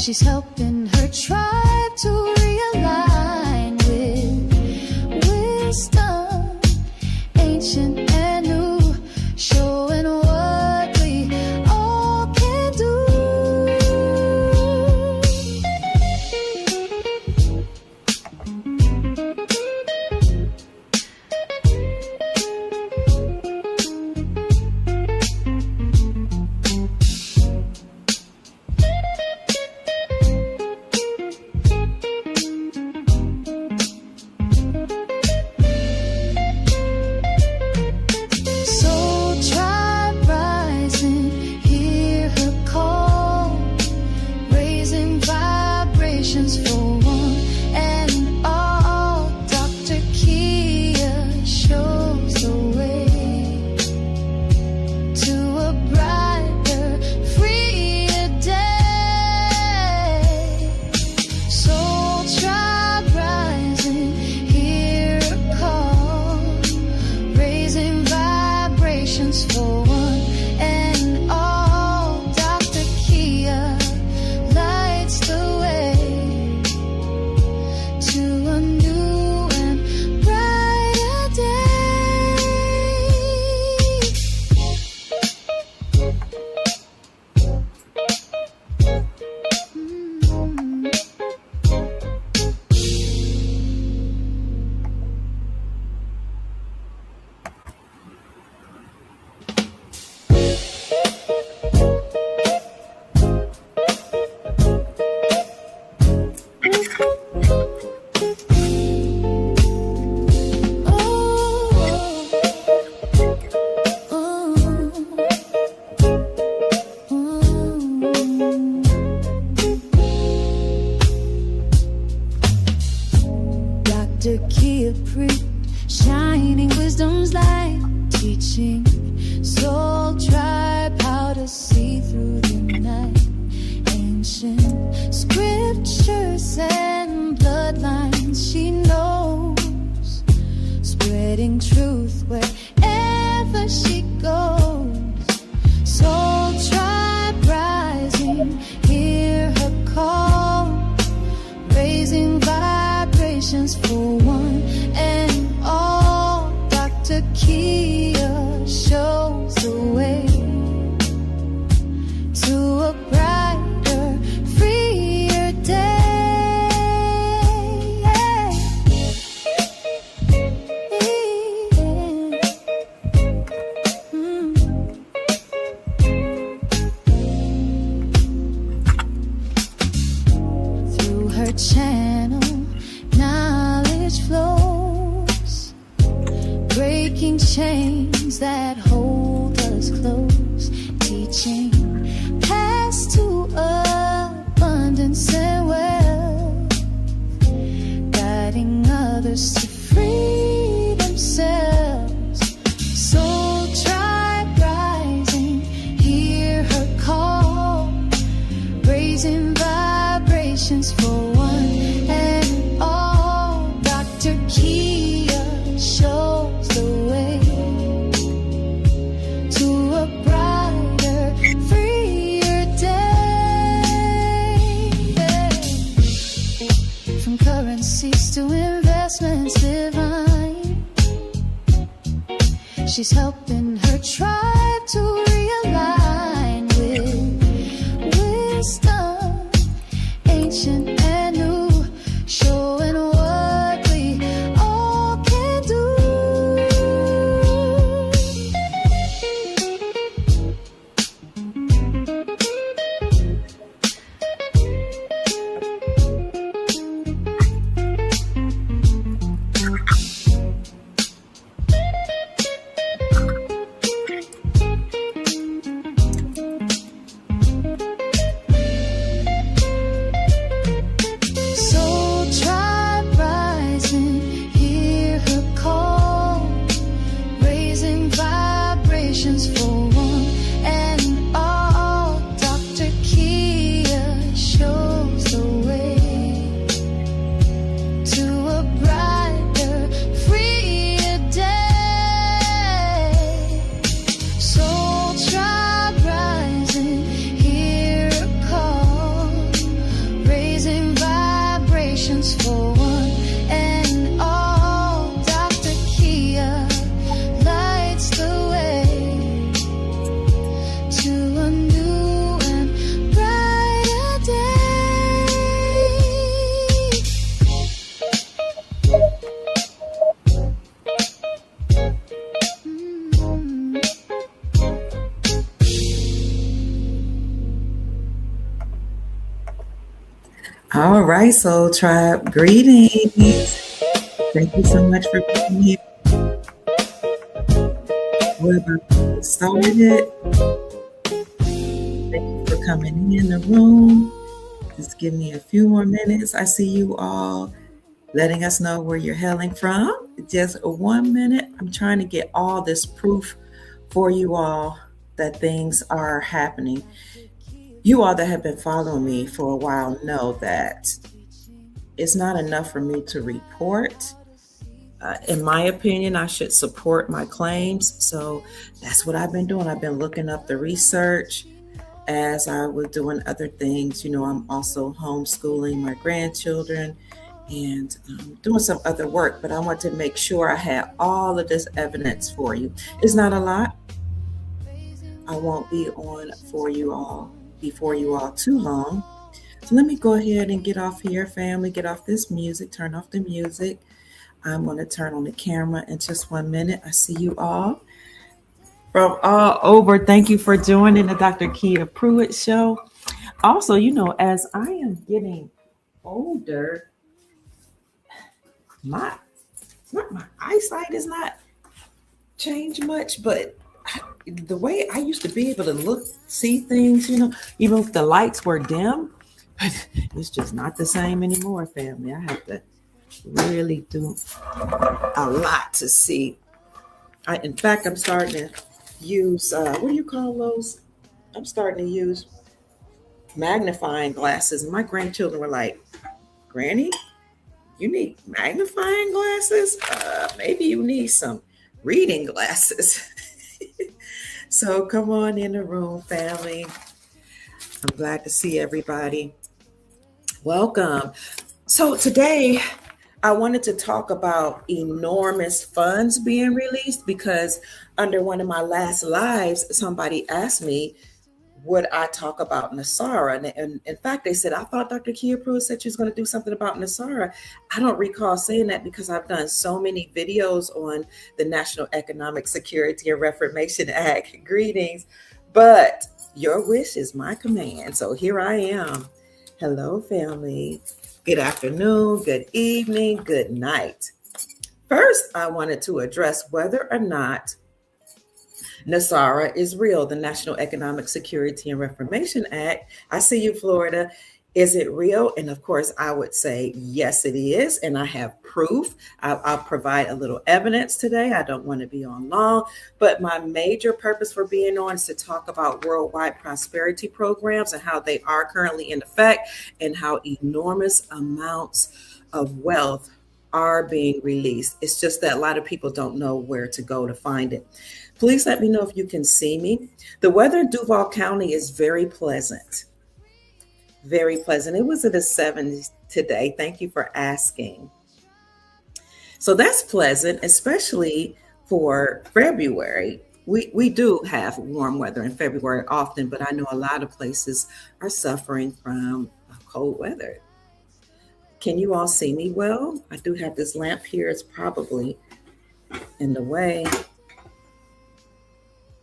She's helping her tribe to realign with wisdom, ancient and new, showing what we all can do. Shining wisdom's light, teaching soul tribe how to see through the night. Ancient scriptures and bloodlines she knows, spreading truth wherever she goes. Soul tribe rising, hear her call, raising vibrations for one and all. Dr. Kia shows the way to a brighter, freer day. Through her channel, knowledge flows, breaking chains that hold us close, teaching paths to abundance and wealth, guiding others to free themselves. Soul tribe rising, hear her call, raising vibrations for one and all. Dr. Kia shows the way to a brighter, freer day. From currencies to investments divine, she's helping her tribe to realign with wisdom, ancient and new, showing what we all can do. patience for one and all. Dr. Kia lights the way to a new and brighter day. All right, Soul Tribe, greetings. Thank you so much for being here. We're about to get started. Thank you for coming in the room. Just give me a few more minutes. I see you all letting us know where you're hailing from. Just 1 minute. I'm trying to get all this proof for you all that things are happening. You all that have been following me for a while know that it's not enough for me to report. In my opinion, I should support my claims. So that's what I've been doing. I've been looking up the research as I was doing other things. You know, I'm also homeschooling my grandchildren and doing some other work, but I want to make sure I had all of this evidence for you. It's not a lot. I won't be on before you all too long. So let me go ahead and get off here, family, get off this music, turn off the music. I'm going to turn on the camera in just 1 minute. I see you all from all over. Thank you for joining the Dr. Kia Pruitt Show. Also, you know, as I am getting older, my eyesight is not changed much, but the way I used to be able to see things, you know, even if the lights were dim, it's just not the same anymore, family. I have to really do a lot to see. In fact, I'm starting to use, what do you call those? I'm starting to use magnifying glasses. And my grandchildren were like, Granny, you need magnifying glasses? Maybe you need some reading glasses. So come on in the room, family. I'm glad to see everybody. Welcome. So today I wanted to talk about enormous funds being released because under one of my last lives, somebody asked me, would I talk about NESARA? And in fact, they said, I thought Dr. Kia Pruitt said she was going to do something about NESARA. I don't recall saying that because I've done so many videos on the National Economic Security and Reformation Act. Greetings. But your wish is my command. So here I am. Hello, family. Good afternoon, good evening, good night. First, I wanted to address whether or not NESARA is real, the National Economic Security and Reformation Act. I see you, Florida. Is it real? And of course, I would say, yes, it is. And I have proof. I'll provide a little evidence today. I don't want to be on long, but my major purpose for being on is to talk about worldwide prosperity programs and how they are currently in effect and how enormous amounts of wealth are being released. It's just that a lot of people don't know where to go to find it. Please let me know if you can see me. The weather in Duval County is very pleasant. Very pleasant. It was in the 70s today. Thank you for asking. So that's pleasant, especially for February. We do have warm weather in February often, but I know a lot of places are suffering from cold weather. Can you all see me well? I do have this lamp here. It's probably in the way.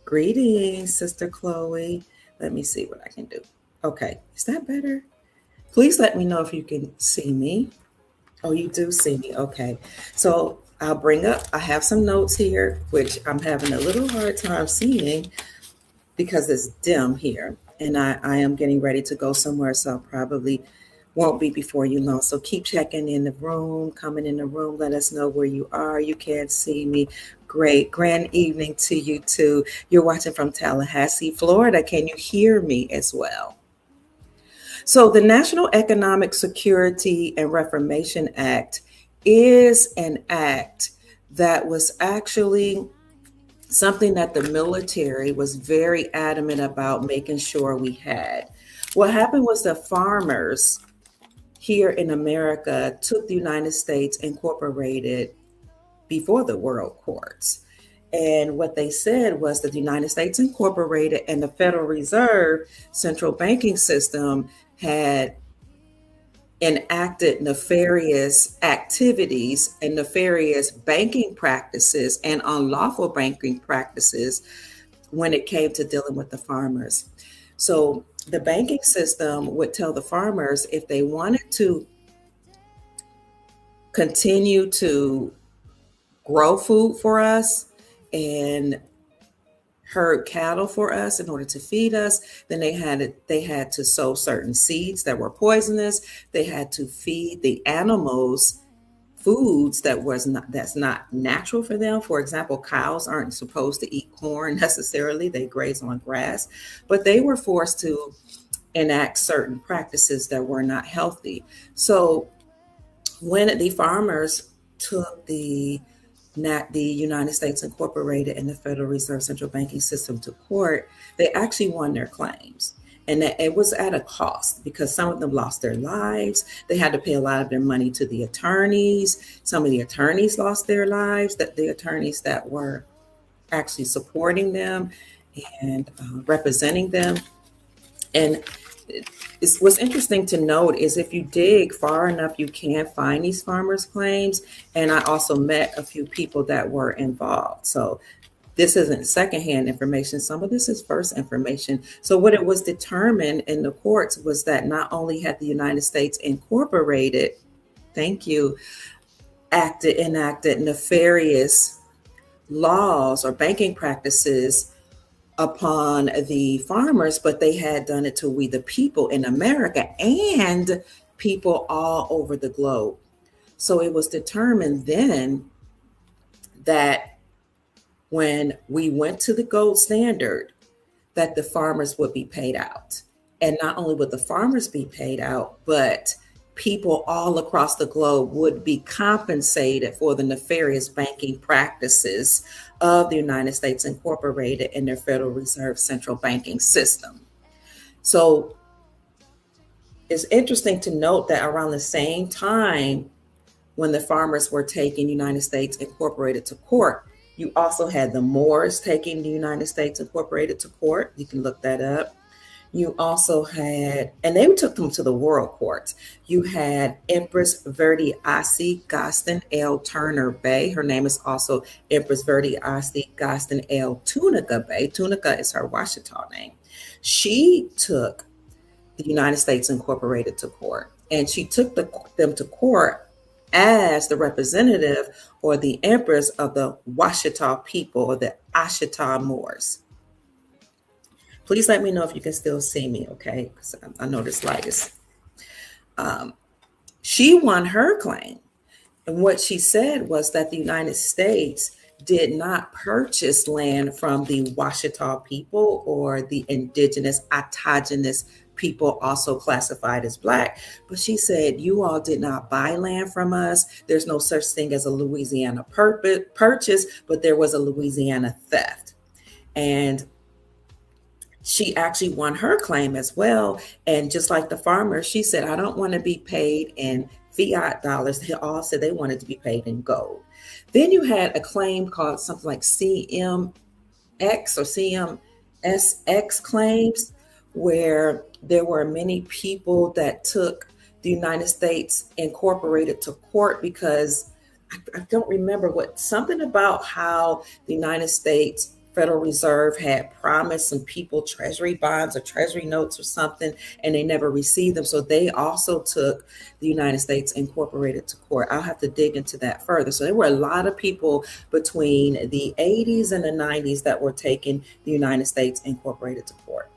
Greetings, Sister Chloe. Let me see what I can do. Okay, is that better? Please let me know if you can see me. Oh, you do see me. Okay, so I have some notes here, which I'm having a little hard time seeing because it's dim here. And I am getting ready to go somewhere, so I probably won't be before you long. So keep checking in the room, coming in the room. Let us know where you are. You can't see me. Great. Grand evening to you too. You're watching from Tallahassee, Florida. Can you hear me as well? So the National Economic Security and Reformation Act is an act that was actually something that the military was very adamant about making sure we had. What happened was the farmers here in America took the United States Incorporated before the world courts. And what they said was that the United States Incorporated and the Federal Reserve central banking system had enacted nefarious activities and nefarious banking practices and unlawful banking practices when it came to dealing with the farmers. So the banking system would tell the farmers if they wanted to continue to grow food for us and herd cattle for us in order to feed us, then they had to sow certain seeds that were poisonous. They had to feed the animals foods that's not natural for them. For example, cows aren't supposed to eat corn necessarily. They graze on grass, but they were forced to enact certain practices that were not healthy. So when the farmers took the United States Incorporated and the Federal Reserve Central Banking System to court, they actually won their claims. And that it was at a cost because some of them lost their lives. They had to pay a lot of their money to the attorneys. Some of the attorneys lost their lives, that the attorneys that were actually supporting them and representing them. And what's interesting to note is if you dig far enough, you can find these farmers' claims. And I also met a few people that were involved. So this isn't secondhand information. Some of this is first information. So what it was determined in the courts was that not only had the United States Incorporated, enacted nefarious laws or banking practices upon the farmers, but they had done it to we the people in America and people all over the globe. So it was determined then that when we went to the gold standard, that the farmers would be paid out. And not only would the farmers be paid out, but people all across the globe would be compensated for the nefarious banking practices of the United States Incorporated and their Federal Reserve central banking system. So it's interesting to note that around the same time when the farmers were taking United States Incorporated to court, you also had the Moors taking the United States Incorporated to court. You can look that up. You also had, and they took them to the world courts. You had Empress Verdi Asi Gaston L. Turner Bay. Her name is also Empress Verdi Asi Gaston L. Tunica Bay. Tunica is her Washita name. She took the United States Incorporated to court, and she took them to court as the representative or the empress of the Washita people or the Ashita Moors. Please let me know if you can still see me, okay? Because I know this light is. She won her claim. And what she said was that the United States did not purchase land from the Washita people or the indigenous, autogenous people also classified as Black. But she said, you all did not buy land from us. There's no such thing as a Louisiana purchase, but there was a Louisiana theft. And she actually won her claim as well. And just like the farmer, she said, I don't want to be paid in fiat dollars. They all said they wanted to be paid in gold. Then you had a claim called something like CMX or CMSX claims, where there were many people that took the United States Incorporated to court because I don't remember something about how the United States Federal Reserve had promised some people treasury bonds or treasury notes or something, and they never received them. So they also took the United States Incorporated to court. I'll have to dig into that further. So there were a lot of people between the 80s and the 90s that were taking the United States Incorporated to court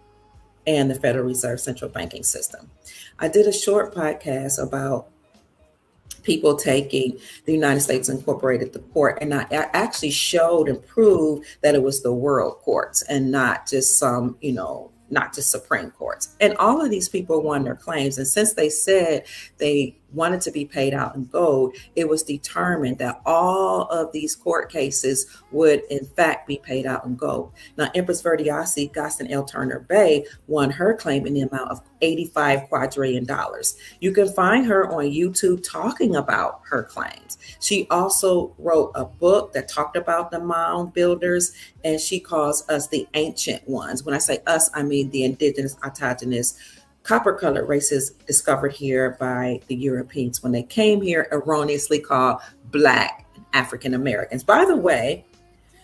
and the Federal Reserve central banking system. I did a short podcast about people taking the United States Incorporated to court, and I actually showed and proved that it was the world courts and not just some, not just Supreme Courts. And all of these people won their claims. And since they said they wanted to be paid out in gold, it was determined that all of these court cases would in fact be paid out in gold. Now, Empress Verdiasi Gaston L. Turner Bay won her claim in the amount of $85 quadrillion. You can find her on YouTube talking about her claims. She also wrote a book that talked about the mound builders, and she calls us the ancient ones. When I say us, I mean the indigenous, autogenous, copper-colored races discovered here by the Europeans when they came here, erroneously called Black African Americans. By the way,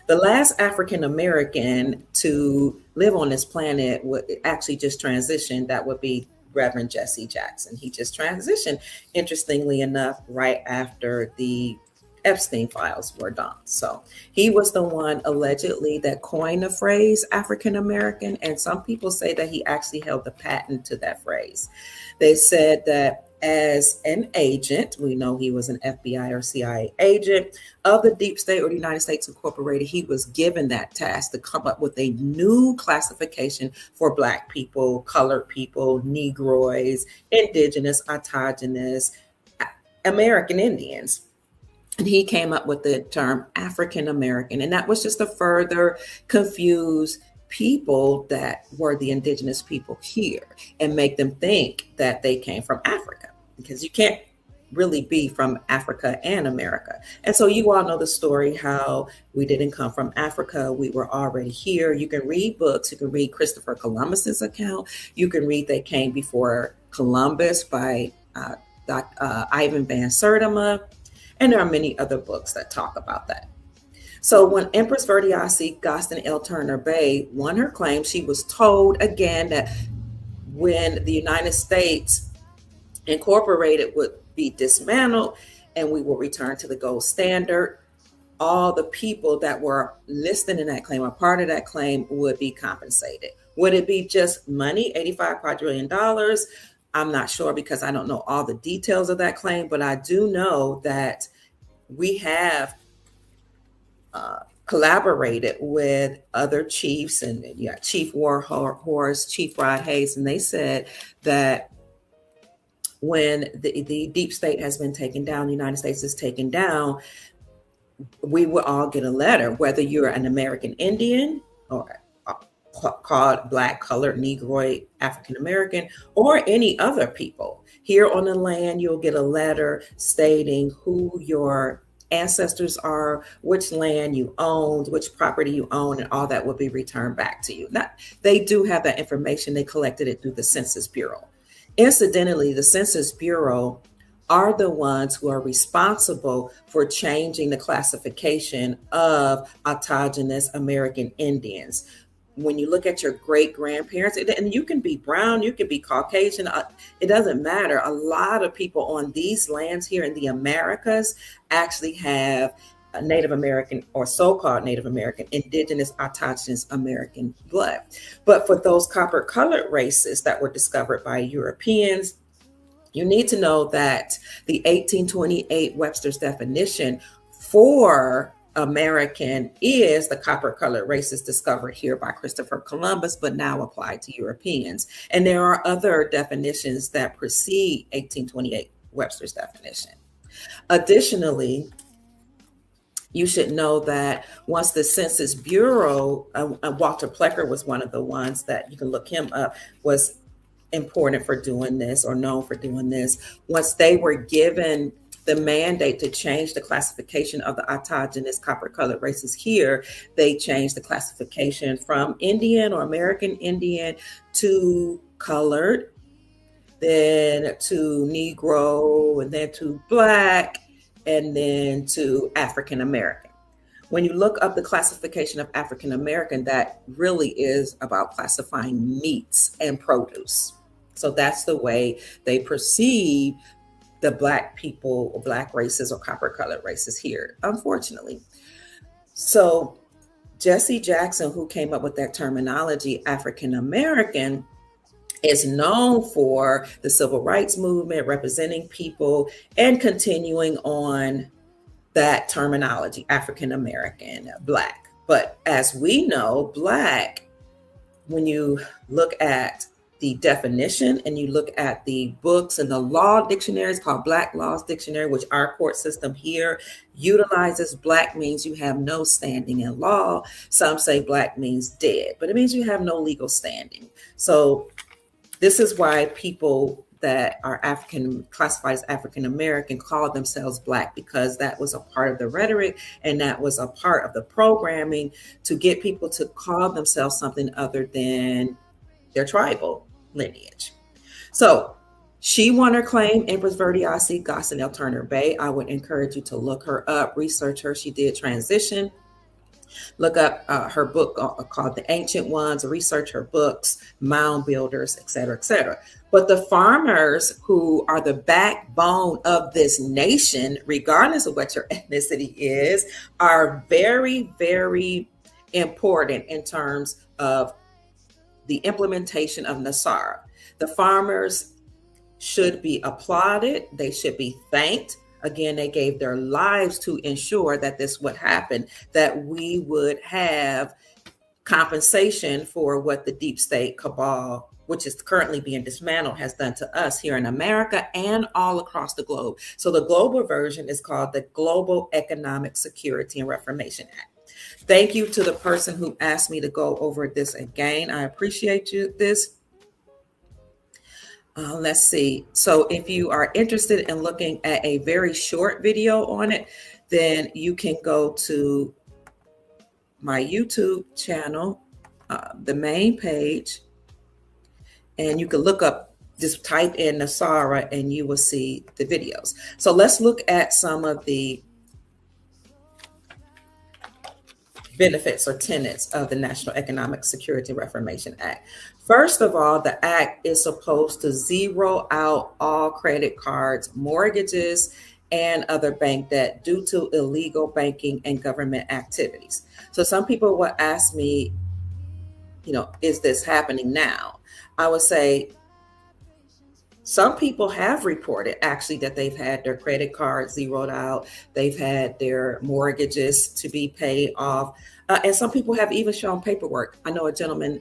the last African American to live on this planet would actually just transitioned. That would be Reverend Jesse Jackson. He just transitioned, interestingly enough, right after the Epstein files were done. So he was the one allegedly that coined the phrase African American, and some people say that he actually held the patent to that phrase. They said that as an agent, we know he was an FBI or CIA agent of the deep state or the United States Incorporated, he was given that task to come up with a new classification for Black people, colored people, Negroids, indigenous, autogenous, American Indians. And he came up with the term African American. And that was just to further confuse people that were the indigenous people here and make them think that they came from Africa, because you can't really be from Africa and America. And so you all know the story, how we didn't come from Africa. We were already here. You can read books. You can read Christopher Columbus's account. You can read They Came Before Columbus by Ivan Van Sertima. And there are many other books that talk about that. So when Empress Verdiasi Gaston L. Turner Bay won her claim, she was told again that when the United States Incorporated would be dismantled and we will return to the gold standard, all the people that were listed in that claim or part of that claim would be compensated. Would it be just money, $85 quadrillion? I'm not sure, because I don't know all the details of that claim, but I do know that we have collaborated with other chiefs, and Chief Warhorse, Chief Rod Hayes, and they said that when the deep state has been taken down, the United States is taken down, we will all get a letter, whether you're an American Indian or called Black, colored, Negroid, African American, or any other people. Here on the land, you'll get a letter stating who your ancestors are, which land you owned, which property you own, and all that will be returned back to you. Now, they do have that information. They collected it through the Census Bureau. Incidentally, the Census Bureau are the ones who are responsible for changing the classification of autogenous American Indians. When you look at your great grandparents, and you can be brown, you can be Caucasian, it doesn't matter. A lot of people on these lands here in the Americas actually have a Native American or so-called Native American, indigenous, autogenous American blood. But for those copper-colored races that were discovered by Europeans, you need to know that the 1828 Webster's definition for American is the copper-colored races discovered here by Christopher Columbus, but now applied to Europeans. And there are other definitions that precede 1828 Webster's definition. Additionally, you should know that once the Census Bureau, Walter Plecker was one of the ones that you can look him up, was important for doing this or known for doing this. Once they were given the mandate to change the classification of the autogenous copper-colored races here, they changed the classification from Indian or American Indian to colored, then to Negro, and then to Black, and then to African American. When you look up the classification of African American, that really is about classifying meats and produce. So that's the way they perceive the Black people or Black races or copper-colored races here, unfortunately. So Jesse Jackson, who came up with that terminology, African American, is known for the civil rights movement, representing people, and continuing on that terminology, African American, Black. But as we know, Black, when you look at the definition and you look at the books and the law dictionaries called Black Laws Dictionary, which our court system here utilizes, Black means you have no standing in law. Some say Black means dead, but it means you have no legal standing. So this is why people that are African, classified as African American, call themselves Black, because that was a part of the rhetoric and that was a part of the programming to get people to call themselves something other than their tribal lineage. So she won her claim, Empress Verdiasi Gossanel Turner Bay. I would encourage you to look her up, research her. She did transition. Look up her book called The Ancient Ones, research her books, Mound Builders, et cetera, et cetera. But the farmers who are the backbone of this nation, regardless of what your ethnicity is, are very, very important in terms of the implementation of Nasara. The farmers should be applauded. They should be thanked. Again, they gave their lives to ensure that this would happen, that we would have compensation for what the deep state cabal, which is currently being dismantled, has done to us here in America and all across the globe. So the global version is called the Global Economic Security and Reformation Act. Thank you to the person who asked me to go over this again. I appreciate this. Let's see. So if you are interested in looking at a very short video on it, then you can go to my YouTube channel, the main page, and you can look up, just type in Nasara and you will see the videos. So let's look at some of the benefits or tenets of the National Economic Security Reformation Act. First of all, the act is supposed to zero out all credit cards, mortgages, and other bank debt due to illegal banking and government activities. So some people will ask me, is this happening now? I would say some people have reported actually that they've had their credit cards zeroed out. They've had their mortgages to be paid off. And some people have even shown paperwork. I know a gentleman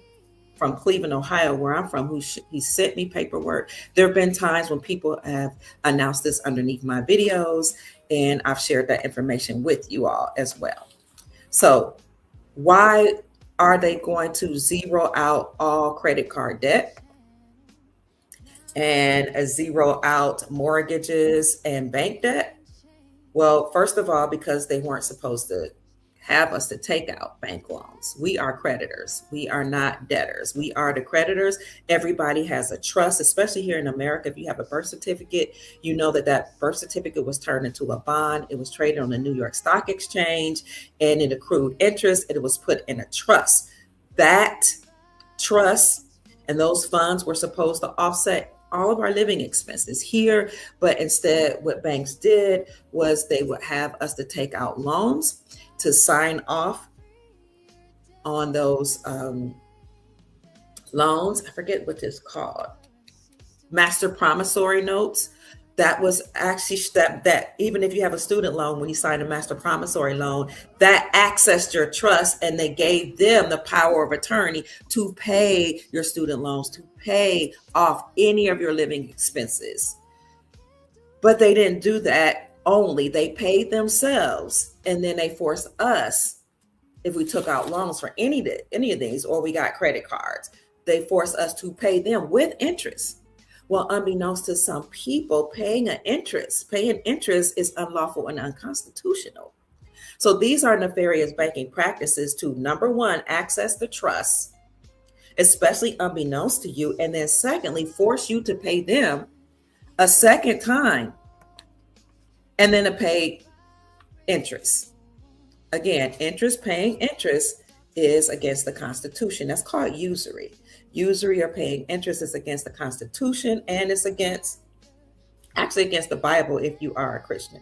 from Cleveland, Ohio, where I'm from, he sent me paperwork. There have been times when people have announced this underneath my videos, and I've shared that information with you all as well. So why are they going to zero out all credit card debt and zero out mortgages and bank debt? Well, first of all, because they weren't supposed to have us to take out bank loans. We are creditors. We are not debtors. We are the creditors. Everybody has a trust, especially here in America. If you have a birth certificate, you know that birth certificate was turned into a bond. It was traded on the New York Stock Exchange and it accrued interest. It was put in a trust. That trust and those funds were supposed to offset all of our living expenses here. But instead, what banks did was they would have us to take out loans, to sign off on those loans. I forget what it's called. Master promissory notes. That was actually that even if you have a student loan, when you sign a master promissory loan, that accessed your trust and they gave them the power of attorney to pay your student loans, to pay off any of your living expenses. But they didn't do that only. They paid themselves, and then they forced us, if we took out loans for any of these, or we got credit cards, they forced us to pay them with interest. Well, unbeknownst to some people, paying interest is unlawful and unconstitutional. So these are nefarious banking practices to, number one, access the trust, especially unbeknownst to you, and then secondly, force you to pay them a second time, and then to pay interest. Again, paying interest is against the Constitution. That's called usury. Usury or paying interest is against the Constitution, and it's against the Bible if you are a Christian.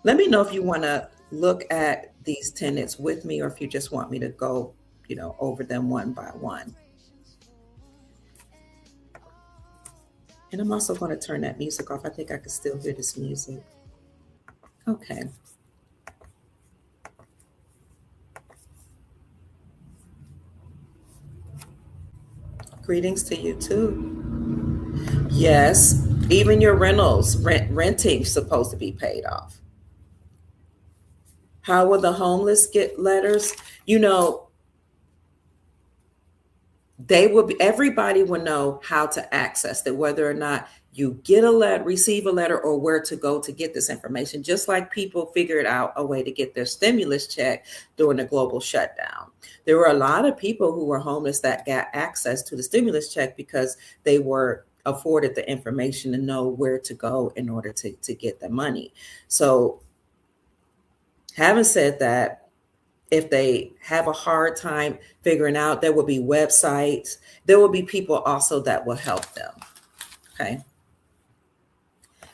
Let me know if you want to look at these tenets with me, or if you just want me to go, over them one by one. And I'm also going to turn that music off. I think I can still hear this music. Okay. Greetings to you too. Yes, even your renting supposed to be paid off. How will the homeless get letters? You know, they will be, everybody will know how to access it, whether or not you get a letter, receive a letter, or where to go to get this information. Just like people figured out a way to get their stimulus check during the global shutdown. There were a lot of people who were homeless that got access to the stimulus check because they were afforded the information to know where to go in order to get the money. So having said that, if they have a hard time figuring out, there will be websites. There will be people also that will help them. Okay.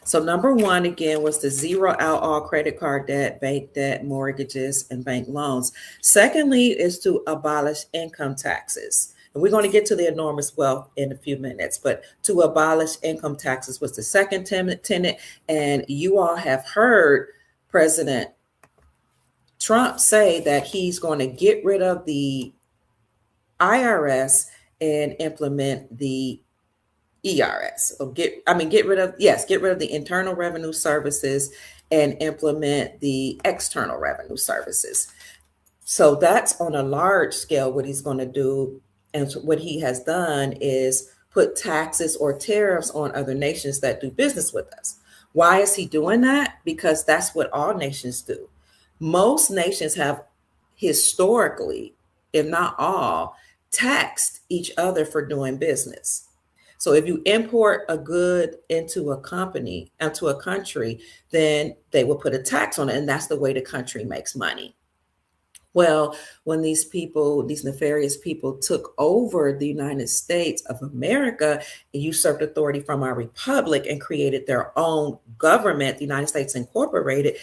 So number one, again, was to zero out all credit card debt, bank debt, mortgages, and bank loans. Secondly, is to abolish income taxes. And we're going to get to the enormous wealth in a few minutes, but to abolish income taxes was the second tenet. And you all have heard President Trump say that he's going to get rid of the IRS and implement the ERS. Or get rid of the Internal Revenue Services and implement the External Revenue Services. So that's on a large scale what he's going to do. And what he has done is put taxes or tariffs on other nations that do business with us. Why is he doing that? Because that's what all nations do. Most nations have historically, if not all, taxed each other for doing business. So if you import a good into a country, then they will put a tax on it. And that's the way the country makes money. Well, when these nefarious people took over the United States of America and usurped authority from our republic and created their own government, the United States incorporated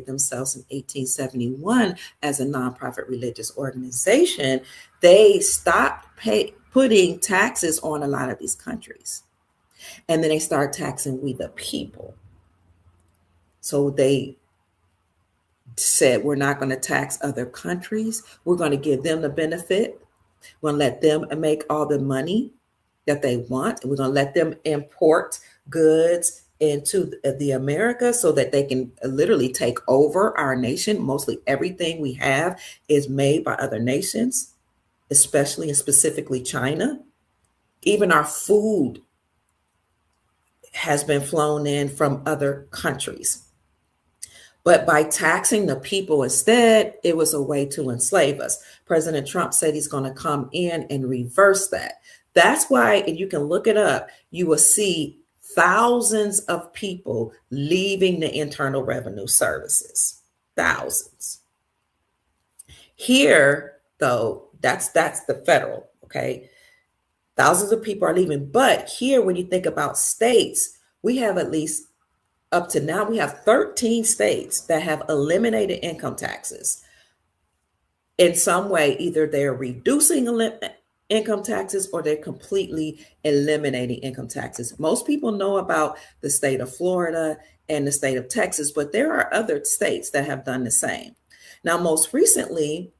themselves in 1871 as a nonprofit religious organization, they stopped putting taxes on a lot of these countries. And then they start taxing we the people. So they said, we're not going to tax other countries. We're going to give them the benefit. We're going to let them make all the money that they want. And we're going to let them import goods into the America so that they can literally take over our nation. Mostly everything we have is made by other nations, especially and specifically China. Even our food has been flown in from other countries. But by taxing the people instead, it was a way to enslave us. President Trump said he's going to come in and reverse that. That's why, and you can look it up, you will see thousands of people leaving the Internal Revenue Services. Thousands. Here, though, that's the federal, okay? Thousands of people are leaving. But here, when you think about states, we have at least up to now, we have 13 states that have eliminated income taxes. In some way, either they're reducing income taxes or they're completely eliminating income taxes. Most people know about the state of Florida and the state of Texas, but there are other states that have done the same. Now, most recently,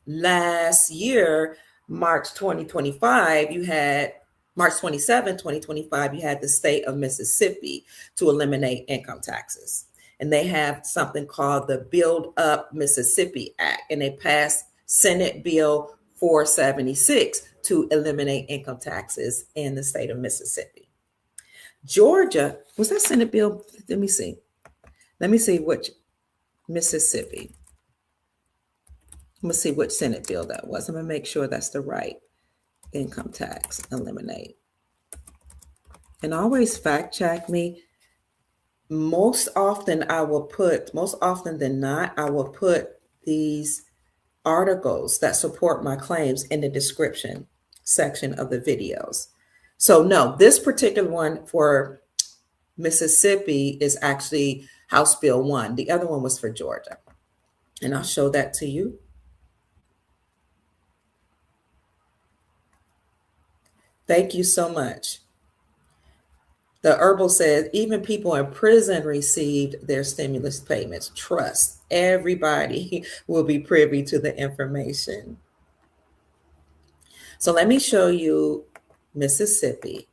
last year, March 2025, March 27, 2025, you had the state of Mississippi to eliminate income taxes. And they have something called the Build Up Mississippi Act. And they passed Senate Bill 476 to eliminate income taxes in the state of Mississippi. Georgia, was that Senate Bill? Let me see. Which Mississippi. Let's see which Senate bill that was. I'm going to make sure that's the right income tax eliminate. And always fact check me. Most often than not, I will put these articles that support my claims in the description section of the videos. So no, this particular one for Mississippi is actually House Bill 1. The other one was for Georgia. And I'll show that to you. Thank you so much. The Herbal says, even people in prison received their stimulus payments. Trust, everybody will be privy to the information. So let me show you Mississippi.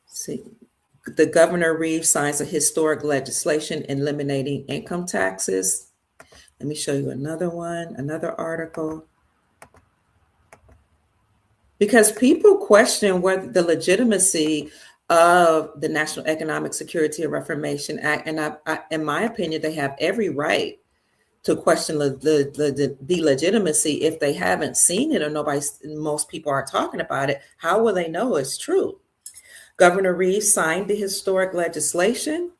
See, the Governor Reeves signs a historic legislation eliminating income taxes. Let me show you another one, another article. Because people question whether the legitimacy of the National Economic Security and Reformation Act, and in my opinion, they have every right to question the legitimacy if they haven't seen it or most people aren't talking about it. How will they know it's true? Governor Reeves signed the historic legislation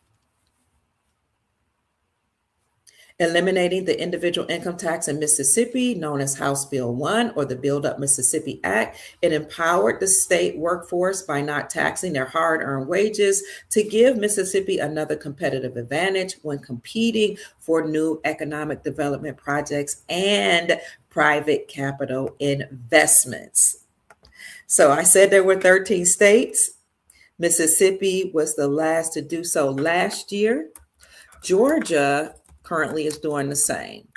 eliminating the individual income tax in Mississippi, known as House Bill 1 or the Build Up Mississippi Act. It empowered the state workforce by not taxing their hard-earned wages to give Mississippi another competitive advantage when competing for new economic development projects and private capital investments. So I said there were 13 states. Mississippi was the last to do so last year. Georgia currently is doing the same.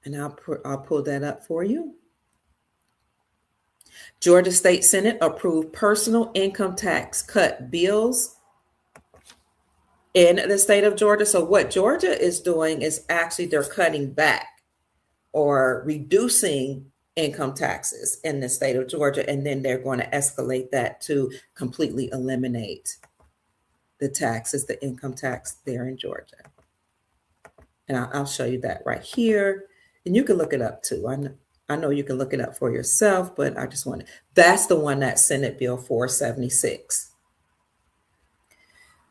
And I'll pull that up for you. Georgia State Senate approved personal income tax cut bills in the state of Georgia. So what Georgia is doing is actually they're cutting back or reducing income taxes in the state of Georgia, and then they're going to escalate that to completely eliminate the taxes, the income tax there in Georgia. And I'll show you that right here. And you can look it up too. I know you can look it up for yourself, but I just want to, that's the one, that Senate Bill 476.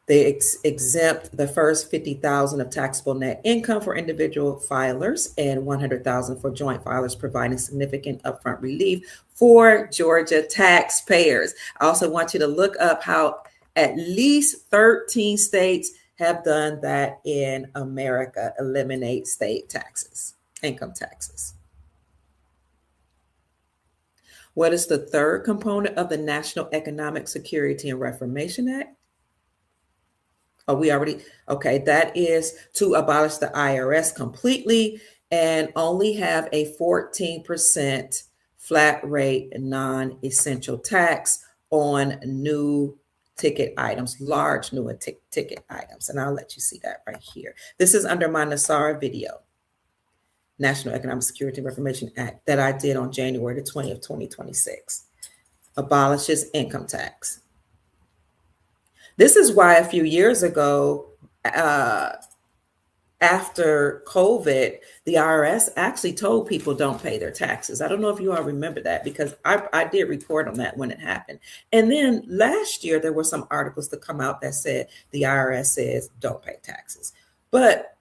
They exempt the first $50,000 of taxable net income for individual filers and $100,000 for joint filers, providing significant upfront relief for Georgia taxpayers. I also want you to look up how at least 13 states have done that in America, eliminate state taxes, income taxes. What is the third component of the National Economic Security and Reformation Act? Oh, we already, okay, that is to abolish the IRS completely and only have a 14% flat rate non-essential tax on new ticket items, large new ticket items. And I'll let you see that right here. This is under my Nassara video, National Economic Security and Reformation Act, that I did on January the 20th, 2026. Abolishes income tax. This is why a few years ago, after COVID, the IRS actually told people don't pay their taxes. I don't know if you all remember that, because I did report on that when it happened. And then last year, there were some articles to come out that said the IRS says don't pay taxes. But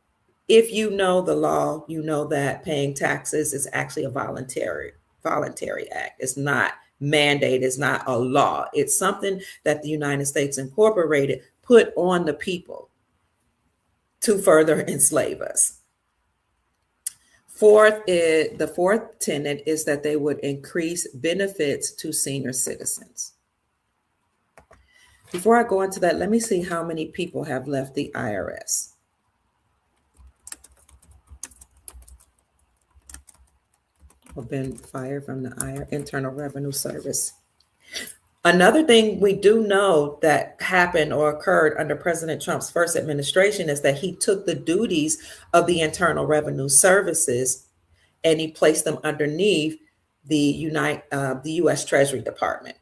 if you know the law, you know that paying taxes is actually a voluntary act. It's not mandate, is not a law. It's something that the United States Incorporated put on the people to further enslave us. The fourth tenet is that they would increase benefits to senior citizens. Before I go into that, let me see how many people have left the IRS. Or been fired from the Internal Revenue Service. Another thing we do know that happened or occurred under President Trump's first administration is that he took the duties of the Internal Revenue Services and he placed them underneath the U.S. Treasury Department.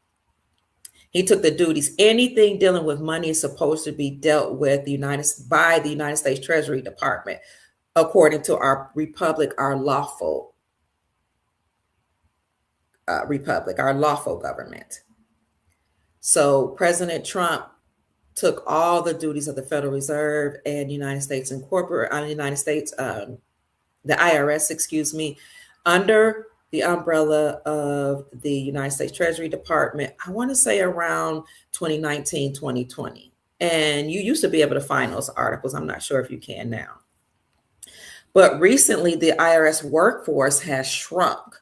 He took the duties. Anything dealing with money is supposed to be dealt with by the United States Treasury Department, according to our republic, our lawful government. So President Trump took all the duties of the Federal Reserve and United States the IRS, under the umbrella of the United States Treasury Department, I want to say around 2019, 2020. And you used to be able to find those articles. I'm not sure if you can now. But recently, the IRS workforce has shrunk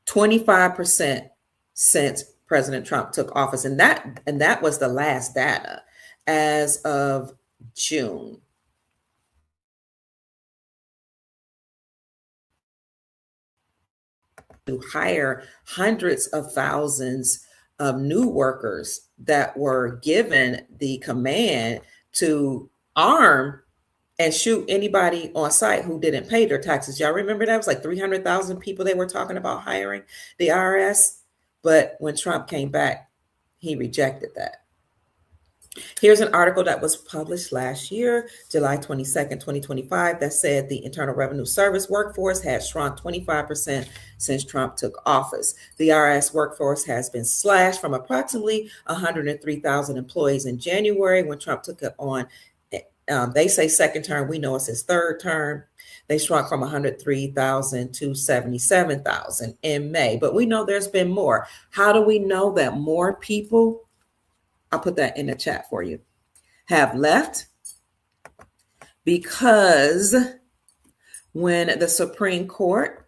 25% since President Trump took office. And that was the last data. As of June. To hire hundreds of thousands of new workers that were given the command to arm and shoot anybody on site who didn't pay their taxes. Y'all remember that? It was like 300,000 people they were talking about hiring the IRS. But when Trump came back, he rejected that. Here's an article that was published last year, July 22nd, 2025, that said the Internal Revenue Service workforce had shrunk 25% since Trump took office. The IRS workforce has been slashed from approximately 103,000 employees in January when Trump took it on. They say second term. We know it's his third term. They shrunk from 103,000 to 77,000 in May. But we know there's been more. How do we know that more people, I'll put that in the chat for you, have left? Because when the Supreme Court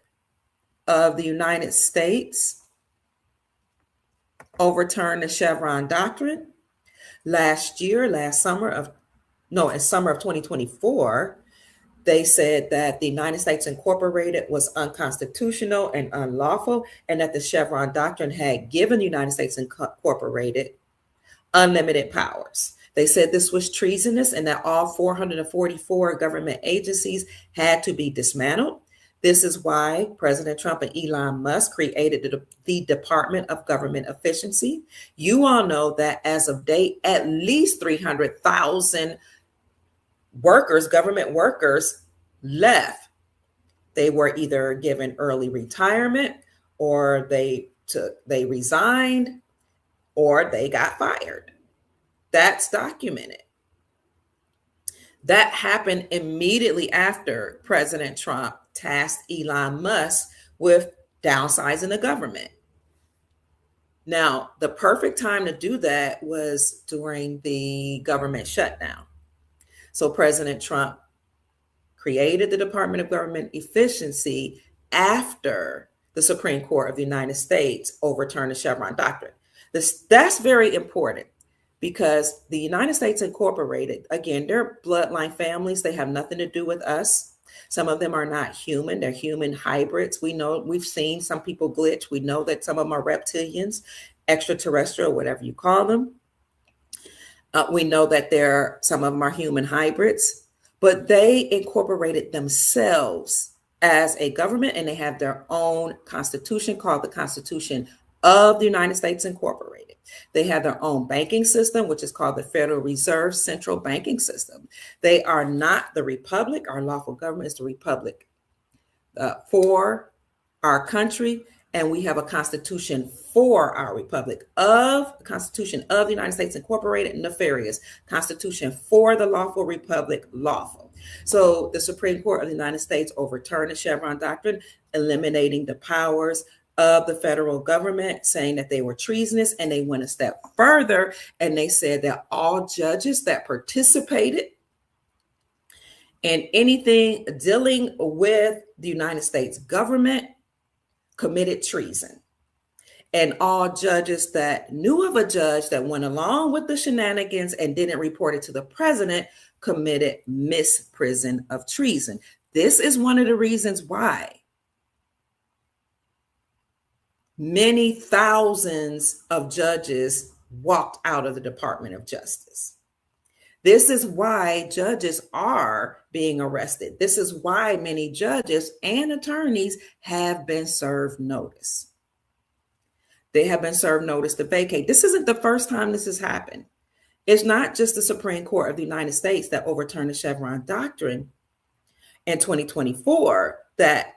of the United States overturned the Chevron doctrine in summer of 2024, they said that the United States Incorporated was unconstitutional and unlawful, and that the Chevron doctrine had given the United States Incorporated unlimited powers. They said this was treasonous and that all 444 government agencies had to be dismantled. This is why President Trump and Elon Musk created the Department of Government Efficiency. You all know that as of date, at least 300,000 workers, government workers, left. They were either given early retirement, or they resigned, or they got fired. That's documented. That happened immediately after President Trump tasked Elon Musk with downsizing the government. Now, the perfect time to do that was during the government shutdown. So President Trump created the Department of Government Efficiency after the Supreme Court of the United States overturned the Chevron doctrine. That's very important, because the United States Incorporated, again, they're bloodline families. They have nothing to do with us. Some of them are not human. They're human hybrids. We know, we've seen some people glitch. We know that some of them are reptilians, extraterrestrial, whatever you call them. We know that some of them are human hybrids, but they incorporated themselves as a government, and they have their own constitution called the Constitution of the United States Incorporated. They have their own banking system, which is called the Federal Reserve Central Banking System. They are not the republic. Our lawful government is the republic for our country, and we have a constitution for our republic. Constitution of the United States Incorporated, nefarious. Constitution for the lawful republic, lawful. So the Supreme Court of the United States overturned the Chevron doctrine, eliminating the powers of the federal government, saying that they were treasonous, and they went a step further and they said that all judges that participated in anything dealing with the United States government committed treason. And all judges that knew of a judge that went along with the shenanigans and didn't report it to the president committed misprision of treason. This is one of the reasons why many thousands of judges walked out of the Department of Justice. This is why judges are being arrested. This is why many judges and attorneys have been served notice. They have been served notice to vacate. This isn't the first time this has happened. It's not just the Supreme Court of the United States that overturned the Chevron doctrine in 2024 that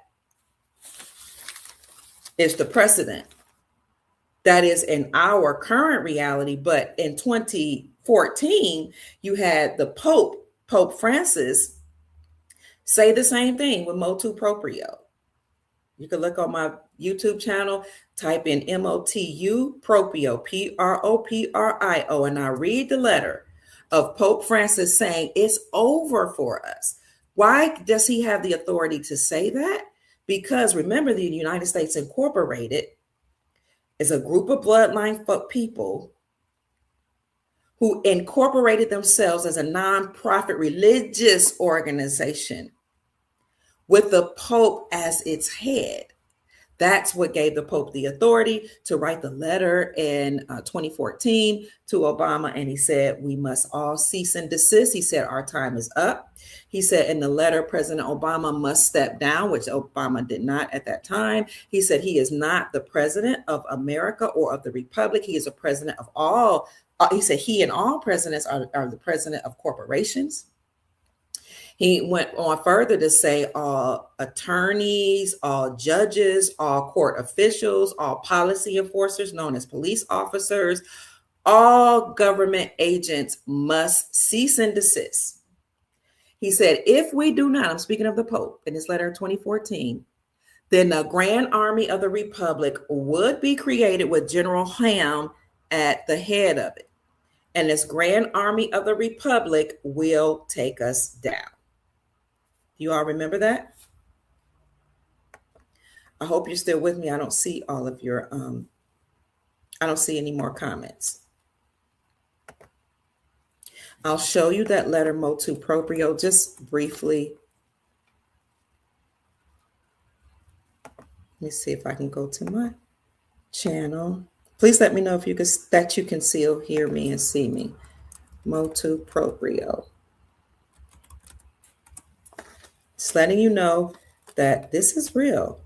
is the precedent. That is in our current reality. But in 2014, you had the Pope Francis, say the same thing with motu proprio. You can look on my YouTube channel, type in MOTU proprio, PROPRIO, and I read the letter of Pope Francis saying it's over for us. Why does he have the authority to say that? Because remember, the United States Incorporated is a group of bloodline people who incorporated themselves as a nonprofit religious organization with the Pope as its head. That's what gave the Pope the authority to write the letter in 2014 to Obama. And he said, we must all cease and desist. He said, our time is up. He said in the letter, President Obama must step down, which Obama did not at that time. He said he is not the president of America or of the Republic. He is a president of all. He said he and all presidents are the president of corporations. He went on further to say all attorneys, all judges, all court officials, all policy enforcers known as police officers, all government agents must cease and desist. He said, if we do not, I'm speaking of the Pope in his letter in 2014, then the Grand Army of the Republic would be created with General Ham at the head of it. And this Grand Army of the Republic will take us down. You all remember that? I hope you're still with me. I don't see all of your, I don't see any more comments. I'll show you that letter motu proprio just briefly. Let me see if I can go to my channel. Please let me know if you can, that you can still hear me and see me. Motu proprio. Just letting you know that this is real.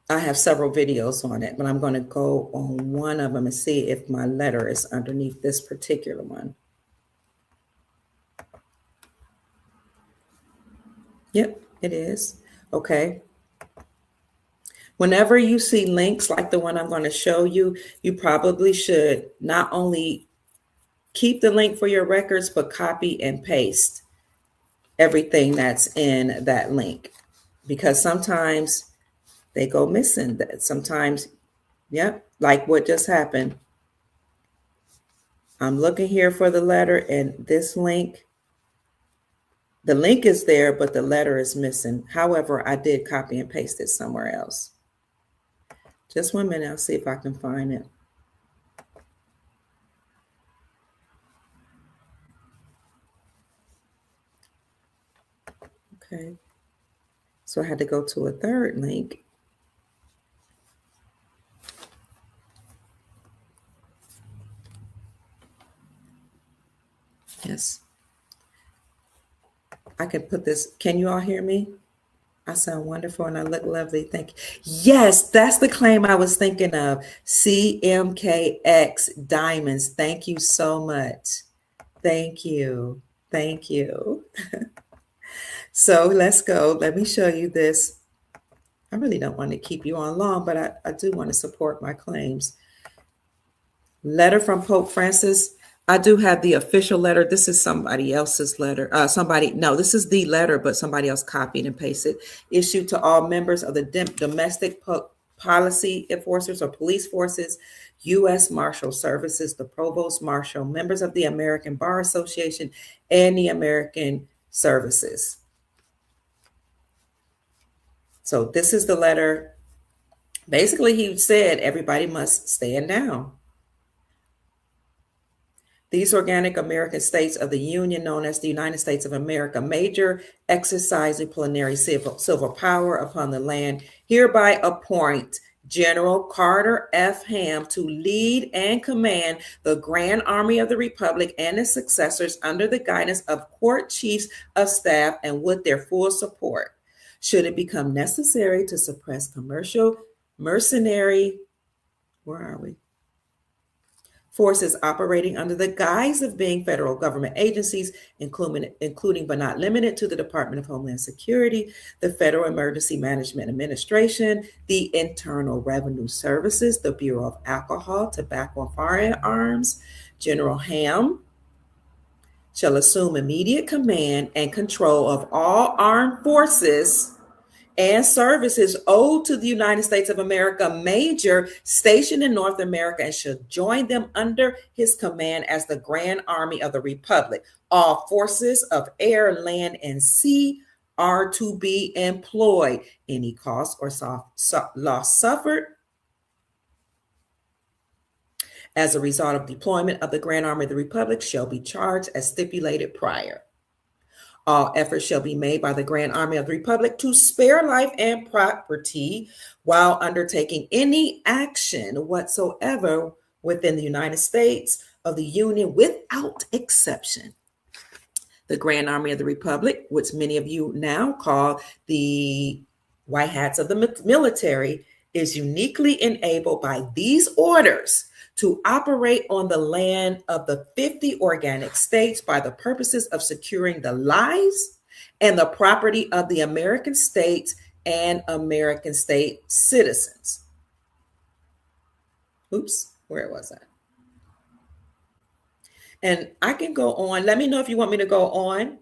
I have several videos on it, but I'm going to go on one of them and see if my letter is underneath this particular one. Yep, it is. Okay. Whenever you see links like the one I'm going to show you, you probably should not only keep the link for your records, but copy and paste everything that's in that link, because sometimes they go missing. Sometimes, yep, like what just happened. I'm looking here for the letter and this link, the link is there, but the letter is missing. However, I did copy and paste it somewhere else. Just 1 minute, I'll see if I can find it. Okay. So I had to go to a third link. Yes. I can put this. Can you all hear me? I sound wonderful and I look lovely. Thank you. Yes, that's the claim I was thinking of. CMKX Diamonds. Thank you so much. Thank you. Thank you. So let's go. Let me show you this. I really don't want to keep you on long, but I do want to support my claims. Letter from Pope Francis. I do have the official letter. This is somebody else's letter. This is the letter, but somebody else copied and pasted. Issued to all members of the domestic policy enforcers or police forces, U.S. Marshal Services, the Provost Marshal, members of the American Bar Association, and the American Services. So this is the letter. Basically, he said everybody must stand down. These organic American states of the Union, known as the United States of America, major exercising plenary civil power upon the land, hereby appoint General Carter F. Ham to lead and command the Grand Army of the Republic and its successors under the guidance of court chiefs of staff and with their full support, should it become necessary to suppress commercial, mercenary, forces operating under the guise of being federal government agencies, including but not limited to the Department of Homeland Security, the Federal Emergency Management Administration, the Internal Revenue Services, the Bureau of Alcohol, Tobacco, and Firearms. General Ham shall assume immediate command and control of all armed forces and services owed to the United States of America, major stationed in North America, and should join them under his command as the Grand Army of the Republic. All forces of air, land, and sea are to be employed. Any cost or loss suffered as a result of deployment of the Grand Army of the Republic shall be charged as stipulated prior. All efforts shall be made by the Grand Army of the Republic to spare life and property while undertaking any action whatsoever within the United States of the Union without exception. The Grand Army of the Republic, which many of you now call the White Hats of the military, is uniquely enabled by these orders to operate on the land of the 50 organic states by the purposes of securing the lives and the property of the American states and American state citizens. Oops, where was I? And I can go on. Let me know if you want me to go on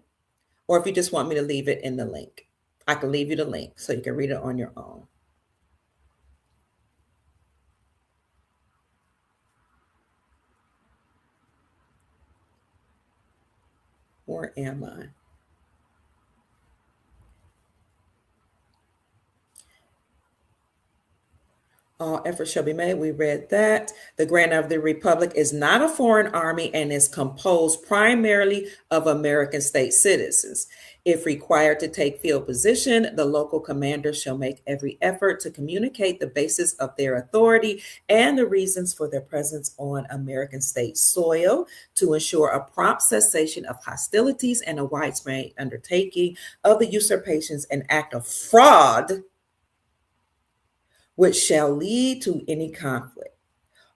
or if you just want me to leave it in the link. I can leave you the link so you can read it on your own. Where am I? All efforts shall be made. We read that. The Grand Army of the Republic is not a foreign army and is composed primarily of American state citizens. If required to take field position, the local commander shall make every effort to communicate the basis of their authority and the reasons for their presence on American state soil to ensure a prompt cessation of hostilities and a widespread undertaking of the usurpations and act of fraud which shall lead to any conflict.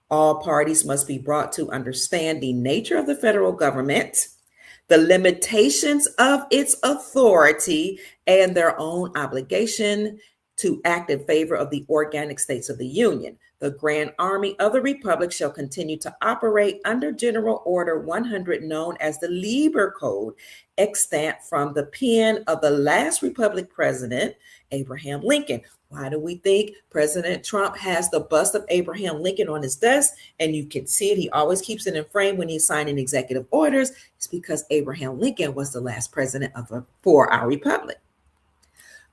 All parties must be brought to understand the nature of the federal government, the limitations of its authority, and their own obligation to act in favor of the organic states of the Union. The Grand Army of the Republic shall continue to operate under General Order 100, known as the Lieber Code, extant from the pen of the last Republic president, Abraham Lincoln. Why do we think President Trump has the bust of Abraham Lincoln on his desk? And you can see it. He always keeps it in frame when he's signing executive orders. It's because Abraham Lincoln was the last president for our republic.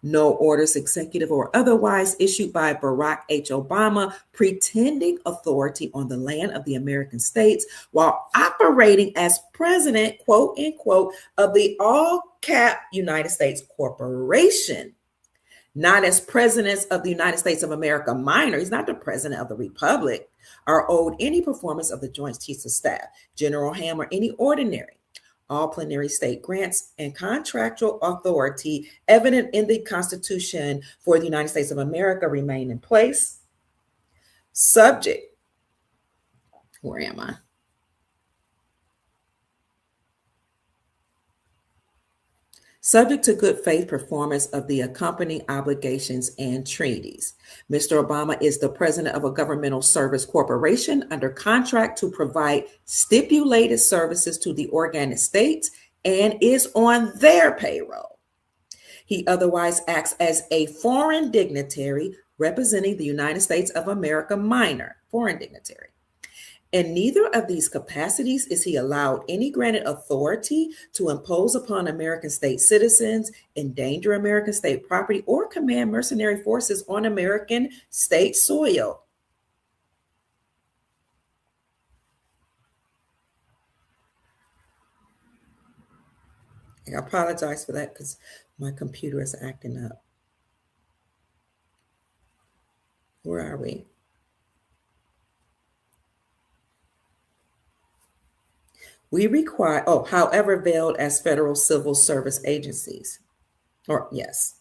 No orders, executive or otherwise, issued by Barack H. Obama, pretending authority on the land of the American states while operating as president, quote unquote, of the all-cap United States corporation. Not as presidents of the United States of America minor, he's not the president of the republic, are owed any performance of the Joint Chiefs of Staff, General Ham, or any ordinary. All plenary state grants and contractual authority evident in the Constitution for the United States of America remain in place. Subject, where am I? Subject to good faith performance of the accompanying obligations and treaties. Mr. Obama is the president of a governmental service corporation under contract to provide stipulated services to the organic states and is on their payroll. He otherwise acts as a foreign dignitary representing the United States of America minor, foreign dignitary. In neither of these capacities is he allowed any granted authority to impose upon American state citizens, endanger American state property, or command mercenary forces on American state soil. I apologize for that because my computer is acting up. Where are we? We require, however veiled as federal civil service agencies. Yes.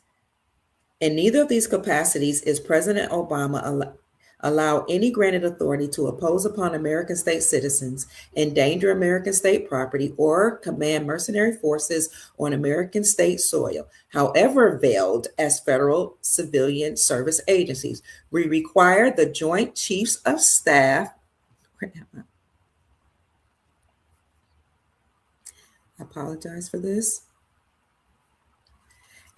In neither of these capacities is President Obama allow any granted authority to impose upon American state citizens, endanger American state property, or command mercenary forces on American state soil, however veiled as federal civilian service agencies. We require the Joint Chiefs of Staff. Where am I? I apologize for this.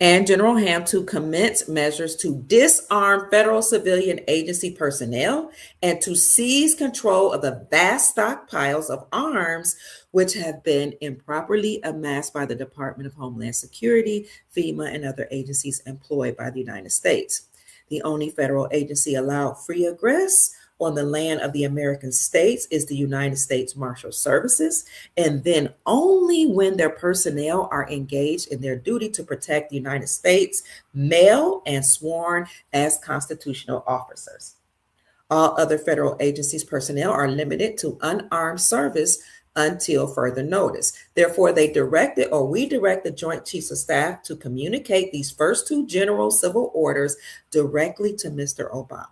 and General Ham to commence measures to disarm federal civilian agency personnel and to seize control of the vast stockpiles of arms which have been improperly amassed by the Department of Homeland Security, FEMA, and other agencies employed by the United States. The only federal agency allowed free egress on the land of the American states is the United States Marshal Services, and then only when their personnel are engaged in their duty to protect the United States, male and sworn as constitutional officers. All other federal agencies' personnel are limited to unarmed service until further notice. Therefore, we direct the Joint Chiefs of Staff to communicate these first two general civil orders directly to Mr. Obama.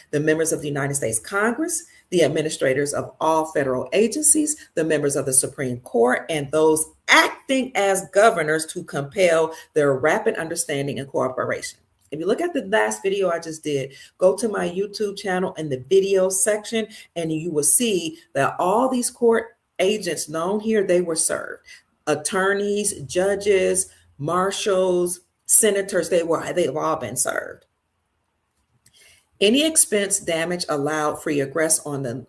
The members of the United States Congress, the administrators of all federal agencies, the members of the Supreme Court, and those acting as governors to compel their rapid understanding and cooperation. If you look at the last video I just did, go to my YouTube channel in the video section, and you will see that all these court agents known here, they were served. Attorneys, judges, marshals, senators, they've all been served. Any expense, damage allowed free egress on the,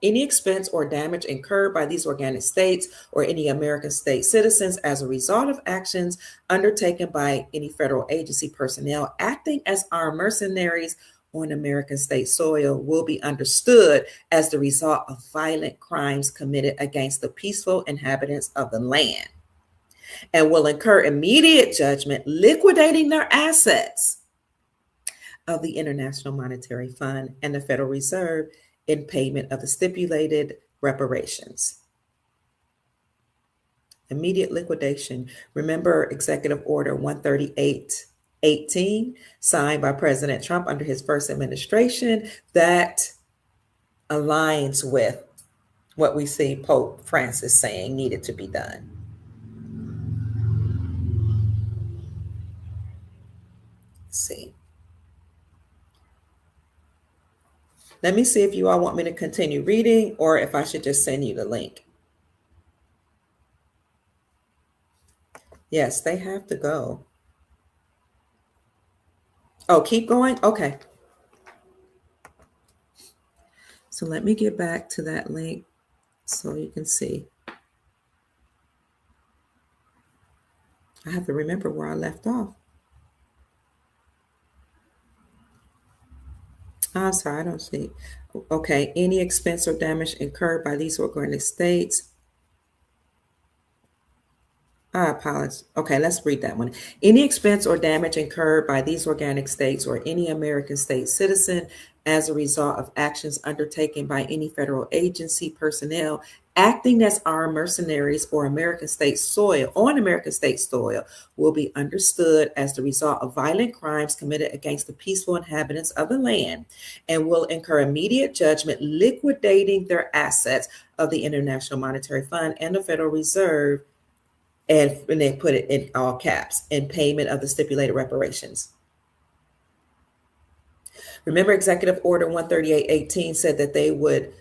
any expense or damage incurred by these organic states or any American state citizens as a result of actions undertaken by any federal agency personnel acting as armed mercenaries on American state soil will be understood as the result of violent crimes committed against the peaceful inhabitants of the land and will incur immediate judgment liquidating their assets of the International Monetary Fund and the Federal Reserve in payment of the stipulated reparations. Immediate liquidation. Remember Executive Order 138/18, signed by President Trump under his first administration, that aligns with what we see Pope Francis saying needed to be done. Let's see. Let me see if you all want me to continue reading or if I should just send you the link. Yes, they have to go. Oh, keep going? Okay. So let me get back to that link so you can see. I have to remember where I left off. I'm sorry, I don't see. Okay, any expense or damage incurred by these organic states. I apologize. Okay, let's read that one. Any expense or damage incurred by these organic states or any American state citizen as a result of actions undertaken by any federal agency personnel acting as armed mercenaries or American state soil will be understood as the result of violent crimes committed against the peaceful inhabitants of the land and will incur immediate judgment liquidating their assets of the International Monetary Fund and the Federal Reserve, and they put it in all caps, in payment of the stipulated reparations. Remember, Executive Order 138/18 said that they would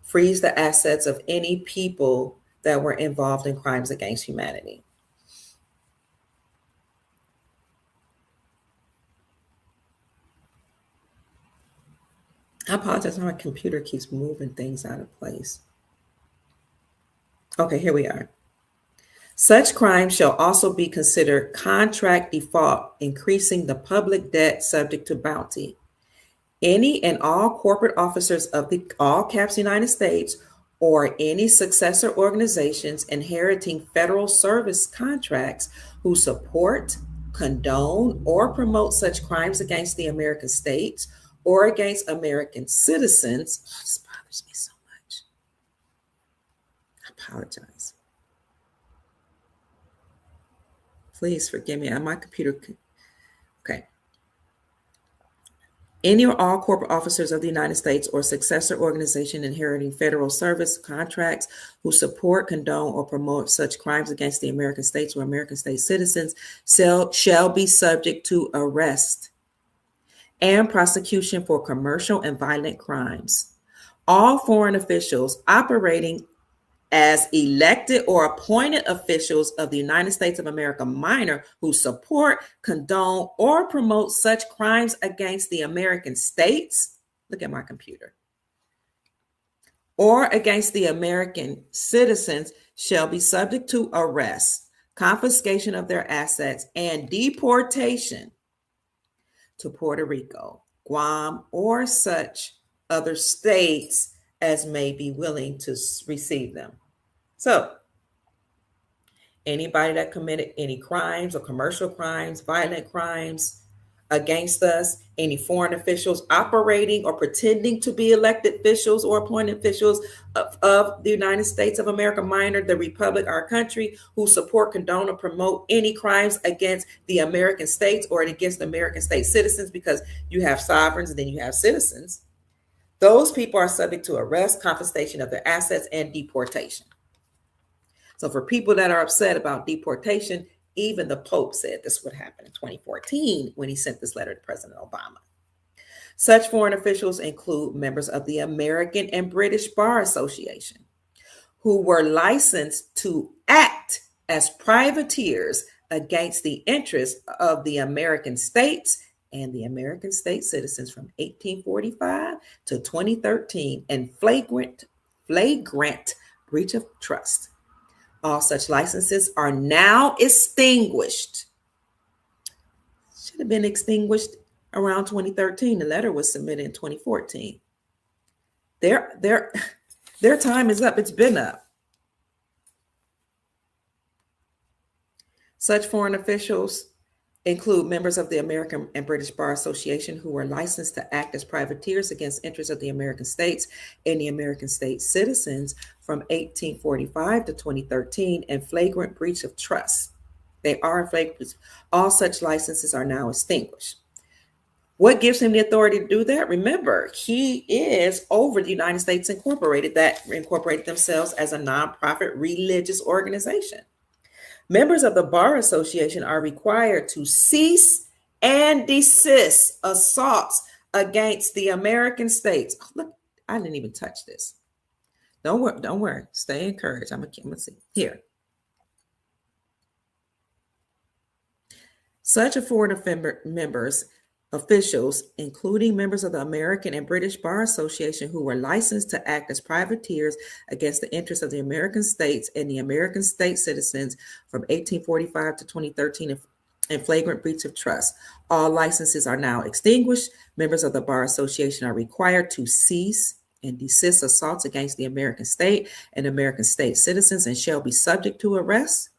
freeze the assets of any people that were involved in crimes against humanity. I apologize, my computer keeps moving things out of place. Okay, here we are. Such crimes shall also be considered contract default, increasing the public debt subject to bounty. Any and all corporate officers of the all caps United States or any successor organizations inheriting federal service contracts who support, condone, or promote such crimes against the American states or against American citizens. Oh, this bothers me so much. I apologize. Please forgive me. My computer. Okay. Any or all corporate officers of the United States or successor organization inheriting federal service contracts who support, condone, or promote such crimes against the American states or American state citizens shall be subject to arrest and prosecution for commercial and violent crimes. All foreign officials operating as elected or appointed officials of the United States of America minor who support, condone, or promote such crimes against the American states. Look at my computer. Or against the American citizens shall be subject to arrest, confiscation of their assets, and deportation to Puerto Rico, Guam, or such other states as may be willing to receive them. So, anybody that committed any crimes or commercial crimes, violent crimes against us, any foreign officials operating or pretending to be elected officials or appointed officials of the United States of America minor, the Republic, our country, who support, condone, or promote any crimes against the American states or against American state citizens, because you have sovereigns and then you have citizens. Those people are subject to arrest, confiscation of their assets, and deportation. So for people that are upset about deportation, even the Pope said this would happen in 2014 when he sent this letter to President Obama. Such foreign officials include members of the American and British Bar Association, who were licensed to act as privateers against the interests of the American states and the American state citizens from 1845 to 2013 in flagrant breach of trust. All such licenses are now extinguished. Should have been extinguished around 2013. The letter was submitted in 2014. Their time is up. It's been up. Such foreign officials include members of the American and British Bar Association who were licensed to act as privateers against interests of the American states and the American state citizens from 1845 to 2013 in flagrant breach of trust. They are in flagrant. All such licenses are now extinguished. What gives him the authority to do that? Remember, he is over the United States Incorporated that incorporated themselves as a nonprofit religious organization. Members of the Bar Association are required to cease and desist assaults against the American states. Oh, look, I didn't even touch this. Don't worry. Stay encouraged. I'm gonna see here. Such a foreign officials, including members of the American and British Bar Association who were licensed to act as privateers against the interests of the American states and the American state citizens from 1845 to 2013 in flagrant breach of trust. All licenses are now extinguished. Members of the Bar Association are required to cease and desist assaults against the American state and American state citizens and shall be subject to arrest,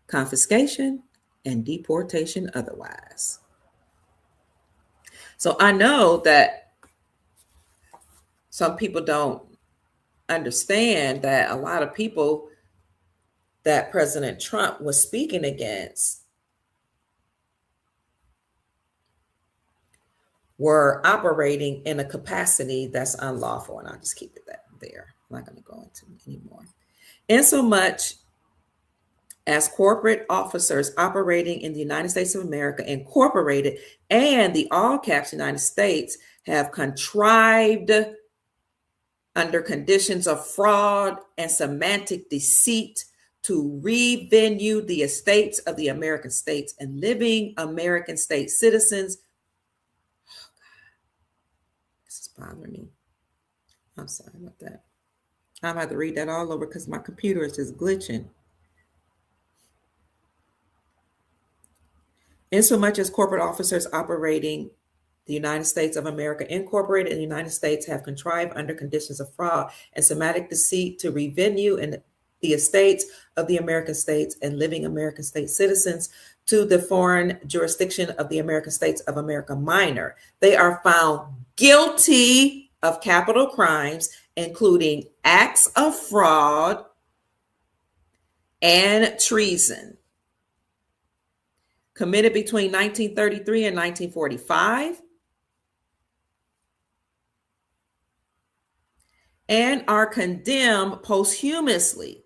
confiscation, and deportation otherwise. So I know that some people don't understand that a lot of people that President Trump was speaking against were operating in a capacity that's unlawful. And I'll just keep it there. I'm not going to go into it anymore. Insomuch as corporate officers operating in the United States of America Incorporated and the all caps United States have contrived under conditions of fraud and semantic deceit to revenue the estates of the American states and living American state citizens. Oh God, this is bothering me. I'm sorry about that. I'm about to read that all over because my computer is just glitching. Insomuch as corporate officers operating the United States of America Incorporated and the United States have contrived under conditions of fraud and semantic deceit to revenue in the estates of the American states and living American state citizens to the foreign jurisdiction of the American States of America minor. They are found guilty of capital crimes, including acts of fraud and treason, committed between 1933 and 1945, and are condemned posthumously,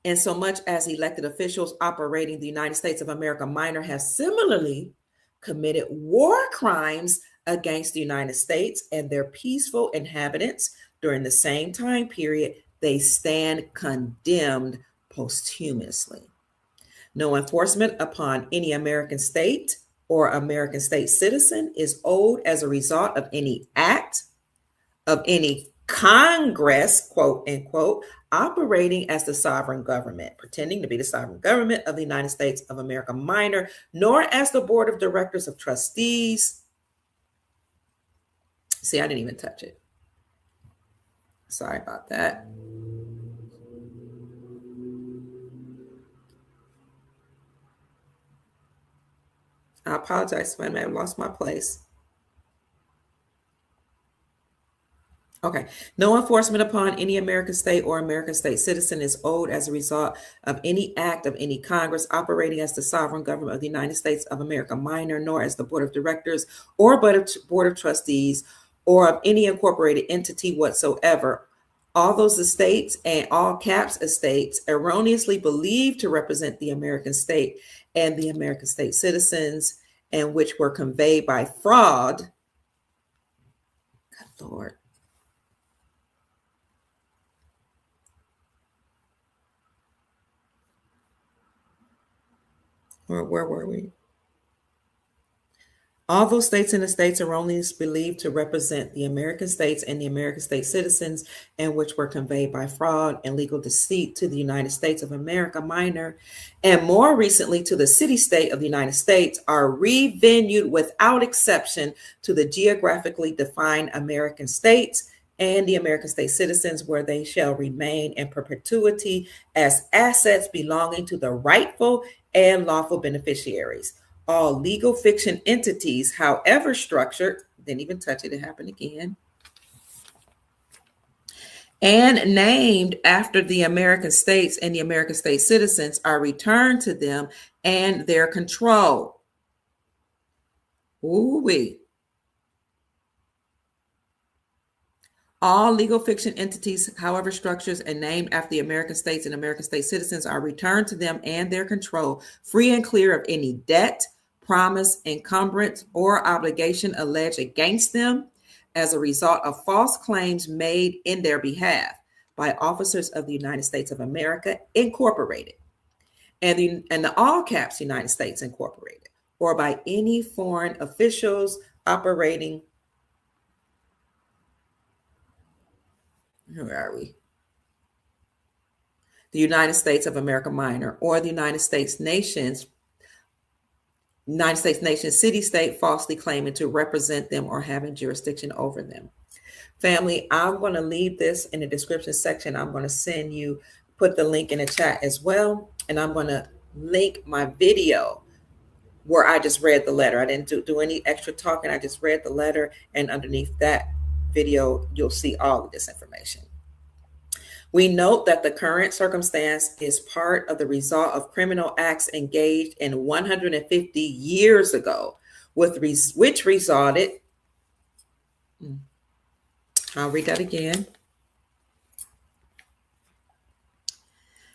insomuch as elected officials operating the United States of America minor have similarly committed war crimes against the United States and their peaceful inhabitants during the same time period, they stand condemned posthumously. No enforcement upon any American state or American state citizen is owed as a result of any act of any Congress, quote unquote, operating as the sovereign government, pretending to be the sovereign government of the United States of America minor, nor as the board of directors of trustees. See, I didn't even touch it. Sorry about that. I apologize, man. I lost my place. Okay. No enforcement upon any American state or American state citizen is owed as a result of any act of any Congress operating as the sovereign government of the United States of America minor, nor as the board of directors or board of trustees or of any incorporated entity whatsoever. All those estates and all caps estates erroneously believed to represent the American state and the American state citizens, and which were conveyed by fraud. Good Lord. Where were we? All those states and estates erroneously believed to represent the American states and the American state citizens, and which were conveyed by fraud and legal deceit to the United States of America minor, and more recently to the city-state of the United States, are revenued without exception to the geographically defined American states and the American state citizens, where they shall remain in perpetuity as assets belonging to the rightful and lawful beneficiaries. All legal fiction entities, however structured, didn't even touch it, it happened again, and named after the American states and the American state citizens, are returned to them and their control. Ooh-wee. All legal fiction entities, however structures and named after the American states and American state citizens, are returned to them and their control, free and clear of any debt, promise, encumbrance, or obligation alleged against them as a result of false claims made in their behalf by officers of the United States of America Incorporated and the all caps United States Incorporated, or by any foreign officials operating. Where are we? The United States of America minor, or the United States nation, city, state, falsely claiming to represent them or having jurisdiction over them. Family, I'm going to leave this in the description section. I'm going to send you, put the link in the chat as well. And I'm going to link my video where I just read the letter. I didn't do any extra talking. I just read the letter. And underneath that video, you'll see all of this information. We note that the current circumstance is part of the result of criminal acts engaged in 150 years ago, which resulted, I'll read that again.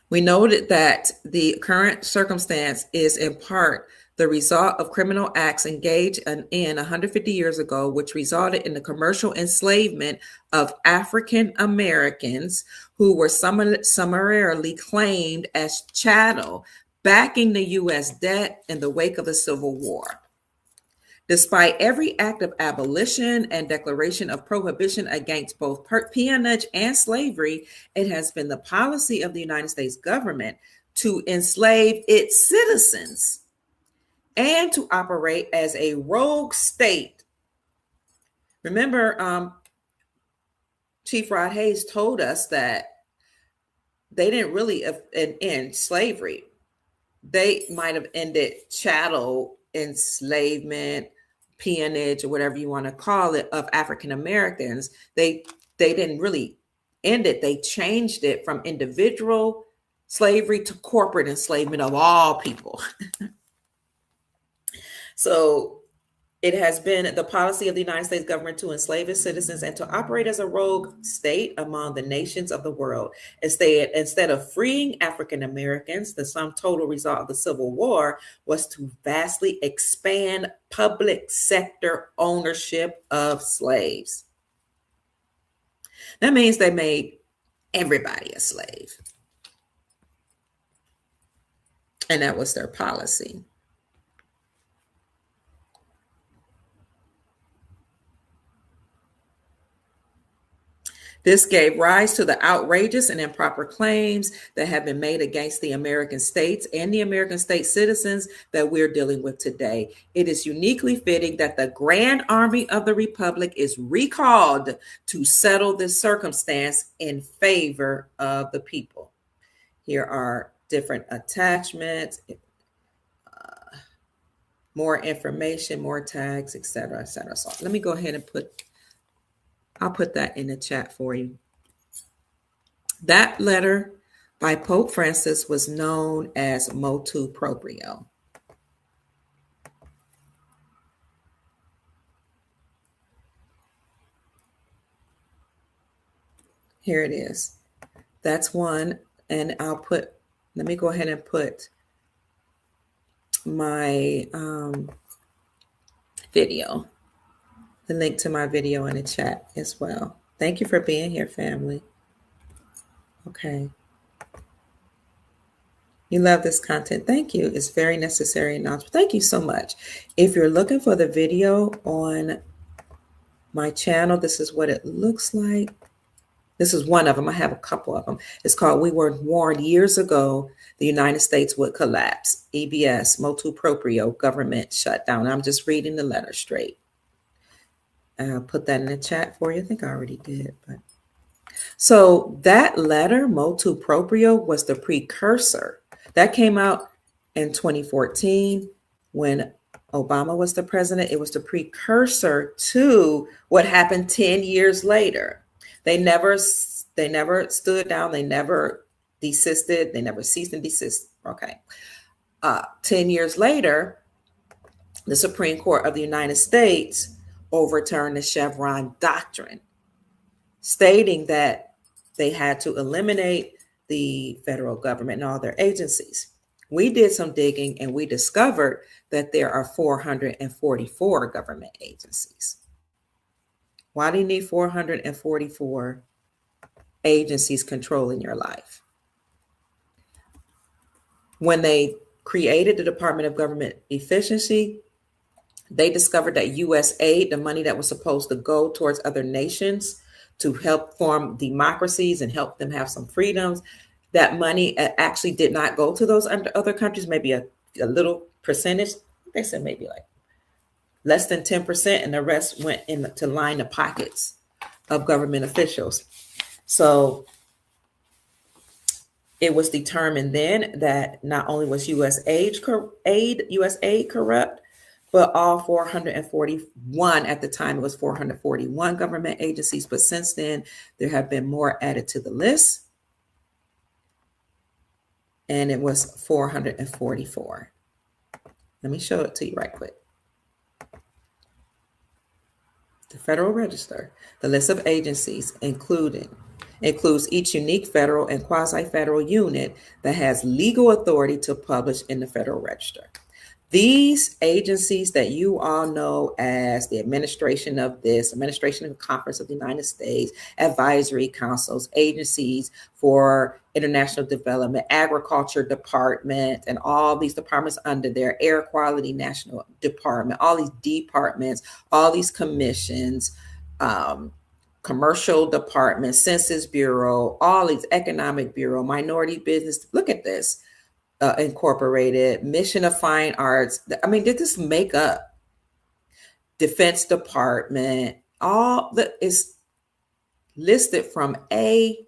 We noted that the current circumstance is in part the result of criminal acts engaged in 150 years ago, which resulted in the commercial enslavement of African Americans who were summarily claimed as chattel, backing the U.S. debt in the wake of the Civil War. Despite every act of abolition and declaration of prohibition against both peonage and slavery, it has been the policy of the United States government to enslave its citizens and to operate as a rogue state. Remember, Chief Rod Hayes told us that they didn't really end slavery. They might have ended chattel enslavement, peonage, or whatever you want to call it, of African Americans. They didn't really end it. They changed it from individual slavery to corporate enslavement of all people. So it has been the policy of the United States government to enslave its citizens and to operate as a rogue state among the nations of the world. Instead of freeing African Americans, the sum total result of the Civil War was to vastly expand public sector ownership of slaves. That means they made everybody a slave. And that was their policy. This gave rise to the outrageous and improper claims that have been made against the American states and the American state citizens that we're dealing with today. It is uniquely fitting that the Grand Army of the Republic is recalled to settle this circumstance in favor of the people. Here are different attachments, more information, more tags, etc., etc. So let me go ahead and I'll put that in the chat for you. That letter by Pope Francis was known as motu proprio. Here it is. That's one. And let me go ahead and put my video, the link to my video in the chat as well. Thank you for being here, family. Okay. You love this content. Thank you. It's very necessary and knowledgeable. Thank you so much. If you're looking for the video on my channel, this is what it looks like. This is one of them. I have a couple of them. It's called We Were Warned Years Ago the United States Would Collapse. EBS, motu proprio, government shutdown. I'm just reading the letter straight. I'll put that in the chat for you. I think I already did. So that letter, motu proprio, was the precursor. That came out in 2014 when Obama was the president. It was the precursor to what happened 10 years later. They never stood down. They never desisted. They never ceased and desist. Okay. 10 years later, the Supreme Court of the United States overturned the Chevron doctrine, stating that they had to eliminate the federal government and all their agencies. We did some digging and we discovered that there are 444 government agencies. Why do you need 444 agencies controlling your life? When they created the Department of Government Efficiency, they discovered that U.S. aid, the money that was supposed to go towards other nations to help form democracies and help them have some freedoms, that money actually did not go to those other countries, maybe a little percentage. They said maybe like less than 10%, and the rest went in to line the pockets of government officials. So it was determined then that not only was U.S. aid corrupt, but all 441, at the time it was 441 government agencies. But since then, there have been more added to the list. And it was 444. Let me show it to you right quick. The Federal Register, the list of agencies includes each unique federal and quasi-federal unit that has legal authority to publish in the Federal Register. These agencies that you all know as the administration of this, administration of the Conference of the United States, advisory councils, agencies for international development, agriculture department, and all these departments under there, air quality national department, all these departments, all these commissions, commercial department, Census Bureau, all these economic bureau, minority business. Look at this. Incorporated, Mission of Fine Arts. I mean, did this make up Defense Department? All that is listed from A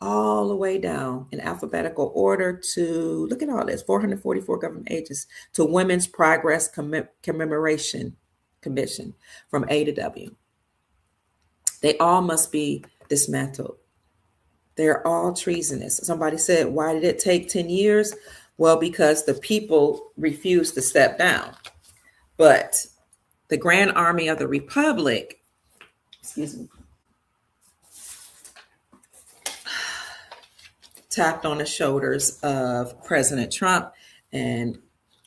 all the way down in alphabetical order to, look at all this, 444 government agencies, to Women's Progress Commemoration Commission from A to W. They all must be dismantled. They're all treasonous. Somebody said, why did it take 10 years? Well, because the people refused to step down. But the Grand Army of the Republic, tapped on the shoulders of President Trump and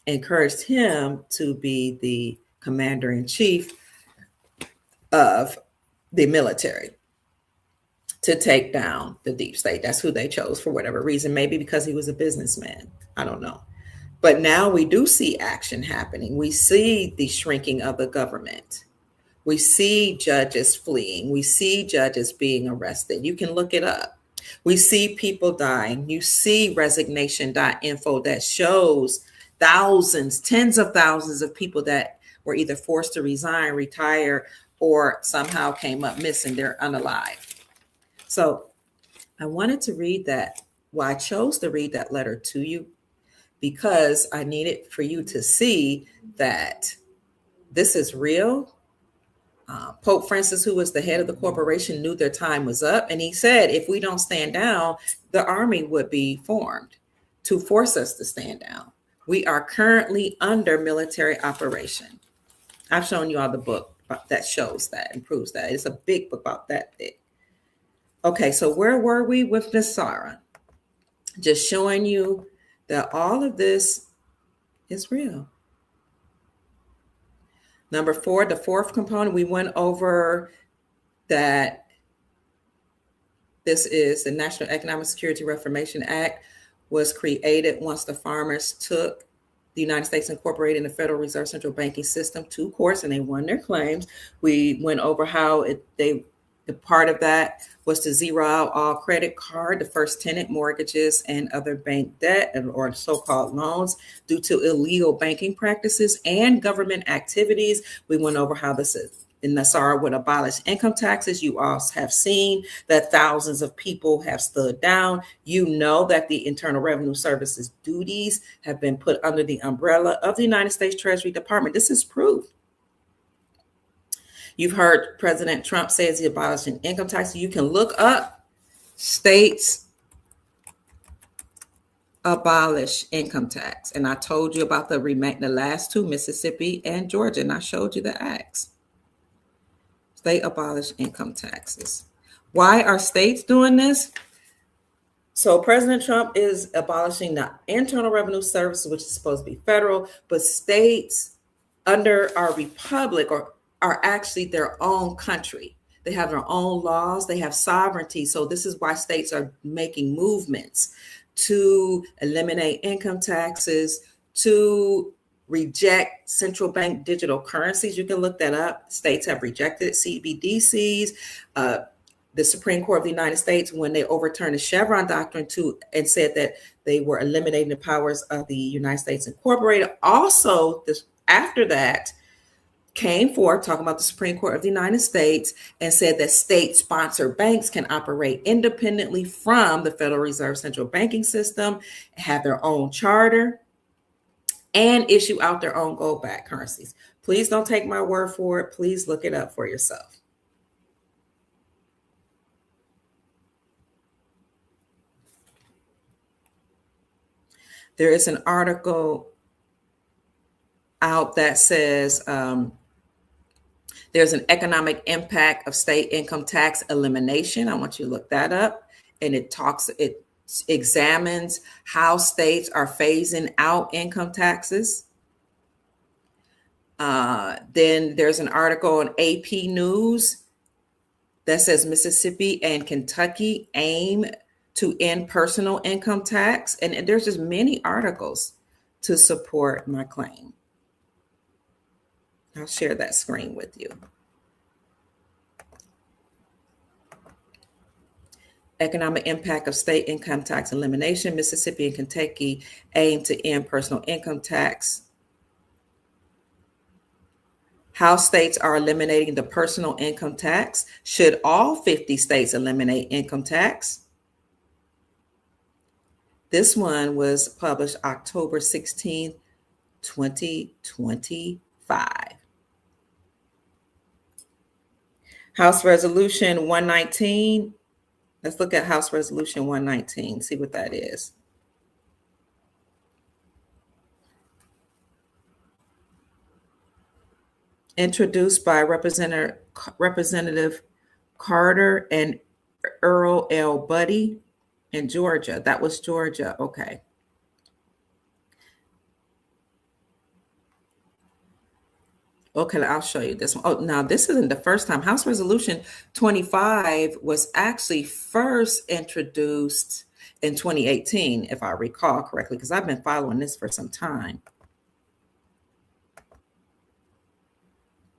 encouraged him to be the commander-in-chief of the military. to take down the deep state. That's who they chose for whatever reason, maybe because he was a businessman. I don't know. But now we do see action happening. We see the shrinking of the government. We see judges fleeing. We see judges being arrested. You can look it up. We see people dying. You see resignation.info that shows thousands, tens of thousands of people that were either forced to resign, retire, or somehow came up missing. They're unalive. So I wanted to read that. Well, I chose to read that letter to you because I needed for you to see that this is real. Pope Francis, who was the head of the corporation, knew their time was up. And he said, if we don't stand down, the army would be formed to force us to stand down. We are currently under military operation. I've shown you all the book that shows that and proves that. It's a big book about that thick. Okay, so where were we with Miss Sarah? Just showing you that all of this is real. Number 4, the fourth component, we went over that this is the National Economic Security Reformation Act was created once the farmers took the United States Incorporated in the Federal Reserve Central Banking System to courts and they won their claims. We went over how the part of that was to zero out all credit card, the first tenant mortgages and other bank debt or so-called loans due to illegal banking practices and government activities. We went over how this is. And Nassar would abolish income taxes. You all have seen that thousands of people have stood down. You know that the Internal Revenue Service's duties have been put under the umbrella of the United States Treasury Department. This is proof. You've heard President Trump say he's abolishing income taxes. You can look up states abolish income tax. And I told you about the last two, Mississippi and Georgia, and I showed you the acts. They abolish income taxes. Why are states doing this? So President Trump is abolishing the Internal Revenue Service, which is supposed to be federal, but states under our republic are actually their own country. They have their own laws. They have sovereignty. So this is why states are making movements to eliminate income taxes, to reject central bank digital currencies. You can look that up. States have rejected CBDCs. The Supreme Court of the United States, when they overturned the Chevron doctrine and said that they were eliminating the powers of the United States Incorporated. Also, after that, came forth talking about the Supreme Court of the United States and said that state-sponsored banks can operate independently from the Federal Reserve Central Banking System, have their own charter, and issue out their own gold-backed currencies. Please don't take my word for it. Please look it up for yourself. There is an article out that says there's an economic impact of state income tax elimination. I want you to look that up. And it examines how states are phasing out income taxes. Then there's an article on AP News that says Mississippi and Kentucky aim to end personal income tax. And there's just many articles to support my claim. I'll share that screen with you. Economic impact of state income tax elimination. Mississippi and Kentucky aim to end personal income tax. How states are eliminating the personal income tax. Should all 50 states eliminate income tax? This one was published October 16th, 2025. House Resolution 119. Let's look at House Resolution 119, see what that is. Introduced by Representative Carter and Earl L. Buddy in Georgia. That was Georgia. Okay. Okay, I'll show you this one. Oh, now this isn't the first time. House Resolution 25 was actually first introduced in 2018, if I recall correctly, because I've been following this for some time.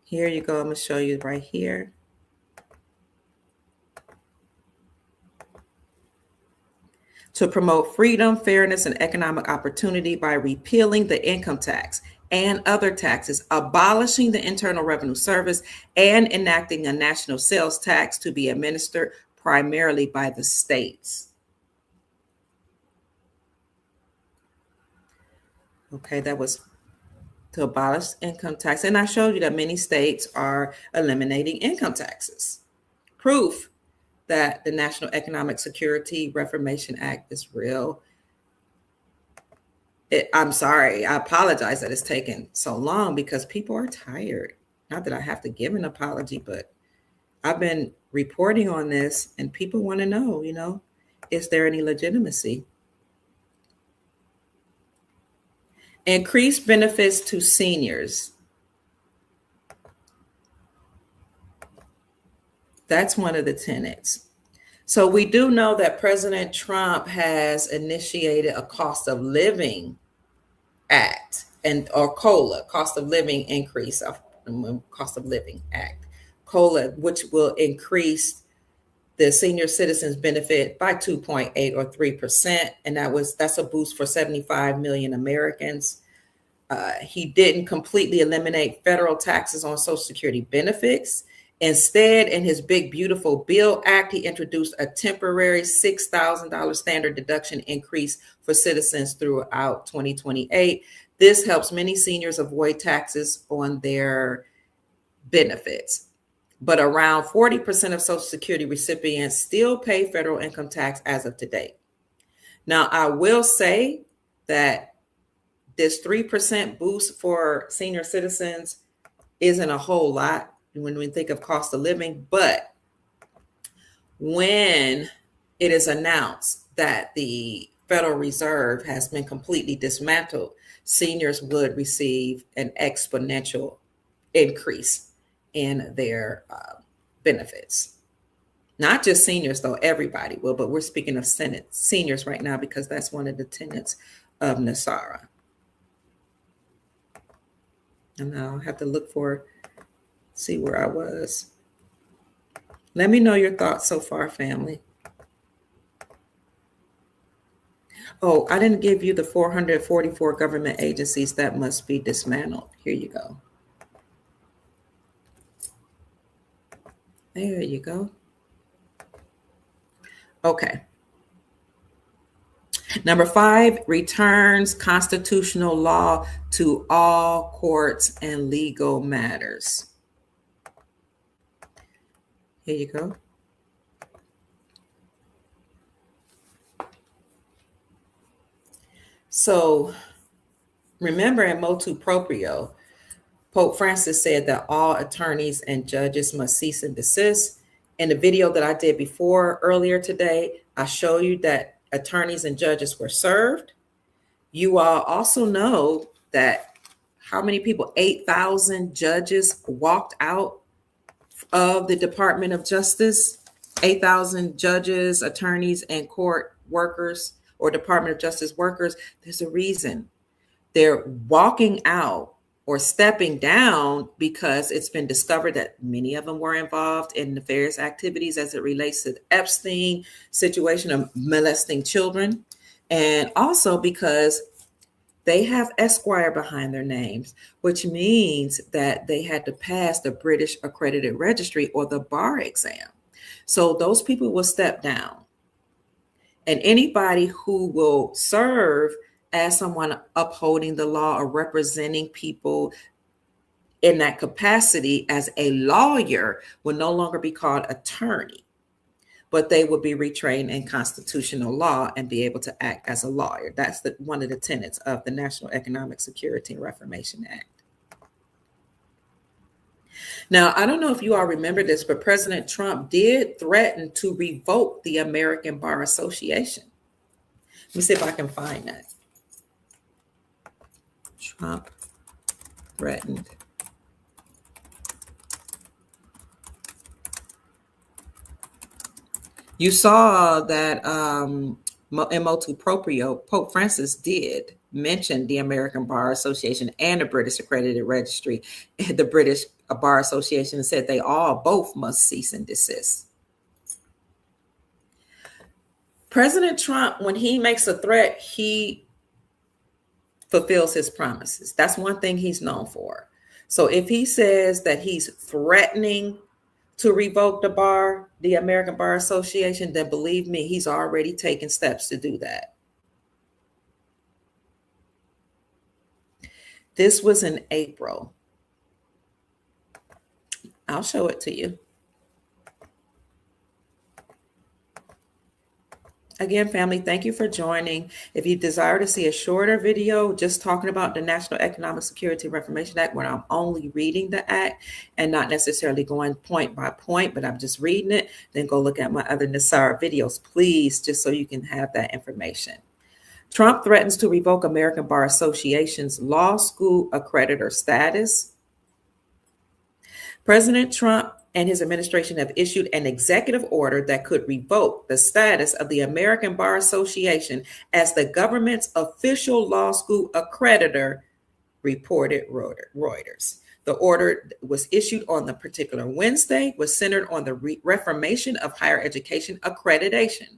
Here you go. I'm going to show you right here. To promote freedom, fairness, and economic opportunity by repealing the income tax and other taxes, abolishing the Internal Revenue Service, and enacting a national sales tax to be administered primarily by the states. Okay, that was to abolish income tax. And I showed you that many states are eliminating income taxes. Proof that the National Economic Security Reformation Act is real. I'm sorry, I apologize that it's taken so long because people are tired. Not that I have to give an apology, but I've been reporting on this and people want to know, is there any legitimacy? Increased benefits to seniors. That's one of the tenets. So we do know that President Trump has initiated a cost of living act or COLA, cost of living increase of cost of living act, COLA, which will increase the senior citizens benefit by 2.8 or 3%. And that's a boost for 75 million Americans. He didn't completely eliminate federal taxes on Social Security benefits. Instead, in his Big Beautiful Bill Act, he introduced a temporary $6,000 standard deduction increase for citizens throughout 2028. This helps many seniors avoid taxes on their benefits. But around 40% of Social Security recipients still pay federal income tax as of today. Now, I will say that this 3% boost for senior citizens isn't a whole lot when we think of cost of living, but when it is announced that the Federal Reserve has been completely dismantled, seniors would receive an exponential increase in their benefits. Not just seniors, though, everybody will, but we're speaking of seniors right now because that's one of the tenets of NESARA. And I'll have to see where I was. Let me know your thoughts so far, family. Oh, I didn't give you the 444 government agencies that must be dismantled. Here you go. There you go. Okay. Number 5, returns constitutional law to all courts and legal matters. Here you go. So remember in motu proprio, Pope Francis said that all attorneys and judges must cease and desist. In the video that I did earlier today, I show you that attorneys and judges were served. You all also know that how many people, 8,000 judges walked out of the Department of Justice, 8,000 judges, attorneys, and court workers or Department of Justice workers. There's a reason they're walking out or stepping down because it's been discovered that many of them were involved in nefarious activities as it relates to the Epstein situation of molesting children. And also because they have Esquire behind their names, which means that they had to pass the British Accredited Registry or the bar exam. So those people will step down. And anybody who will serve as someone upholding the law or representing people in that capacity as a lawyer will no longer be called attorney, but they will be retrained in constitutional law and be able to act as a lawyer. That's one of the tenets of the National Economic Security and Reformation Act. Now, I don't know if you all remember this, but President Trump did threaten to revoke the American Bar Association. Let me see if I can find that. Trump threatened You saw that in motu proprio, Pope Francis did mention the American Bar Association and the British Accredited Registry. The British Bar Association said they all both must cease and desist. President Trump, when he makes a threat, he fulfills his promises. That's one thing he's known for. So if he says that he's threatening to revoke the American Bar Association, then believe me, he's already taken steps to do that. This was in April. I'll show it to you. Again, family, thank you for joining. If you desire to see a shorter video just talking about the National Economic Security Reformation Act, where I'm only reading the act and not necessarily going point by point, but I'm just reading it, then go look at my other Nassar videos, please, just so you can have that information. Trump threatens to revoke American Bar Association's law school accreditor status. President Trump and his administration have issued an executive order that could revoke the status of the American Bar Association as the government's official law school accreditor, reported Reuters. The order was issued on the particular Wednesday, was centered on the reformation of higher education accreditation.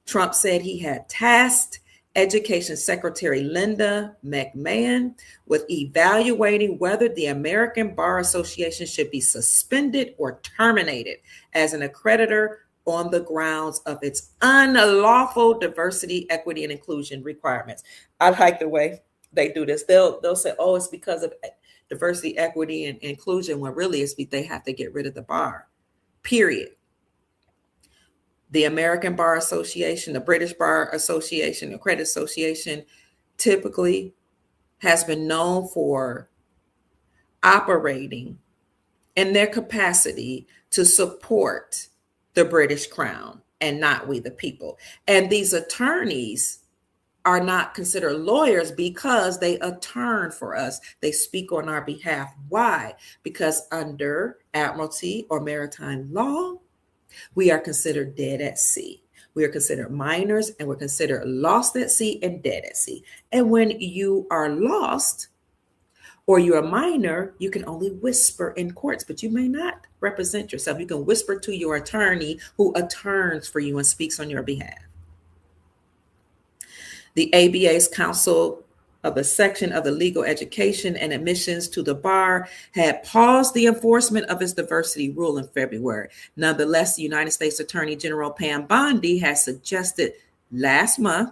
Trump said he had tasked Education Secretary Linda McMahon with evaluating whether the American Bar Association should be suspended or terminated as an accreditor on the grounds of its unlawful diversity, equity, and inclusion requirements. I like the way they do this. They'll say, oh, it's because of diversity, equity, and inclusion, when really it's they have to get rid of the bar, period. The American Bar Association, the British Bar Association, the Credit Association typically has been known for operating in their capacity to support the British Crown and not we the people. And these attorneys are not considered lawyers because they attorn for us. They speak on our behalf. Why? Because under admiralty or maritime law, we are considered dead at sea. We are considered minors, and we're considered lost at sea and dead at sea. And when you are lost or you're a minor, you can only whisper in courts, but you may not represent yourself. You can whisper to your attorney who attorns for you and speaks on your behalf. The ABA's Council of a section of the Legal Education and Admissions to the Bar had paused the enforcement of its diversity rule in February. Nonetheless, the United States Attorney General Pam Bondi has suggested last month,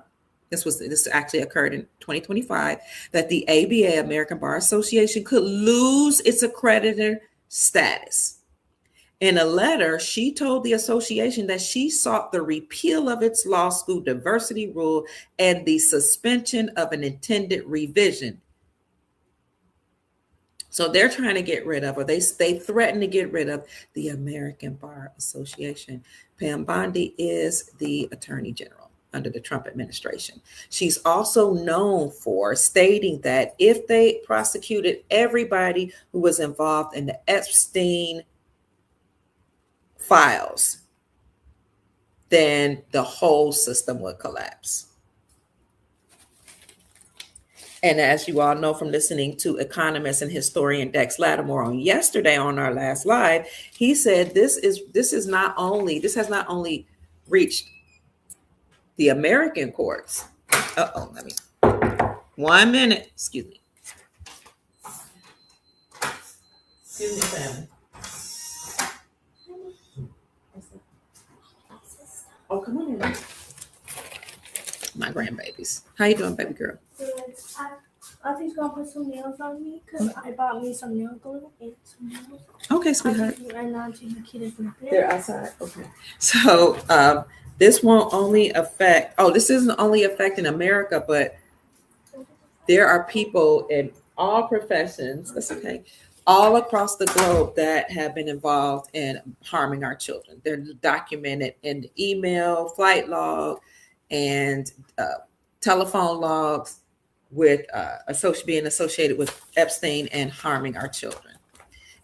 this actually occurred in 2025, that the ABA, American Bar Association, could lose its accreditor status. In a letter, she told the association that she sought the repeal of its law school diversity rule and the suspension of an intended revision. So they're trying to get rid of, or they threaten to get rid of the American Bar Association. Pam Bondi is the Attorney General under the Trump administration. She's also known for stating that if they prosecuted everybody who was involved in the Epstein files, then the whole system would collapse. And as you all know from listening to economist and historian Dex Lattimore on yesterday on our last live, he said this has not only reached the American courts. Let me 1 minute. Excuse me, family. Oh, come on in. My grandbabies. How you doing, baby girl? Good. I think he's gonna put some nails on me because I bought me some nail glue and some nails. Okay, sweetheart. And now the kid is in bed. They're outside. Okay. So this won't only affect. This isn't only affecting America, but there are people in all professions. That's okay. All across the globe that have been involved in harming our children. They're documented in the email, flight log, and telephone logs with being associated with Epstein and harming our children.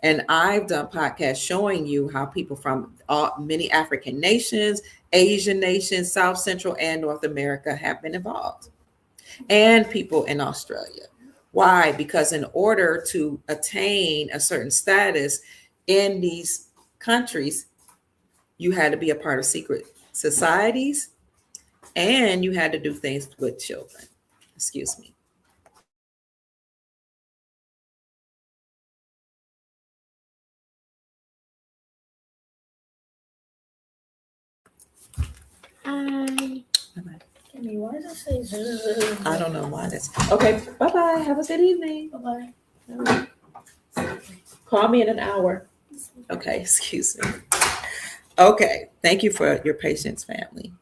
And I've done podcasts showing you how people from many African nations Asian nations, South Central and North America have been involved, and people in Australia. Why? Because in order to attain a certain status in these countries, you had to be a part of secret societies and you had to do things with children. Excuse me. Bye-bye. Kimmy, why does it say I don't know why that's okay. Bye-bye. Have a good evening. Bye-bye. Call me in an hour. Okay, excuse me. Okay, thank you for your patience, family.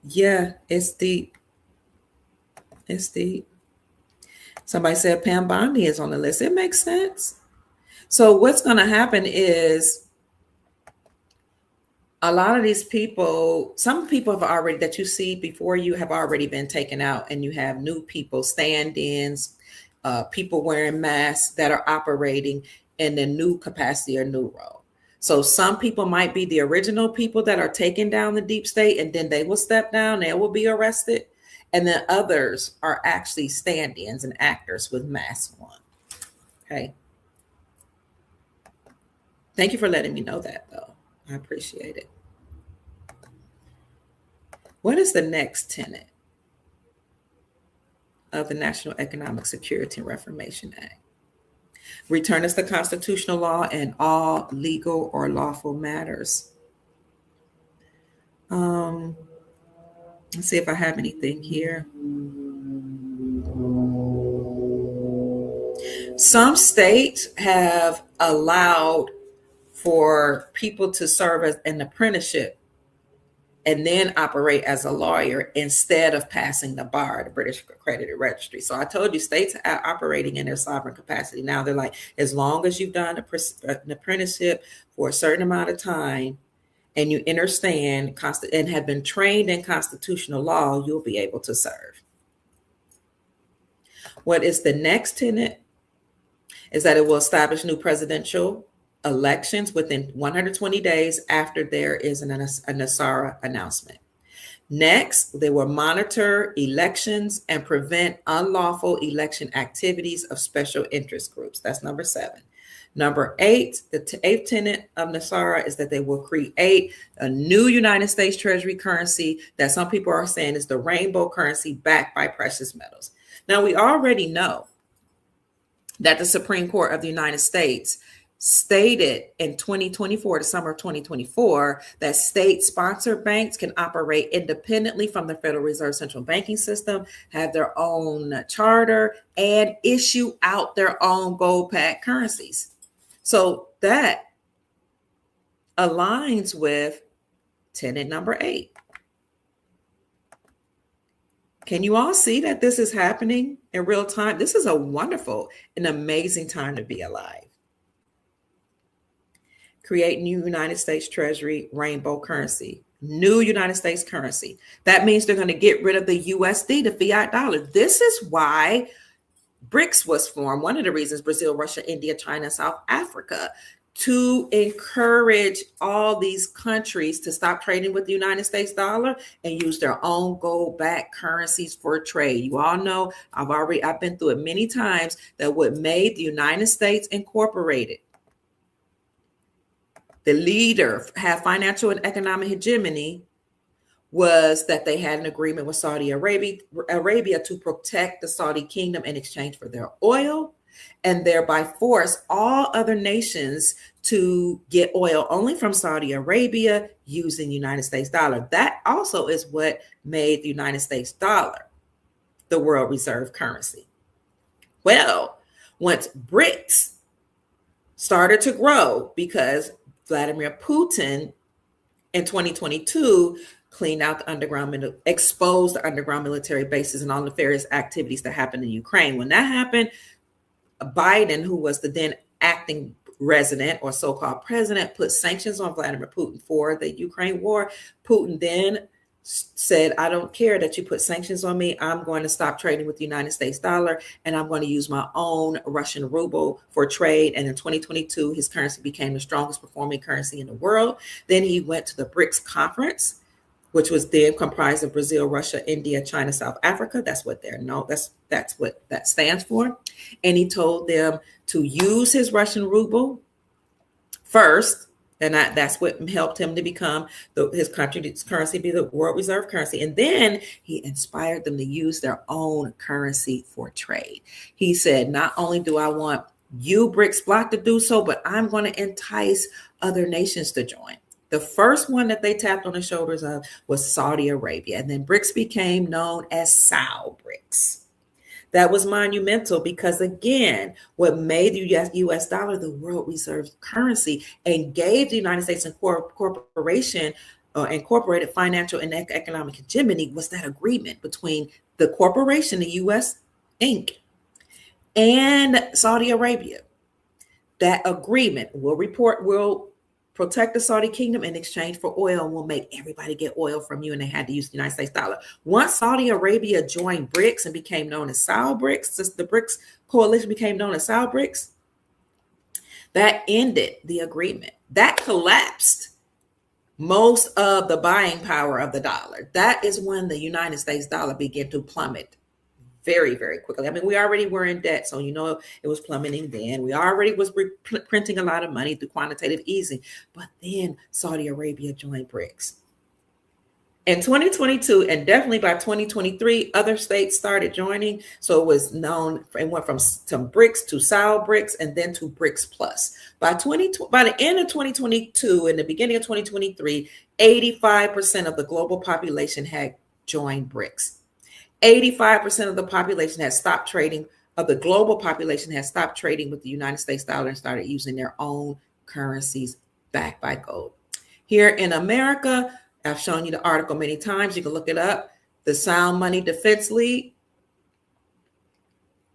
Yeah, it's deep. It's deep. Somebody said Pam Bondi is on the list. It makes sense. So what's going to happen is a lot of these people, some people have already, that you see before you, have already been taken out, and you have new people, stand-ins, people wearing masks that are operating in the new capacity or new role. So some people might be the original people that are taking down the deep state, and then they will step down, they will be arrested. And then others are actually stand-ins and actors with masks on. Okay. Thank you for letting me know that, though. I appreciate it. What is the next tenet of the National Economic Security and Reformation Act? Return us to constitutional law and all legal or lawful matters. Let's see if I have anything here. Some states have allowed for people to serve as an apprenticeship and then operate as a lawyer instead of passing the bar, the British Accredited Registry. So I told you, states are operating in their sovereign capacity. Now they're like, as long as you've done an apprenticeship for a certain amount of time and you understand and have been trained in constitutional law, you'll be able to serve. What is the next tenet is that it will establish new presidential elections within 120 days after there is a NASARA announcement. Next, they will monitor elections and prevent unlawful election activities of special interest groups. That's number 7. Number 8, the eighth tenet of NASARA is that they will create a new United States Treasury currency that some people are saying is the rainbow currency backed by precious metals. Now, we already know that the Supreme Court of the United States stated in 2024, the summer of 2024, that state-sponsored banks can operate independently from the Federal Reserve central banking system, have their own charter, and issue out their own gold-backed currencies. So that aligns with tenet number 8. Can you all see that this is happening in real time? This is a wonderful and amazing time to be alive. Create new United States Treasury rainbow currency, new United States currency. That means they're going to get rid of the USD, the fiat dollar. This is why BRICS was formed. One of the reasons: Brazil, Russia, India, China, South Africa, to encourage all these countries to stop trading with the United States dollar and use their own gold-backed currencies for trade. You all know I've been through it many times, that what made the United States Incorporated, the leader, have financial and economic hegemony, was that they had an agreement with Saudi Arabia to protect the Saudi kingdom in exchange for their oil, and thereby force all other nations to get oil only from Saudi Arabia using the United States dollar. That also is what made the United States dollar the world reserve currency. Well, once BRICS started to grow, because Vladimir Putin in 2022 cleaned out the underground, exposed the underground military bases and all the nefarious activities that happened in Ukraine. When that happened, Biden, who was the then acting resident or so-called president, put sanctions on Vladimir Putin for the Ukraine war. Putin then said, I don't care that you put sanctions on me. I'm going to stop trading with the United States dollar, and I'm going to use my own Russian ruble for trade. And in 2022, his currency became the strongest performing currency in the world. Then he went to the BRICS conference, which was then comprised of Brazil, Russia, India, China, South Africa. That's what they're known. That's what that stands for. And he told them to use his Russian ruble first, and that's what helped him to become his country's currency be the world reserve currency. And then he inspired them to use their own currency for trade. He said, not only do I want you, BRICS bloc, to do so, but I'm going to entice other nations to join. The first one that they tapped on the shoulders of was Saudi Arabia. And then BRICS became known as Sal BRICS. That was monumental because, again, what made the U.S. dollar the world reserve currency and gave the United States incorporated financial and economic hegemony was that agreement between the corporation, the U.S. Inc., and Saudi Arabia. That agreement will protect the Saudi kingdom in exchange for oil, and will make everybody get oil from you, and they had to use the United States dollar. Once Saudi Arabia joined BRICS and became known as Sal BRICS, since the BRICS coalition became known as Sal BRICS, that ended the agreement. That collapsed most of the buying power of the dollar. That is when the United States dollar began to plummet very, very quickly. I mean, we already were in debt, so it was plummeting then. We already was printing a lot of money through quantitative easing, but then Saudi Arabia joined BRICS. In 2022, and definitely by 2023, other states started joining. So it was known, it went from BRICS to Sal BRICS and then to BRICS Plus. By the end of 2022 and the beginning of 2023, 85% of the global population had joined BRICS. 85% of the population had stopped trading, of the global population had stopped trading with the United States dollar and started using their own currencies backed by gold. Here in America, I've shown you the article many times. You can look it up. The Sound Money Defense League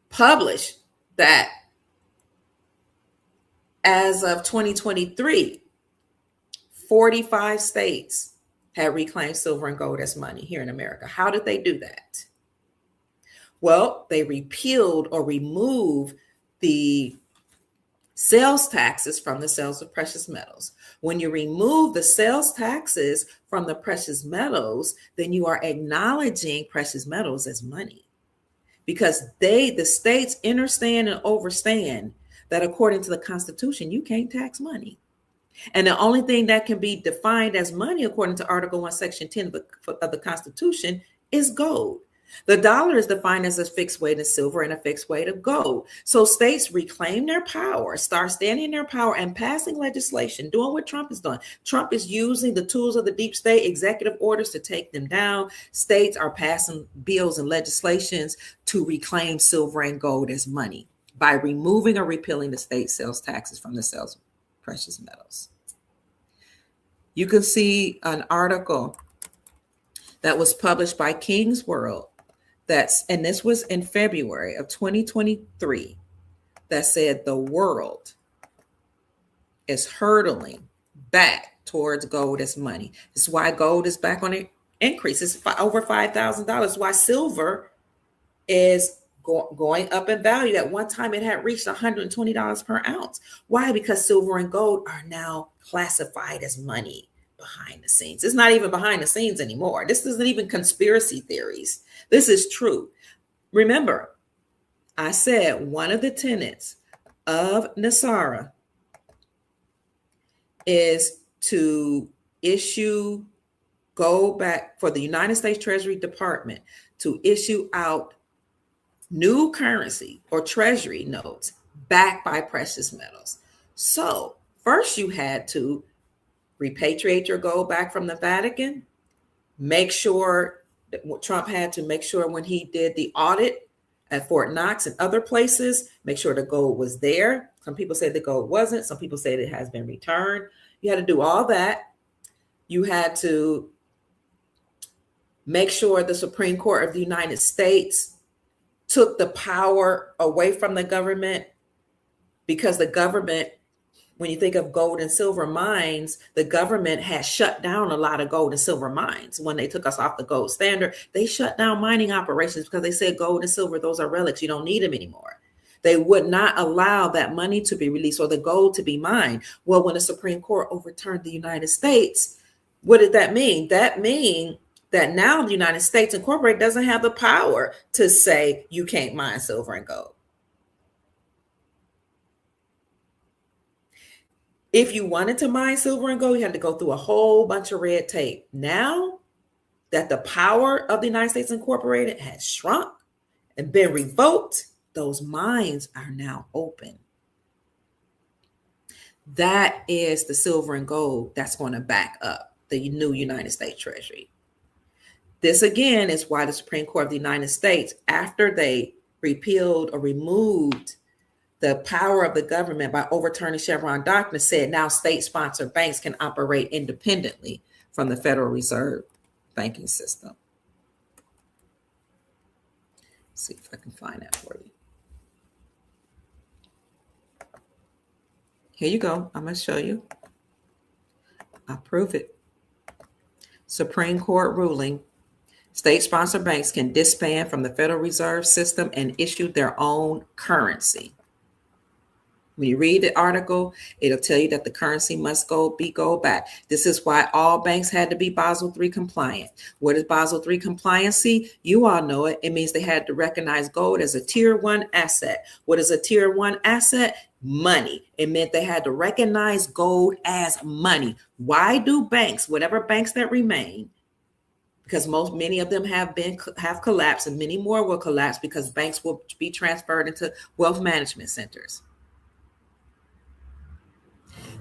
published that as of 2023, 45 states had reclaimed silver and gold as money here in America. How did they do that? Well, they repealed or removed the sales taxes from the sales of precious metals. When you remove the sales taxes from the precious metals, then you are acknowledging precious metals as money, because the states understand and overstand that according to the Constitution, you can't tax money. And the only thing that can be defined as money, according to Article 1, Section 10 of the Constitution, is gold. The dollar is defined as a fixed weight of silver and a fixed weight of gold. So states reclaim their power, start standing in their power and passing legislation, doing what Trump has done. Trump is using the tools of the deep state, executive orders, to take them down. States are passing bills and legislations to reclaim silver and gold as money by removing or repealing the state sales taxes from the sales of precious metals. You can see an article that was published by King's World, and this was in February of 2023, that said the world is hurtling back towards gold as money. This is why gold is back on an increase. It's over $5,000. Why silver is going up in value. At one time, it had reached $120 per ounce. Why? Because silver and gold are now classified as money behind the scenes. It's not even behind the scenes anymore. This isn't even conspiracy theories. This is true. Remember, I said one of the tenets of Nasara is to go back for the United States Treasury Department to issue out new currency or treasury notes backed by precious metals. So first you had to repatriate your gold back from the Vatican, make sure that Trump had to make sure when he did the audit at Fort Knox and other places, make sure the gold was there. Some people say the gold wasn't. Some people say it has been returned. You had to do all that. You had to make sure the Supreme Court of the United States took the power away from the government, because the government When you think of gold and silver mines, the government had shut down a lot of gold and silver mines. When they took us off the gold standard, they shut down mining operations because they said gold and silver, those are relics. You don't need them anymore. They would not allow that money to be released or the gold to be mined. Well, when the Supreme Court overturned the United States, what did that mean? That mean that now the United States Incorporated doesn't have the power to say you can't mine silver and gold. If you wanted to mine silver and gold, you had to go through a whole bunch of red tape. Now that the power of the United States Incorporated has shrunk and been revoked, those mines are now open. That is the silver and gold that's going to back up the new United States Treasury. This again is why the Supreme Court of the United States, after they repealed or removed the power of the government by overturning Chevron doctrine, said now state-sponsored banks can operate independently from the Federal Reserve banking system. Let's see if I can find that for you. Here you go. I'm going to show you. I'll prove it. Supreme Court ruling. State-sponsored banks can disband from the Federal Reserve System and issue their own currency. When you read the article, it'll tell you that the currency must be gold backed. This is why all banks had to be Basel III compliant. What is Basel III compliancy? You all know it. It means they had to recognize gold as a tier 1 asset. What is a tier 1 asset? Money. It meant they had to recognize gold as money. Why do banks, whatever banks that remain, because many of them have collapsed and many more will collapse because banks will be transferred into wealth management centers.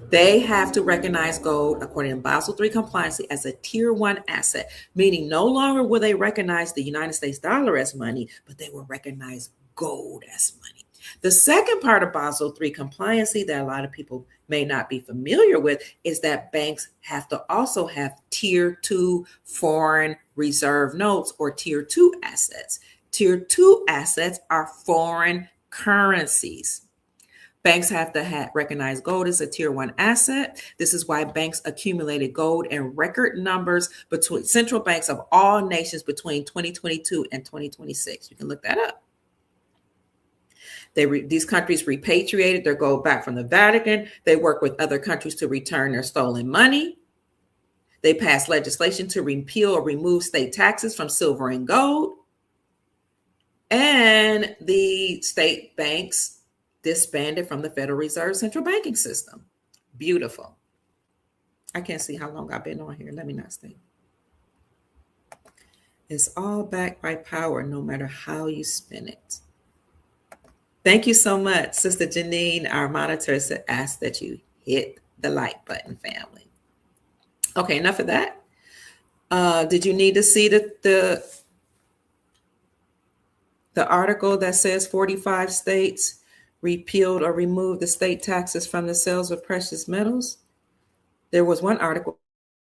They have to recognize gold, according to Basel III compliancy, as a tier 1 asset, meaning no longer will they recognize the United States dollar as money, but they will recognize gold as money. The second part of Basel III compliancy that a lot of people may not be familiar with is that banks have to also have tier 2 foreign reserve notes or tier 2 assets. Tier 2 assets are foreign currencies. Banks have to recognize gold as a tier 1 asset. This is why banks accumulated gold in record numbers between central banks of all nations between 2022 and 2026. You can look that up. These countries repatriated their gold back from the Vatican. They work with other countries to return their stolen money. They passed legislation to repeal or remove state taxes from silver and gold. And the state banks disbanded from the Federal Reserve central banking system. Beautiful. I can't see how long I've been on here. Let me not stay. It's all backed by power, no matter how you spin it. Thank you so much. Sister Janine, our monitor, asked that you hit the like button, family. Okay, enough of that. Did you need to see the article that says 45 states repealed or removed the state taxes from the sales of precious metals? There was one article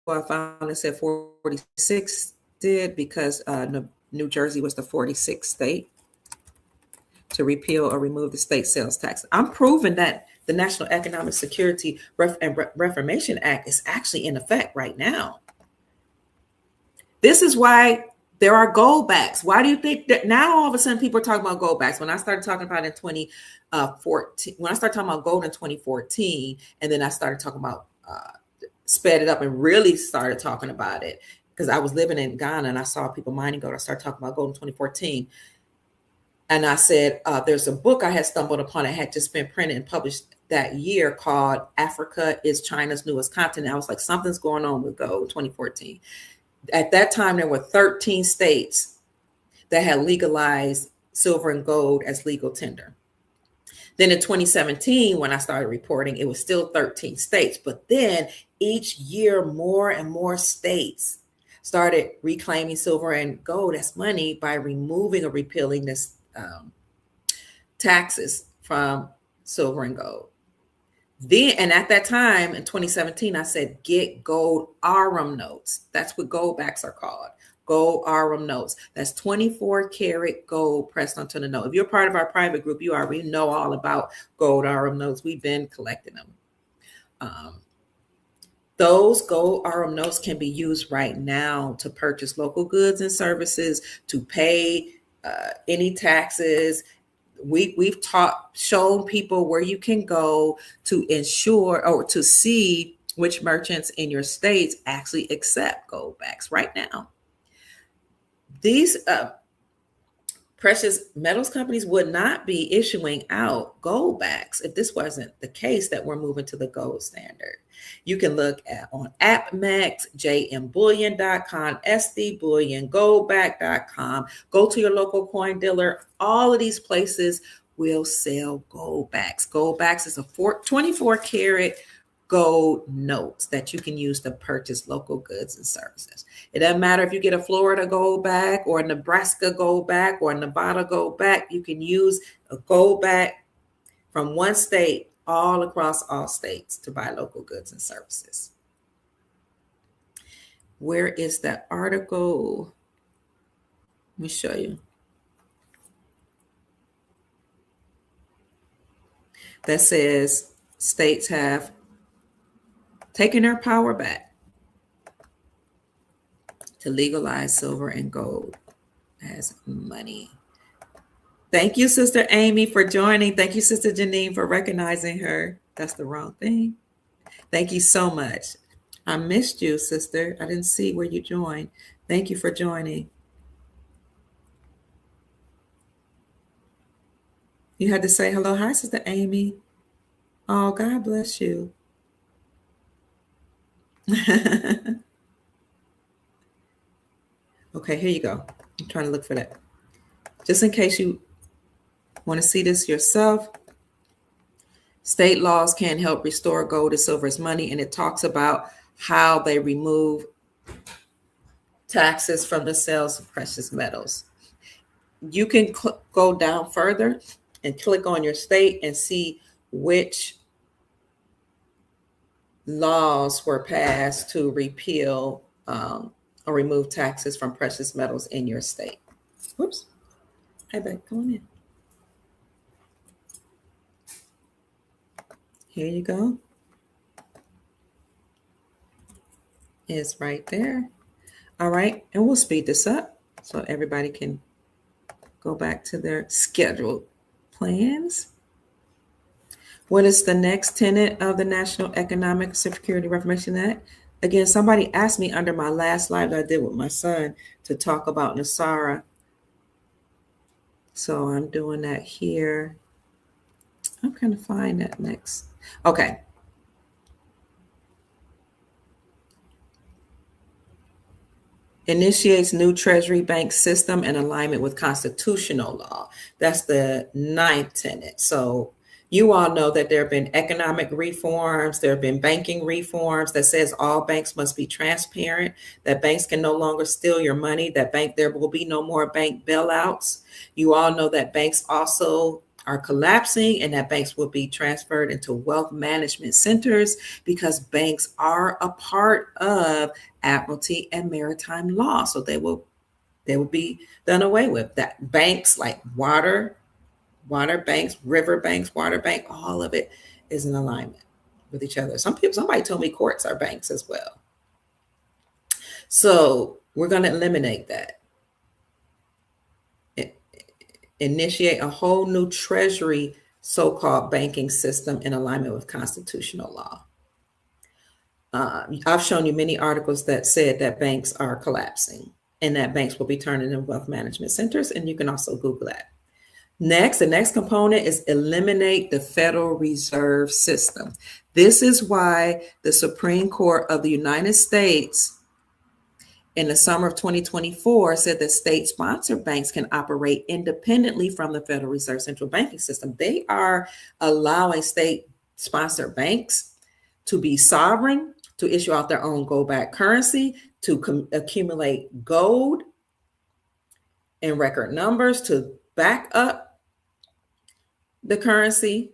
I found that said 46 did, because New Jersey was the 46th state to repeal or remove the state sales tax. I'm proving that the National Economic Security and Reformation Act is actually in effect right now. This is why there are gold backs. Why do you think that now all of a sudden people are talking about gold backs? When I started talking about it in 2014, when I started talking about gold in 2014, and then I started talking about, sped it up and really started talking about it because I was living in Ghana and I saw people mining gold. I started talking about gold in 2014. And I said, there's a book I had stumbled upon. It had just been printed and published that year called Africa is China's Newest Continent. I was like, something's going on with gold, 2014. At that time, there were 13 states that had legalized silver and gold as legal tender. Then in 2017, when I started reporting, it was still 13 states. But then each year, more and more states started reclaiming silver and gold as money by removing or repealing this taxes from silver and gold. Then, and at that time in 2017, I said, get gold ARM notes. That's what gold backs are called. Gold ARM notes. That's 24 karat gold pressed onto the note. If you're part of our private group, you already know all about gold ARM notes. We've been collecting them. Those gold RM notes can be used right now to purchase local goods and services, to pay any taxes. We've shown people where you can go to ensure or to see which merchants in your states actually accept gold backs right now. These precious metals companies would not be issuing out gold backs if this wasn't the case that we're moving to the gold standard. You can look at on AppMex, jmbullion.com, SDBullion, goldback.com. Go to your local coin dealer. All of these places will sell gold backs. Gold backs is a 24 karat gold notes that you can use to purchase local goods and services. It doesn't matter if you get a Florida gold back or a Nebraska gold back or a Nevada gold back. You can use a gold back from one state all across all states to buy local goods and services. Where is that article? Let me show you. That says states have taken their power back to legalize silver and gold as money. Thank you, Sister Amy, for joining. Thank you, Sister Janine, for recognizing her. That's the wrong thing. Thank you so much. I missed you, sister. I didn't see where you joined. Thank you for joining. You had to say hello. Hi, Sister Amy. Oh, God bless you. Okay, here you go. I'm trying to look for that. Just in case you want to see this yourself, state laws can help restore gold and silver as money, and it talks about how they remove taxes from the sales of precious metals. You can go down further and click on your state and see which laws were passed to repeal or remove taxes from precious metals in your state. Whoops. Hey, babe, come on in. Here you go. It's right there. All right. And we'll speed this up so everybody can go back to their scheduled plans. What is the next tenet of the National Economic Security Reformation Act? Again, somebody asked me under my last live that I did with my son to talk about NASARA. So I'm doing that here. I'm going to find that next. Okay. Initiates new Treasury bank system in alignment with constitutional law. That's the 9th tenet. So you all know that there have been economic reforms, there have been banking reforms that says all banks must be transparent, that banks can no longer steal your money, that there will be no more bank bailouts. You all know that banks also are collapsing and that banks will be transferred into wealth management centers because banks are a part of admiralty and maritime law. So they will be done away with. That banks like water banks, river banks, water bank, all of it is in alignment with each other. Somebody told me courts are banks as well. So we're going to eliminate that. Initiate a whole new Treasury so-called banking system in alignment with constitutional law. I've shown you many articles that said that banks are collapsing and that banks will be turning into wealth management centers, and you can also Google that. Next, the next component is eliminate the Federal Reserve System. This is why the Supreme Court of the United States in the summer of 2024 said that state-sponsored banks can operate independently from the Federal Reserve Central Banking System. They are allowing state-sponsored banks to be sovereign, to issue out their own gold-backed currency, to accumulate gold in record numbers, to back up the currency,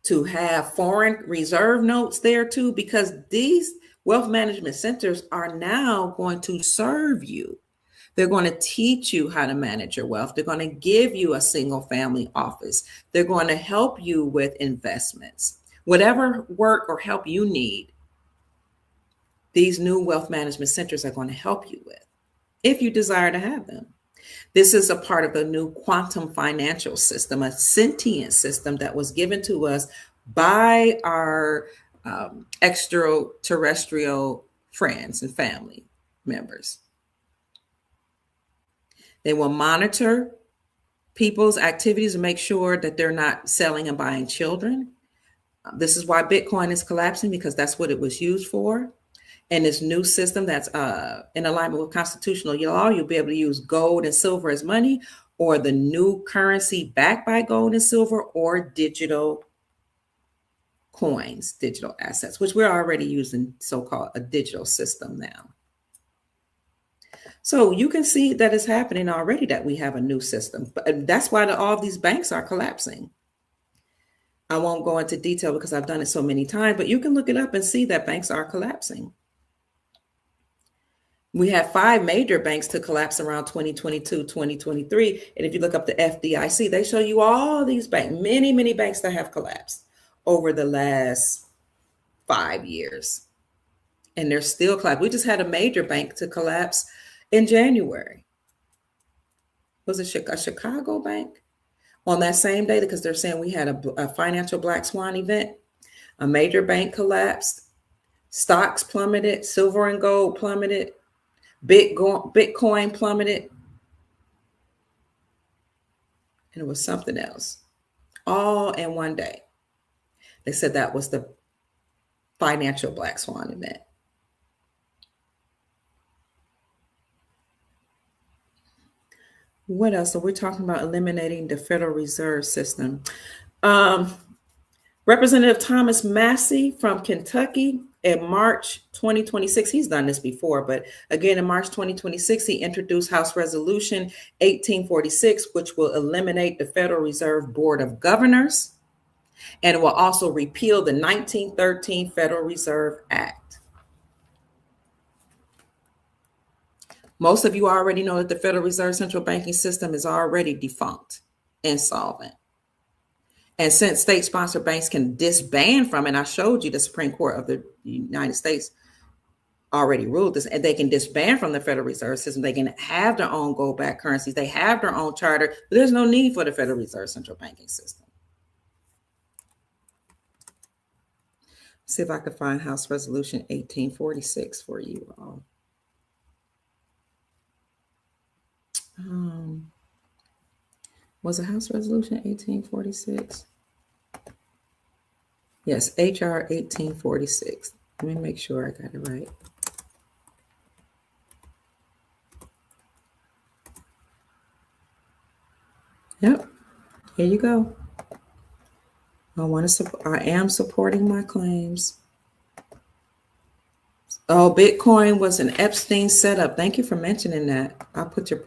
to have foreign reserve notes there too, because these wealth management centers are now going to serve you. They're going to teach you how to manage your wealth. They're going to give you a single family office. They're going to help you with investments. Whatever work or help you need, these new wealth management centers are going to help you with, if you desire to have them. This is a part of the new quantum financial system, a sentient system that was given to us by our extraterrestrial friends and family members. They will monitor people's activities and make sure that they're not selling and buying children. This is why Bitcoin is collapsing, because that's what it was used for. And this new system that's in alignment with constitutional law, you'll be able to use gold and silver as money, or the new currency backed by gold and silver, or digital coins, digital assets, which we're already using so-called a digital system now. So you can see that it's happening already, that we have a new system. But that's why all of these banks are collapsing. I won't go into detail because I've done it so many times, but you can look it up and see that banks are collapsing. We had 5 major banks to collapse around 2022, 2023. And if you look up the FDIC, they show you all these banks, many, many banks that have collapsed over the last 5 years. And they're still collapsing. We just had a major bank to collapse in January. Was it a Chicago bank? On that same day, because they're saying we had a financial black swan event. A major bank collapsed. Stocks plummeted. Silver and gold plummeted. Bitcoin plummeted. And it was something else. All in one day. They said that was the financial black swan event. What else? So we're talking about eliminating the Federal Reserve System. Representative Thomas Massey from Kentucky in March 2026, he's done this before, but again, in March 2026, he introduced House Resolution 1846, which will eliminate the Federal Reserve Board of Governors, and will also repeal the 1913 Federal Reserve Act. Most of you already know that the Federal Reserve central banking system is already defunct, insolvent. And since state-sponsored banks can disband from it, I showed you the Supreme Court of the United States already ruled this, and they can disband from the Federal Reserve System. They can have their own gold-backed currencies. They have their own charter, but there's no need for the Federal Reserve central banking system. See if I can find House Resolution 1846 for you all. Was it House Resolution 1846? Yes, HR 1846. Let me make sure I got it right. Yep, here you go. I am supporting my claims. Oh, Bitcoin was an Epstein setup. Thank you for mentioning that. I'll put your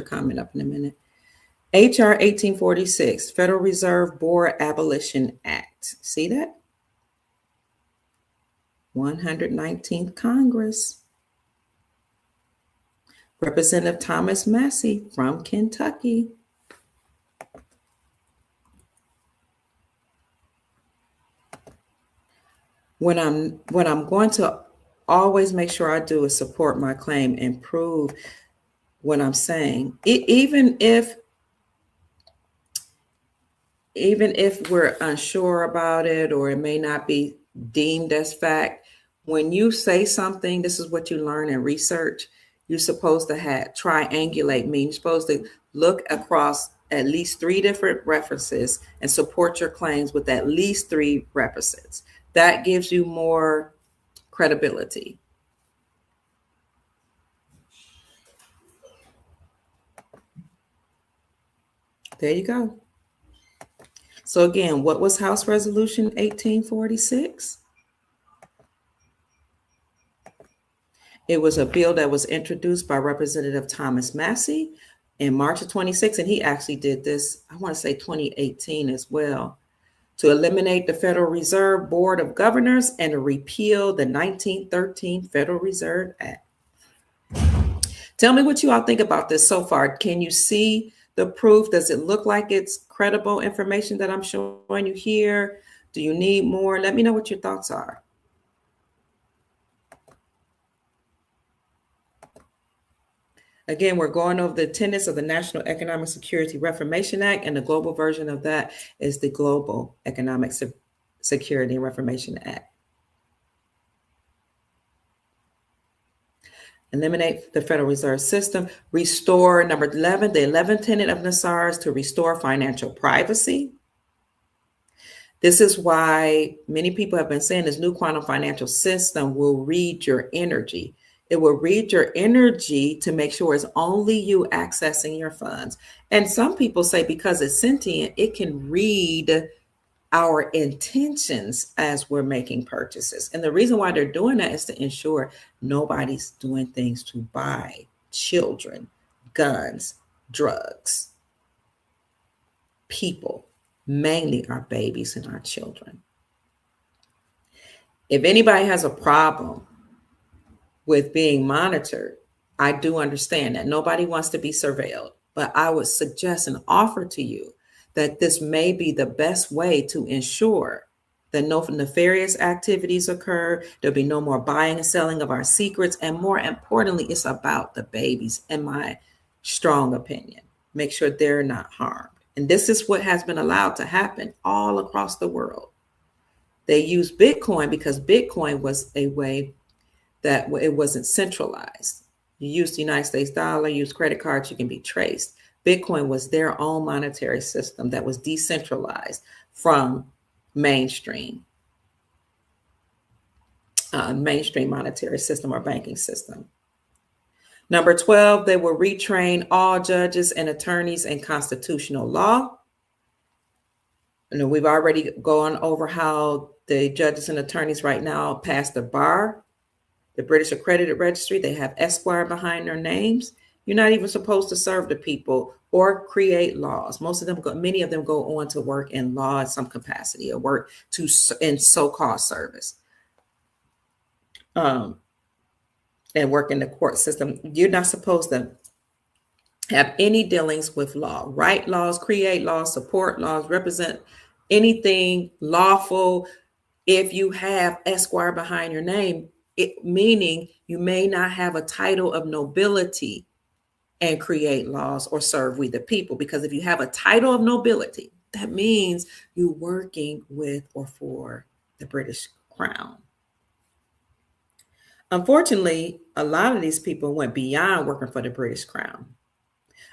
comment up in a minute. HR 1846, Federal Reserve Board Abolition Act. See that? 119th Congress. Representative Thomas Massey from Kentucky. What I'm going to always make sure I do is support my claim and prove what I'm saying. Even if we're unsure about it, or it may not be deemed as fact, when you say something, this is what you learn in research. You're supposed to triangulate, meaning you're supposed to look across at least 3 different references and support your claims with at least 3 references. That gives you more credibility. There you go. So again, what was House Resolution 1846? It was a bill that was introduced by Representative Thomas Massey in March of 26, and he actually did this, I want to say 2018 as well, to eliminate the Federal Reserve Board of Governors and to repeal the 1913 Federal Reserve Act. Tell me what you all think about this so far. Can you see the proof? Does it look like it's credible information that I'm showing you here? Do you need more? Let me know what your thoughts are. Again, we're going over the tenets of the National Economic Security Reformation Act, and the global version of that is the Global Economic Security and Reformation Act. Eliminate the Federal Reserve System. Restore, number 11, the 11th tenet of Nassar is to restore financial privacy. This is why many people have been saying this new quantum financial system will read your energy. It will read your energy to make sure it's only you accessing your funds. And some people say because it's sentient, it can read our intentions as we're making purchases. And the reason why they're doing that is to ensure nobody's doing things to buy children, guns, drugs, people, mainly our babies and our children. If anybody has a problem with being monitored, I do understand that nobody wants to be surveilled, but I would suggest and offer to you that this may be the best way to ensure that no nefarious activities occur. There'll be no more buying and selling of our secrets. And more importantly, it's about the babies, in my strong opinion. Make sure they're not harmed. And this is what has been allowed to happen all across the world. They use Bitcoin because Bitcoin was a way that it wasn't centralized. You use the United States dollar, use credit cards, you can be traced. Bitcoin was their own monetary system that was decentralized from mainstream monetary system or banking system. Number 12, they will retrain all judges and attorneys in constitutional law. And we've already gone over how the judges and attorneys right now pass the bar. The British Accredited Registry, they have Esquire behind their names. You're not even supposed to serve the people or create laws. Many of them go on to work in law in some capacity or work in so-called service and work in the court system. You're not supposed to have any dealings with law. Write laws, create laws, support laws, represent anything lawful. If you have Esquire behind your name, meaning you may not have a title of nobility and create laws or serve we the people. Because if you have a title of nobility, that means you're working with or for the British Crown. Unfortunately, a lot of these people went beyond working for the British Crown.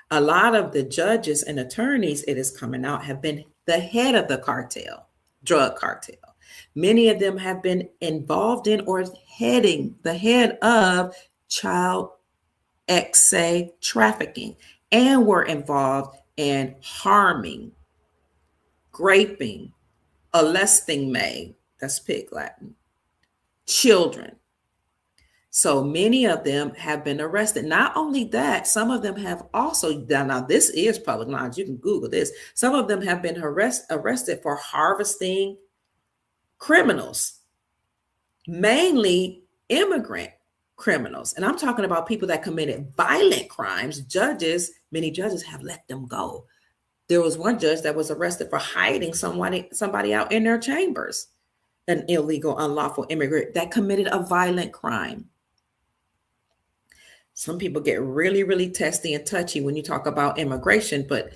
A lot of the judges and attorneys, it is coming out, have been the head of the cartel, drug cartel. Many of them have been involved in or the head of child trafficking and were involved in harming, raping, molesting, that's pig Latin, children. So many of them have been arrested. Not only that, some of them have also done, now this is public knowledge, you can Google this. Some of them have been arrested for harvesting criminals, mainly immigrant criminals. And I'm talking about people that committed violent crimes. Many judges have let them go. There was one judge that was arrested for hiding somebody out in their chambers, an illegal, unlawful immigrant that committed a violent crime. Some people get really, really testy and touchy when you talk about immigration, but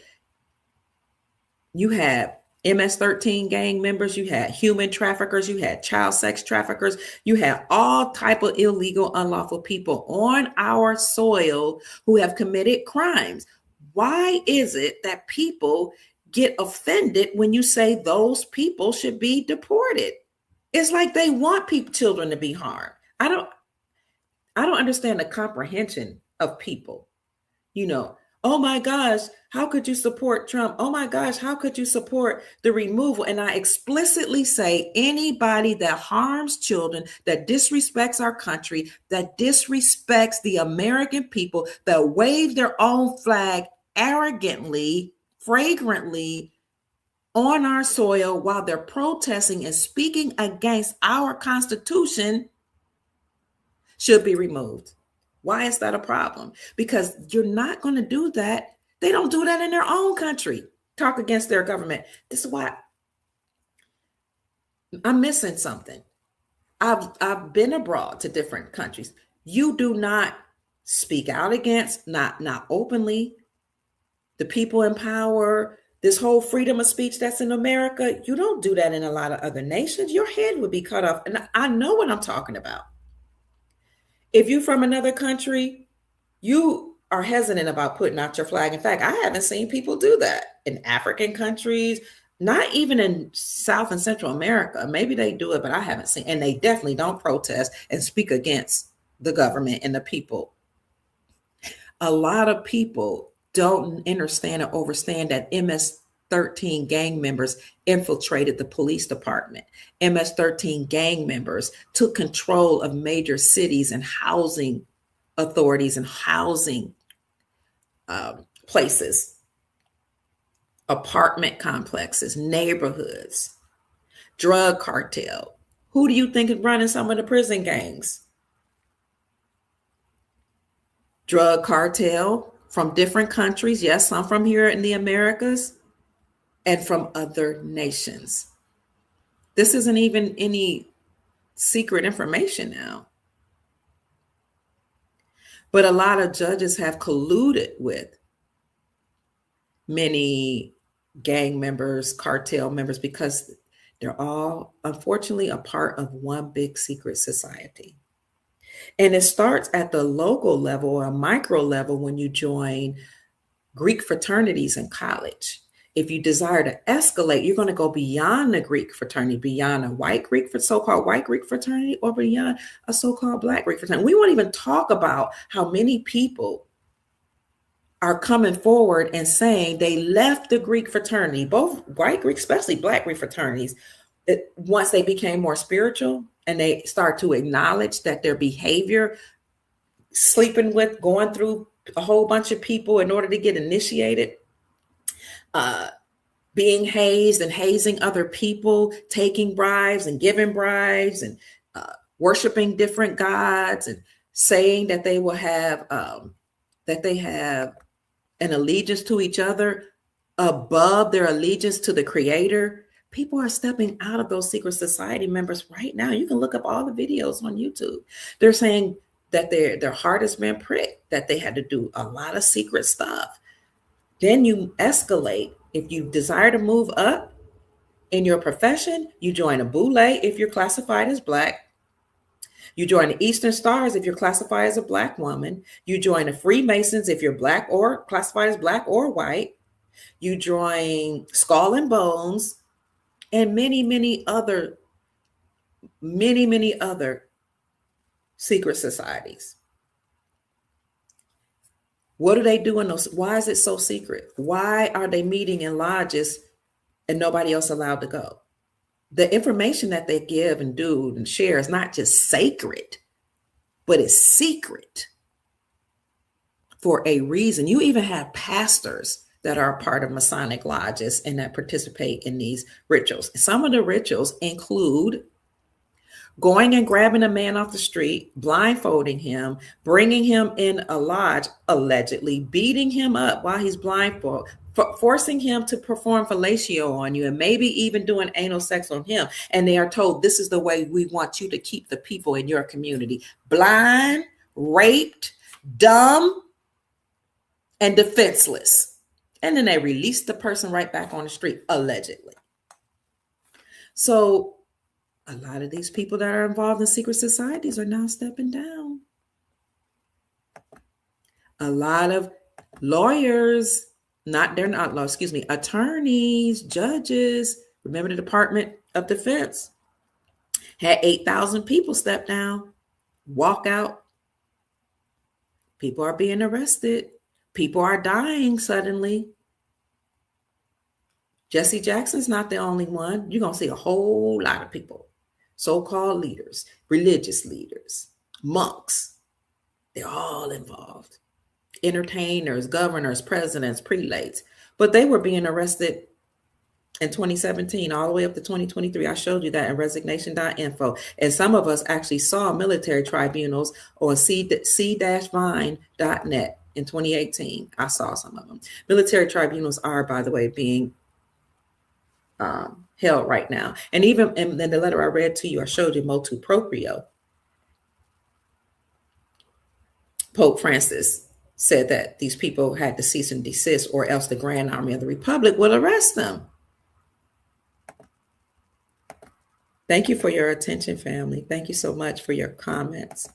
you have MS-13 gang members, you had human traffickers, you had child sex traffickers, you had all type of illegal, unlawful people on our soil who have committed crimes. Why is it that people get offended when you say those people should be deported? It's like they want children to be harmed. I don't understand the comprehension of people. Oh my gosh, how could you support Trump? Oh my gosh, how could you support the removal? And I explicitly say anybody that harms children, that disrespects our country, that disrespects the American people, that wave their own flag arrogantly, flagrantly on our soil while they're protesting and speaking against our Constitution should be removed. Why is that a problem? Because you're not going to do that. They don't do that in their own country. Talk against their government. This is why I'm missing something. I've been abroad to different countries. You do not speak out against, not openly, the people in power, this whole freedom of speech that's in America. You don't do that in a lot of other nations. Your head would be cut off. And I know what I'm talking about. If you're from another country, you are hesitant about putting out your flag. In fact, I haven't seen people do that in African countries, not even in South and Central America. Maybe they do it, but I haven't seen, and they definitely don't protest and speak against the government and the people. A lot of people don't understand or understand that MS-13 gang members infiltrated the police department. MS-13 gang members took control of major cities and housing authorities and housing places, apartment complexes, neighborhoods, drug cartel. Who do you think is running some of the prison gangs? Drug cartel from different countries. Yes, some from here in the Americas and from other nations. This isn't even any secret information now. But a lot of judges have colluded with many gang members, cartel members, because they're all, unfortunately, a part of one big secret society. And it starts at the local level or micro level when you join Greek fraternities in college. If you desire to escalate, you're going to go beyond the Greek fraternity, beyond a white Greek, so-called white Greek fraternity, or beyond a so-called Black Greek fraternity. We won't even talk about how many people are coming forward and saying they left the Greek fraternity, both white Greek, especially Black Greek fraternities, once they became more spiritual and they start to acknowledge that their behavior, sleeping with, going through a whole bunch of people in order to get initiated, being hazed and hazing other people, taking bribes and giving bribes, and worshiping different gods, and saying that they will have that they have an allegiance to each other above their allegiance to the Creator. People are stepping out of those secret society members right now. You can look up all the videos on YouTube. They're saying that their heart has been pricked, that they had to do a lot of secret stuff. Then you escalate. If you desire to move up in your profession, you join a Boule if you're classified as Black. You join the Eastern Stars if you're classified as a Black woman. You join the Freemasons if you're Black or classified as Black or white. You join Skull and Bones and many other secret societies. What do they do in those? Why is it so secret? Why are they meeting in lodges and nobody else allowed to go? The information that they give and do and share is not just sacred, but it's secret for a reason. You even have pastors that are a part of Masonic lodges and that participate in these rituals. Some of the rituals include going and grabbing a man off the street, blindfolding him, bringing him in a lodge, allegedly beating him up while he's blindfolded, forcing him to perform fellatio on you, and maybe even doing anal sex on him. And they are told, this is the way we want you to keep the people in your community: blind, raped, dumb, and defenseless. And then they release the person right back on the street, allegedly. So a lot of these people that are involved in secret societies are now stepping down. A lot of lawyers, attorneys, judges, remember the Department of Defense had 8,000 people step down, walk out. People are being arrested. People are dying suddenly. Jesse Jackson's not the only one. You're going to see a whole lot of people, so-called leaders, religious leaders, monks. They're all involved. Entertainers, governors, presidents, prelates. But they were being arrested in 2017 all the way up to 2023. I showed you that in resignation.info. And some of us actually saw military tribunals on c-vine.net in 2018. I saw some of them. Military tribunals are, by the way, being held right now. And even in the letter I read to you, I showed you motu proprio. Pope Francis said that these people had to cease and desist, or else the Grand Army of the Republic will arrest them. Thank you for your attention, family. Thank you so much for your comments.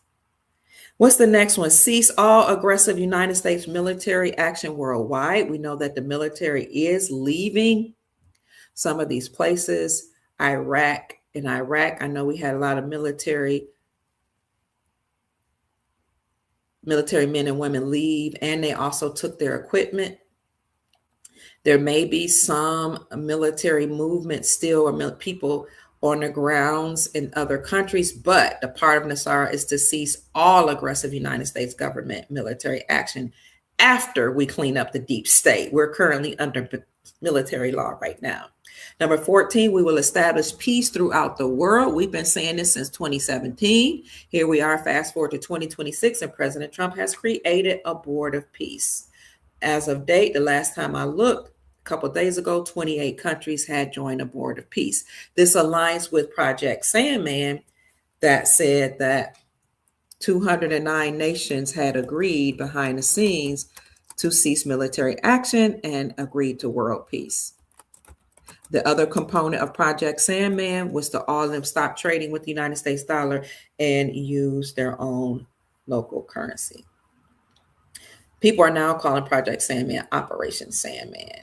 What's the next one? Cease all aggressive United States military action worldwide. We know that the military is leaving some of these places. Iraq, I know we had a lot of military men and women leave, and they also took their equipment. There may be some military movement still, or people on the grounds in other countries, but the part of NESARA is to cease all aggressive United States government military action after we clean up the deep state. We're currently under military law right now. Number 14, we will establish peace throughout the world. We've been saying this since 2017. Here we are, fast forward to 2026, and President Trump has created a board of peace. As of date, the last time I looked, a couple of days ago, 28 countries had joined a board of peace. This aligns with Project Sandman that said that 209 nations had agreed behind the scenes to cease military action and agreed to world peace. The other component of Project Sandman was to all of them stop trading with the United States dollar and use their own local currency. People are now calling Project Sandman Operation Sandman.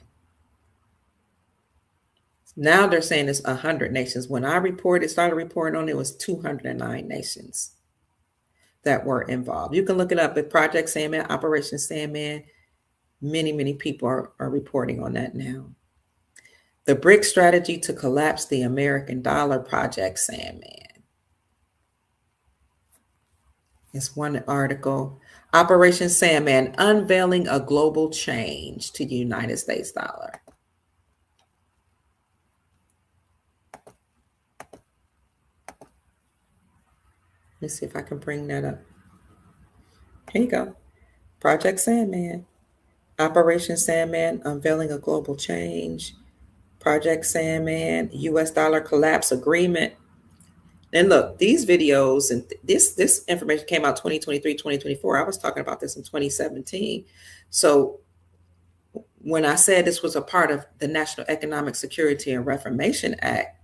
Now they're saying it's 100 nations. When I started reporting on it, was 209 nations that were involved. You can look it up at Project Sandman, Operation Sandman. Many people are reporting on that now. The BRIC strategy to collapse the American dollar, Project Sandman. It's one article. Operation Sandman, unveiling a global change to the United States dollar. Let's see if I can bring that up. Here you go. Project Sandman. Operation Sandman, unveiling a global change. Project Sandman, U.S. dollar collapse agreement. And look, these videos and this information came out 2023, 2024. I was talking about this in 2017. So when I said this was a part of the National Economic Security and Reformation Act,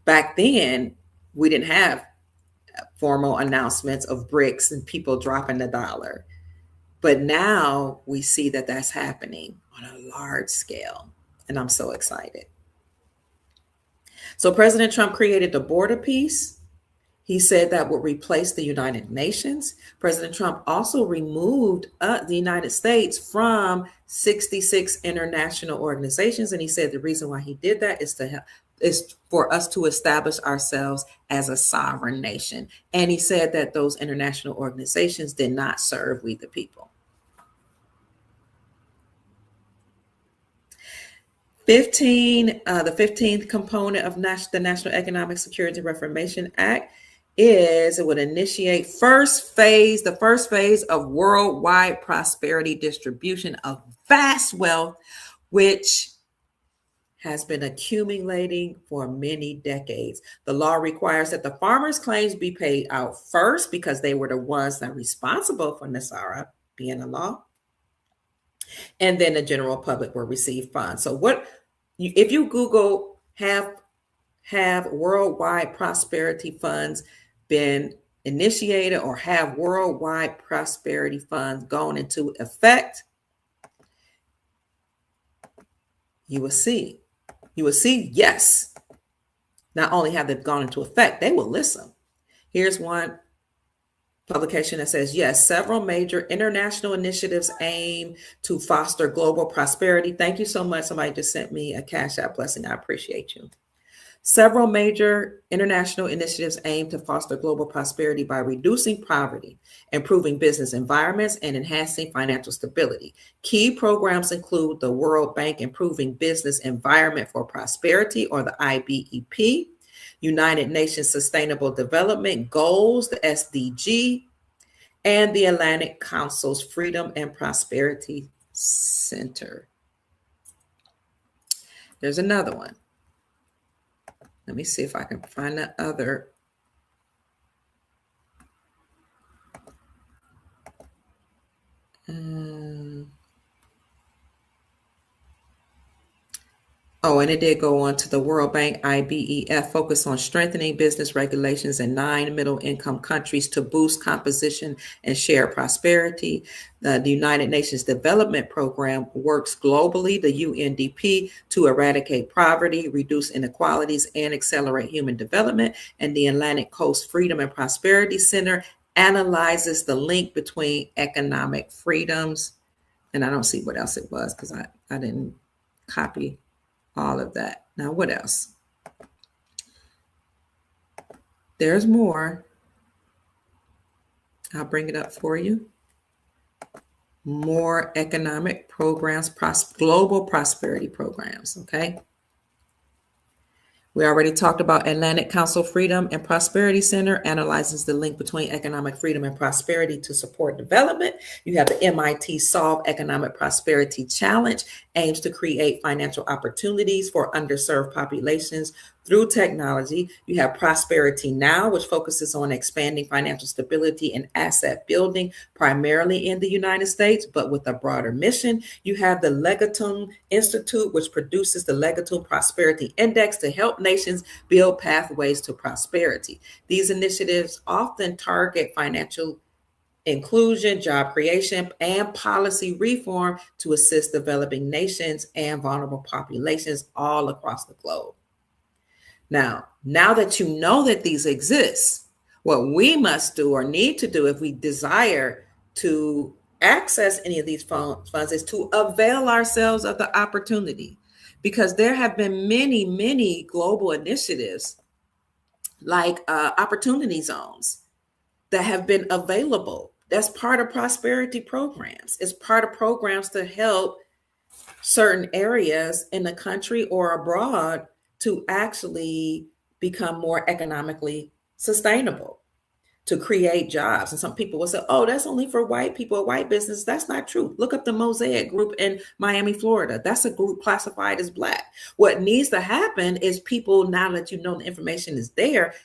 back then we didn't have formal announcements of BRICS and people dropping the dollar. But now we see that that's happening on a large scale. And I'm so excited. So President Trump created the Board of Peace. He said that would replace the United Nations. President Trump also removed the United States from 66 international organizations. And he said the reason why he did that is for us to establish ourselves as a sovereign nation. And he said that those international organizations did not serve we the people. 15, the 15th component of the National Economic Security Reformation Act is it would initiate the first phase of worldwide prosperity distribution of vast wealth, which has been accumulating for many decades. The law requires that the farmers' claims be paid out first because they were the ones that are responsible for NESARA being a law. And then the general public will receive funds. So if you Google have worldwide prosperity funds been initiated or have worldwide prosperity funds gone into effect, you will see yes. Not only have they gone into effect, they will listen. Here's one publication that says, yes, several major international initiatives aim to foster global prosperity. Thank you so much. Somebody just sent me a Cashapp blessing. I appreciate you. Several major international initiatives aim to foster global prosperity by reducing poverty, improving business environments, and enhancing financial stability. Key programs include the World Bank Improving Business Environment for Prosperity, or the IBEP, United Nations Sustainable Development Goals, the SDG, and the Atlantic Council's Freedom and Prosperity Center. There's another one. Let me see if I can find the other. Oh, and it did go on to the World Bank IBEF focus on strengthening business regulations in 9 middle-income countries to boost composition and share prosperity. The United Nations Development Program works globally, the UNDP, to eradicate poverty, reduce inequalities, and accelerate human development. And the Atlantic Coast Freedom and Prosperity Center analyzes the link between economic freedoms. And I don't see what else it was because I didn't copy all of that. Now, what else? There's more. I'll bring it up for you. More economic programs, global prosperity programs, okay? We already talked about Atlantic Council Freedom and Prosperity Center analyzes the link between economic freedom and prosperity to support development. You have the MIT Solve Economic Prosperity Challenge, aims to create financial opportunities for underserved populations through technology. You have Prosperity Now, which focuses on expanding financial stability and asset building, primarily in the United States, but with a broader mission. You have the Legatum Institute, which produces the Legatum Prosperity Index to help nations build pathways to prosperity. These initiatives often target financial inclusion, job creation, and policy reform to assist developing nations and vulnerable populations all across the globe. Now that you know that these exist, what we must do or need to do if we desire to access any of these funds is to avail ourselves of the opportunity, because there have been many, many global initiatives like opportunity zones that have been available. That's part of prosperity programs. It's part of programs to help certain areas in the country or abroad to actually become more economically sustainable, to create jobs. And some people will say, oh, that's only for white people, white business. That's not true. Look up the Mosaic Group in Miami, Florida. That's a group classified as Black. What needs to happen is people, now that you know the information is there,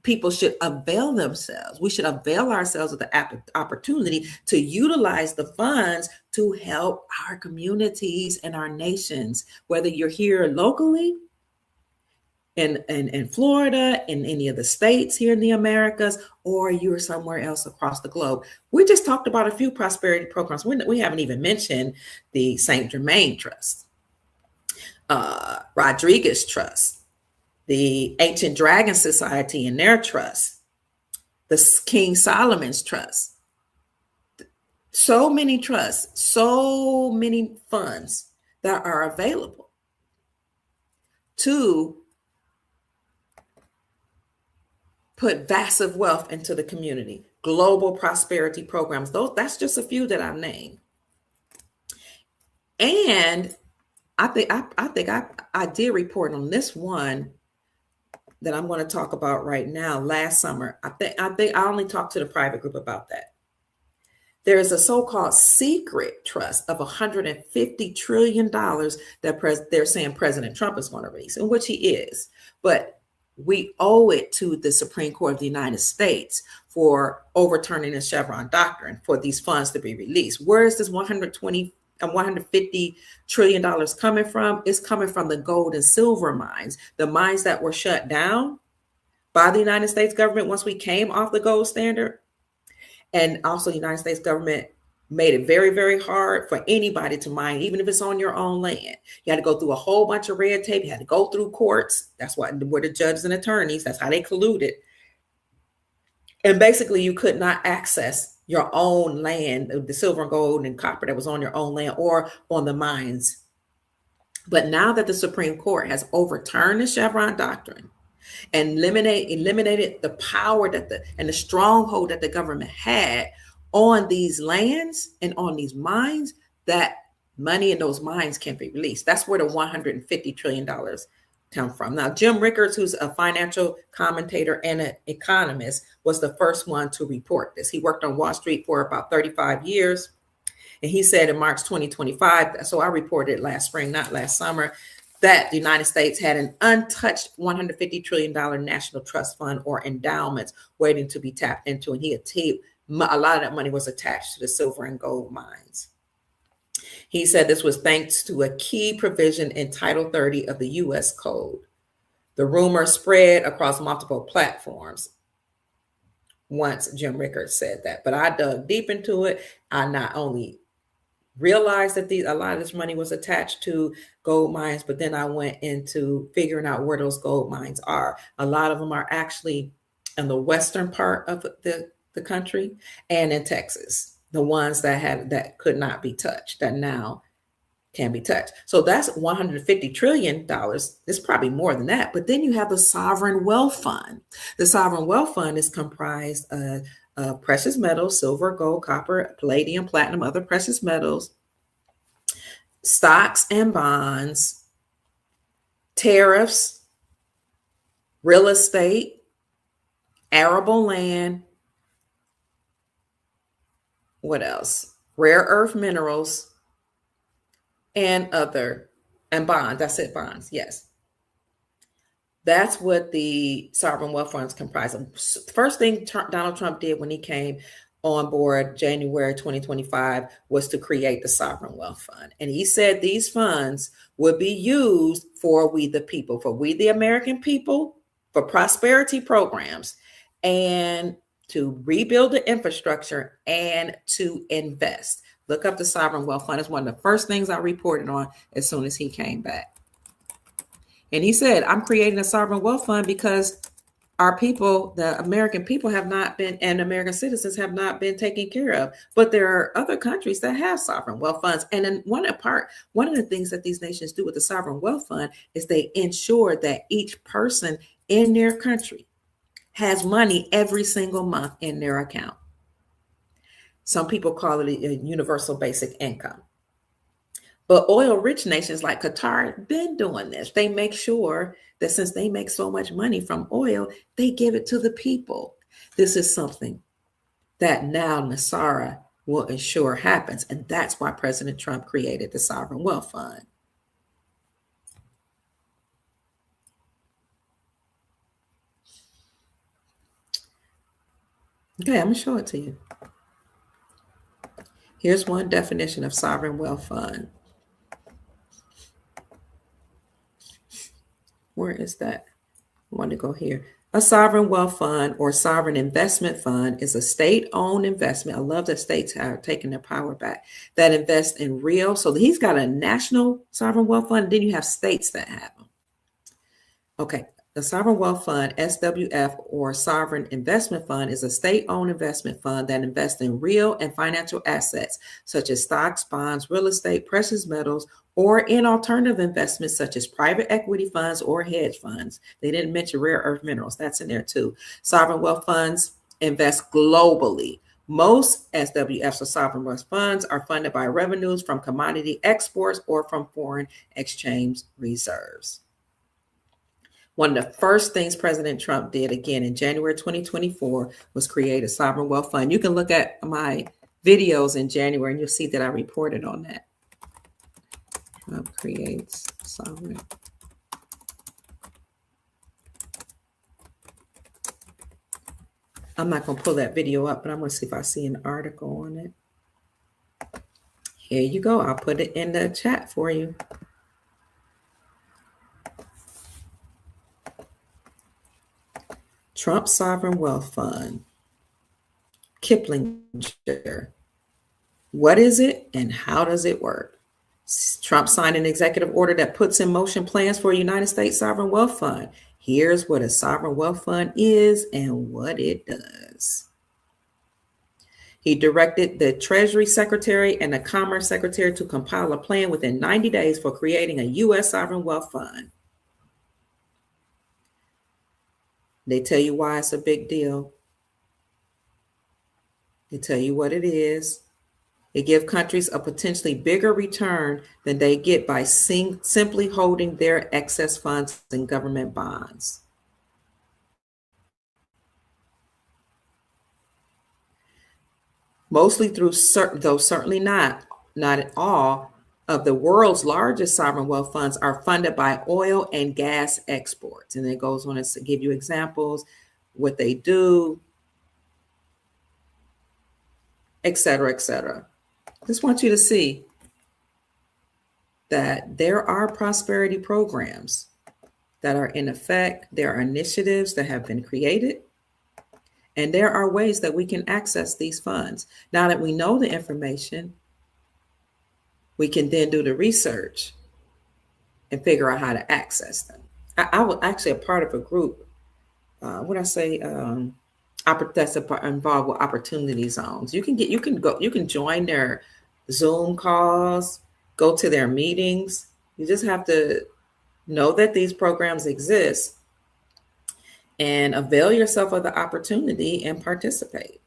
people should avail themselves. We should avail ourselves of the opportunity to utilize the funds to help our communities and our nations, whether you're here locally, in Florida, in any of the states here in the Americas, or you're somewhere else across the globe. We just talked about a few prosperity programs. We haven't even mentioned the St. Germain Trust, Rodriguez Trust, the Ancient Dragon Society and their trust, the King Solomon's Trust. So many trusts, so many funds that are available to put massive wealth into the community. Global prosperity programs. That's just a few that I've named. And I think I did report on this one that I'm going to talk about right now. Last summer, I think I only talked to the private group about that. There is a so-called secret trust of $150 trillion that they're saying President Trump is going to release, in which he is. But we owe it to the Supreme Court of the United States for overturning the Chevron doctrine for these funds to be released. Where is this $150 trillion coming from? It's coming from the gold and silver mines, the mines that were shut down by the United States government once we came off the gold standard. And also the United States government made it very, very hard for anybody to mine, even if it's on your own land. You had to go through a whole bunch of red tape. You had to go through courts. That's where the judges and attorneys, that's how they colluded. And basically you could not access your own land, the silver and gold and copper that was on your own land or on the mines. But now that the Supreme Court has overturned the Chevron doctrine and eliminated the power and the stronghold that the government had on these lands and on these mines, that money in those mines can be released. That's where the $150 trillion come from. Now, Jim Rickards, who's a financial commentator and an economist, was the first one to report this. He worked on Wall Street for about 35 years. And he said in March 2025, so I reported last spring, not last summer, that the United States had an untouched $150 trillion national trust fund or endowments waiting to be tapped into. And a lot of that money was attached to the silver and gold mines. He said this was thanks to a key provision in Title 30 of the U.S. Code. The rumor spread across multiple platforms once Jim Rickards said that. But I dug deep into it. I not only realized that a lot of this money was attached to gold mines, but then I went into figuring out where those gold mines are. A lot of them are actually in the western part of the country and in Texas, the ones that could not be touched, that now can be touched. So that's $150 trillion. It's probably more than that. But then you have the Sovereign Wealth Fund. The Sovereign Wealth Fund is comprised of precious metals, silver, gold, copper, palladium, platinum, other precious metals, stocks and bonds, tariffs, real estate, arable land, what else? Rare earth minerals, and bonds. That's it, bonds. Yes. That's what the sovereign wealth funds comprise of. First thing Donald Trump did when he came on board January 2025 was to create the sovereign wealth fund. And he said these funds would be used for we the people, for we the American people, for prosperity programs, and to rebuild the infrastructure and to invest. Look up the sovereign wealth fund. It's one of the first things I reported on as soon as he came back. And he said, I'm creating a sovereign wealth fund because our people, the American people, have not been, and American citizens have not been taken care of. But there are other countries that have sovereign wealth funds. And then one of the things that these nations do with the sovereign wealth fund is they ensure that each person in their country has money every single month in their account. Some people call it a universal basic income. But oil-rich nations like Qatar have been doing this. They make sure that since they make so much money from oil, they give it to the people. This is something that now Nasara will ensure happens. And that's why President Trump created the Sovereign Wealth Fund. Okay, I'm going to show it to you. Here's one definition of sovereign wealth fund. Where is that? I want to go here. A sovereign wealth fund or sovereign investment fund is a state-owned investment. I love that states are taking their power back, that invest in real. So he's got a national sovereign wealth fund. Then you have states that have them. Okay. The Sovereign Wealth Fund, SWF, or Sovereign Investment Fund, is a state-owned investment fund that invests in real and financial assets, such as stocks, bonds, real estate, precious metals, or in alternative investments, such as private equity funds or hedge funds. They didn't mention rare earth minerals. That's in there too. Sovereign wealth funds invest globally. Most SWFs or sovereign wealth funds are funded by revenues from commodity exports or from foreign exchange reserves. One of the first things President Trump did again in January 2024 was create a sovereign wealth fund. You can look at my videos in January and you'll see that I reported on that. Trump creates sovereign. I'm not going to pull that video up, but I'm going to see if I see an article on it. Here you go. I'll put it in the chat for you. Trump Sovereign Wealth Fund, Kiplinger. What is it and how does it work? Trump signed an executive order that puts in motion plans for a United States Sovereign Wealth Fund. Here's what a sovereign wealth fund is and what it does. He directed the Treasury Secretary and the Commerce Secretary to compile a plan within 90 days for creating a U.S. sovereign wealth fund. They tell you why it's a big deal. They tell you what it is. It gives countries a potentially bigger return than they get by simply holding their excess funds in government bonds. Mostly through though certainly not at all, of the world's largest sovereign wealth funds are funded by oil and gas exports. And it goes on to give you examples, what they do, et cetera, et cetera. Just want you to see that there are prosperity programs that are in effect. There are initiatives that have been created, and there are ways that we can access these funds. Now that we know the information, we can then do the research and figure out how to access them. I was actually a part of a group, that's involved with opportunity zones. You can join their Zoom calls, go to their meetings. You just have to know that these programs exist and avail yourself of the opportunity and participate.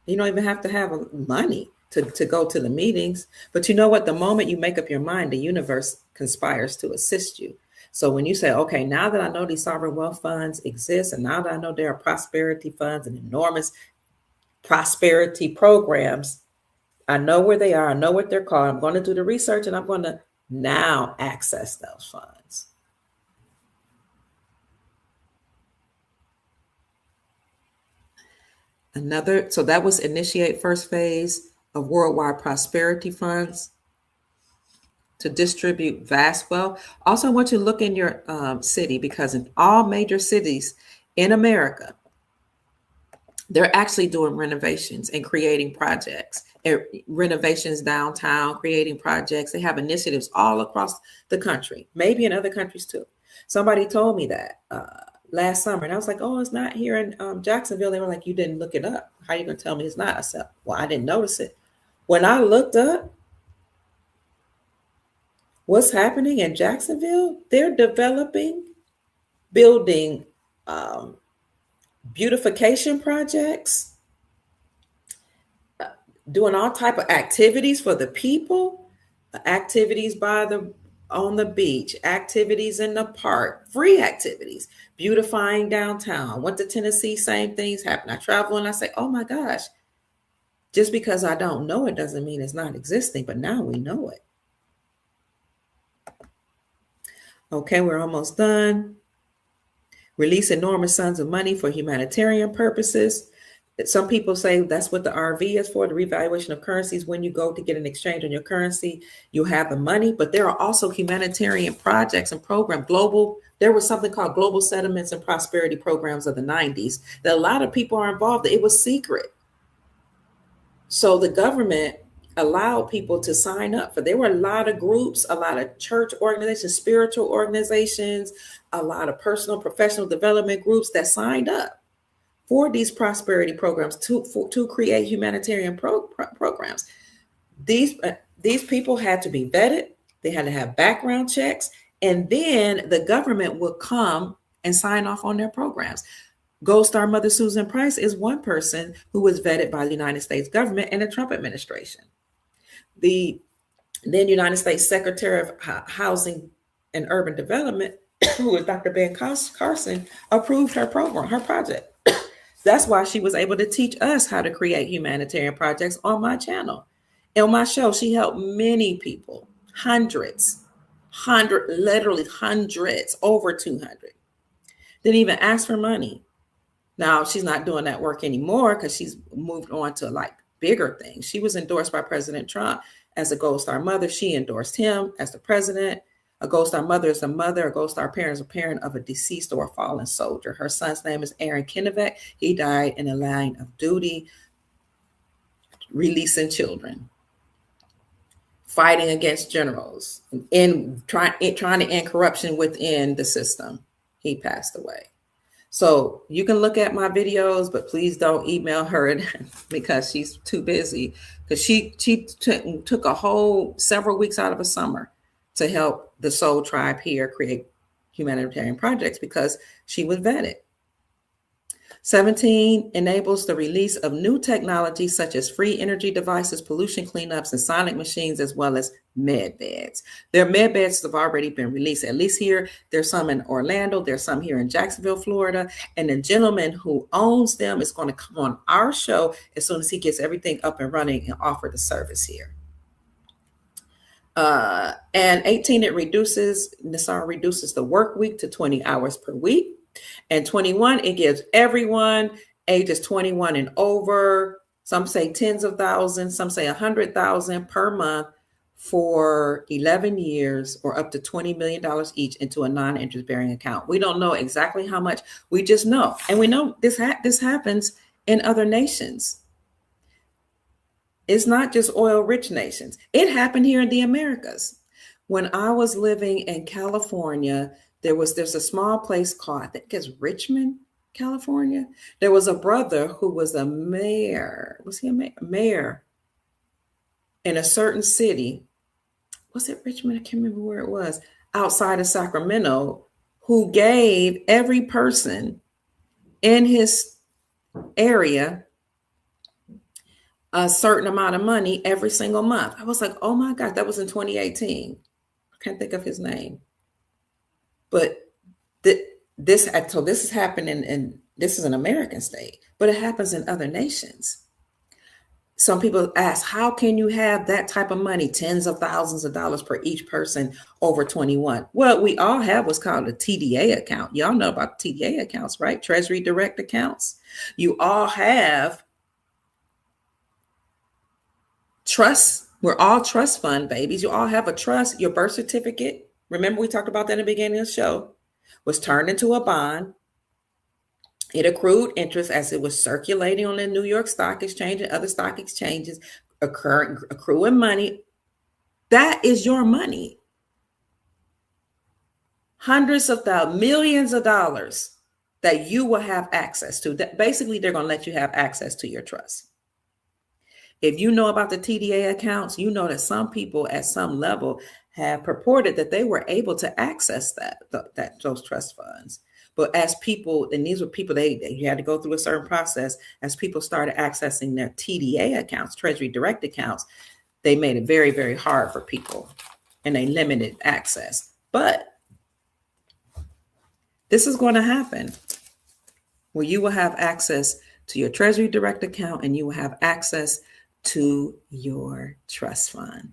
You don't even have to have money to go to the meetings. But you know what? The moment you make up your mind, the universe conspires to assist you. So when you say, okay, now that I know these sovereign wealth funds exist, and now that I know there are prosperity funds and enormous prosperity programs, I know where they are. I know what they're called. I'm going to do the research, and I'm going to now access those funds. So that was initiate first phase of worldwide prosperity funds to distribute vast wealth. Also, I want you to look in your city, because in all major cities in America, they're actually doing renovations and creating projects, renovations downtown, creating projects. They have initiatives all across the country, maybe in other countries too. Somebody told me that last summer, and I was like, oh, it's not here in Jacksonville. They were like, you didn't look it up. How are you going to tell me it's not? I said, well, I didn't notice it. When I looked up what's happening in Jacksonville, they're building beautification projects, doing all type of activities for the people, activities on the beach, activities in the park, free activities, beautifying downtown. Went to Tennessee, same things happen. I travel and I say, oh my gosh, just because I don't know it doesn't mean it's not existing, but now we know it. Okay, we're almost done. Release enormous sums of money for humanitarian purposes. Some people say that's what the RV is for, the revaluation of currencies. When you go to get an exchange on your currency, you have the money, but there are also humanitarian projects and programs. There was something called Global Settlements and Prosperity Programs of the 90s that a lot of people are involved in. It was secret. So the government allowed people to sign up for. There were a lot of groups, a lot of church organizations, spiritual organizations, a lot of personal, professional development groups that signed up for these prosperity programs to create humanitarian programs. These people had to be vetted. They had to have background checks, and then the government would come and sign off on their programs. Gold Star Mother Susan Price is one person who was vetted by the United States government and the Trump administration. The then United States Secretary of Housing and Urban Development, who was Dr. Ben Carson, approved her program, her project. That's why she was able to teach us how to create humanitarian projects on my channel. On my show, she helped many people, literally hundreds, over 200. Didn't even ask for money. Now, she's not doing that work anymore because she's moved on to like bigger things. She was endorsed by President Trump as a Gold Star mother. She endorsed him as the president. A Gold Star mother is a mother. A Gold Star parent is a parent of a deceased or a fallen soldier. Her son's name is Aaron Kennebec. He died in the line of duty, releasing children, fighting against generals, and trying to end corruption within the system. He passed away. So you can look at my videos, but please don't email her because she's too busy. Because she took a whole several weeks out of a summer to help the Soul Tribe here create humanitarian projects because she was vetted. 17 enables the release of new technologies such as free energy devices, pollution cleanups, and sonic machines, as well as med beds. Their med beds have already been released, at least here. There's some in Orlando. There's some here in Jacksonville, Florida. And the gentleman who owns them is going to come on our show as soon as he gets everything up and running and offer the service here. And 18, Nassar reduces the work week to 20 hours per week. And 21, it gives everyone ages 21 and over, some say tens of thousands, some say 100,000 per month for 11 years or up to $20 million each into a non-interest bearing account. We don't know exactly how much, we just know. And we know this happens in other nations. It's not just oil rich nations. It happened here in the Americas. When I was living in California, there's a small place called, I think it's Richmond, California. There was a brother who was a mayor. Was he a mayor in a certain city? Was it Richmond? I can't remember where it was. Outside of Sacramento, who gave every person in his area a certain amount of money every single month. I was like, oh my God, that was in 2018. I can't think of his name. But this is happening, and this is an American state, but it happens in other nations. Some people ask, how can you have that type of money, tens of thousands of dollars per each person over 21? Well, we all have what's called a TDA account. Y'all know about TDA accounts, right? Treasury Direct accounts. You all have trusts. We're all trust fund babies. You all have a trust. Your birth certificate, remember we talked about that in the beginning of the show, was turned into a bond. It accrued interest as it was circulating on the New York Stock Exchange and other stock exchanges, accruing money. That is your money. Hundreds of thousands, millions of dollars that you will have access to. That basically, they're going to let you have access to your trust. If you know about the TDA accounts, you know that some people at some level have purported that they were able to access those trust funds. But as people, and these were people, you had to go through a certain process, as people started accessing their TDA accounts, Treasury Direct accounts, they made it very, very hard for people and they limited access. But this is going to happen where you will have access to your Treasury Direct account and you will have access to your trust fund.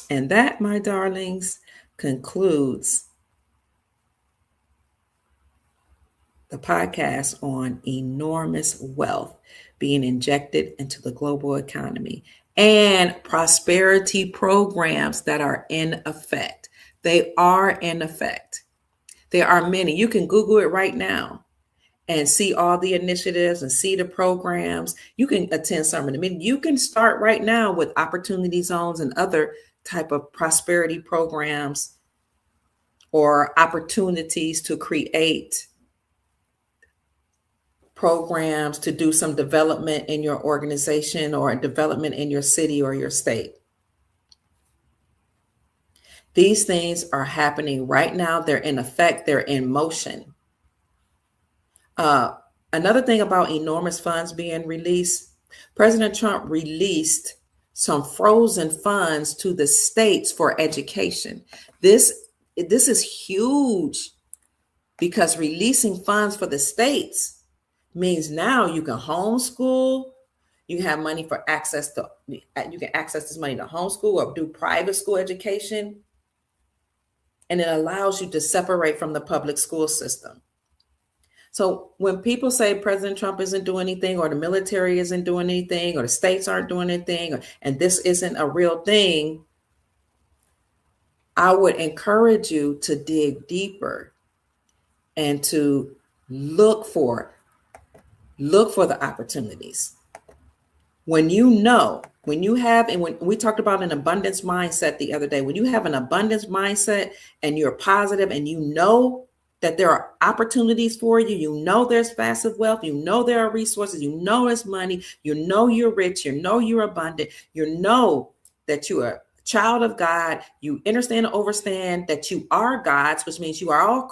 And that, my darlings, concludes the podcast on enormous wealth being injected into the global economy and prosperity programs that are in effect. They are in effect. There are many. You can Google it right now and see all the initiatives and see the programs. You can attend some of them. I mean, you can start right now with opportunity zones and other type of prosperity programs or opportunities to create programs to do some development in your organization or development in your city or your state. These things are happening right now. They're in effect. They're in motion. Another thing about enormous funds being released, President Trump released some frozen funds to the states for education. This is huge because releasing funds for the states means now you can homeschool, you have money for access to, you can access this money to homeschool or do private school education. And it allows you to separate from the public school system. So when people say President Trump isn't doing anything, or the military isn't doing anything, or the states aren't doing anything, and this isn't a real thing, I would encourage you to dig deeper and to look for the opportunities. When you have, and when we talked about an abundance mindset the other day, when you have an abundance mindset and you're positive and you know that there are opportunities for you, you know there's passive wealth, you know there are resources, you know there's money, you know you're rich, you know you're abundant, you know that you are a child of God, you understand and understand that you are God's, which means we're all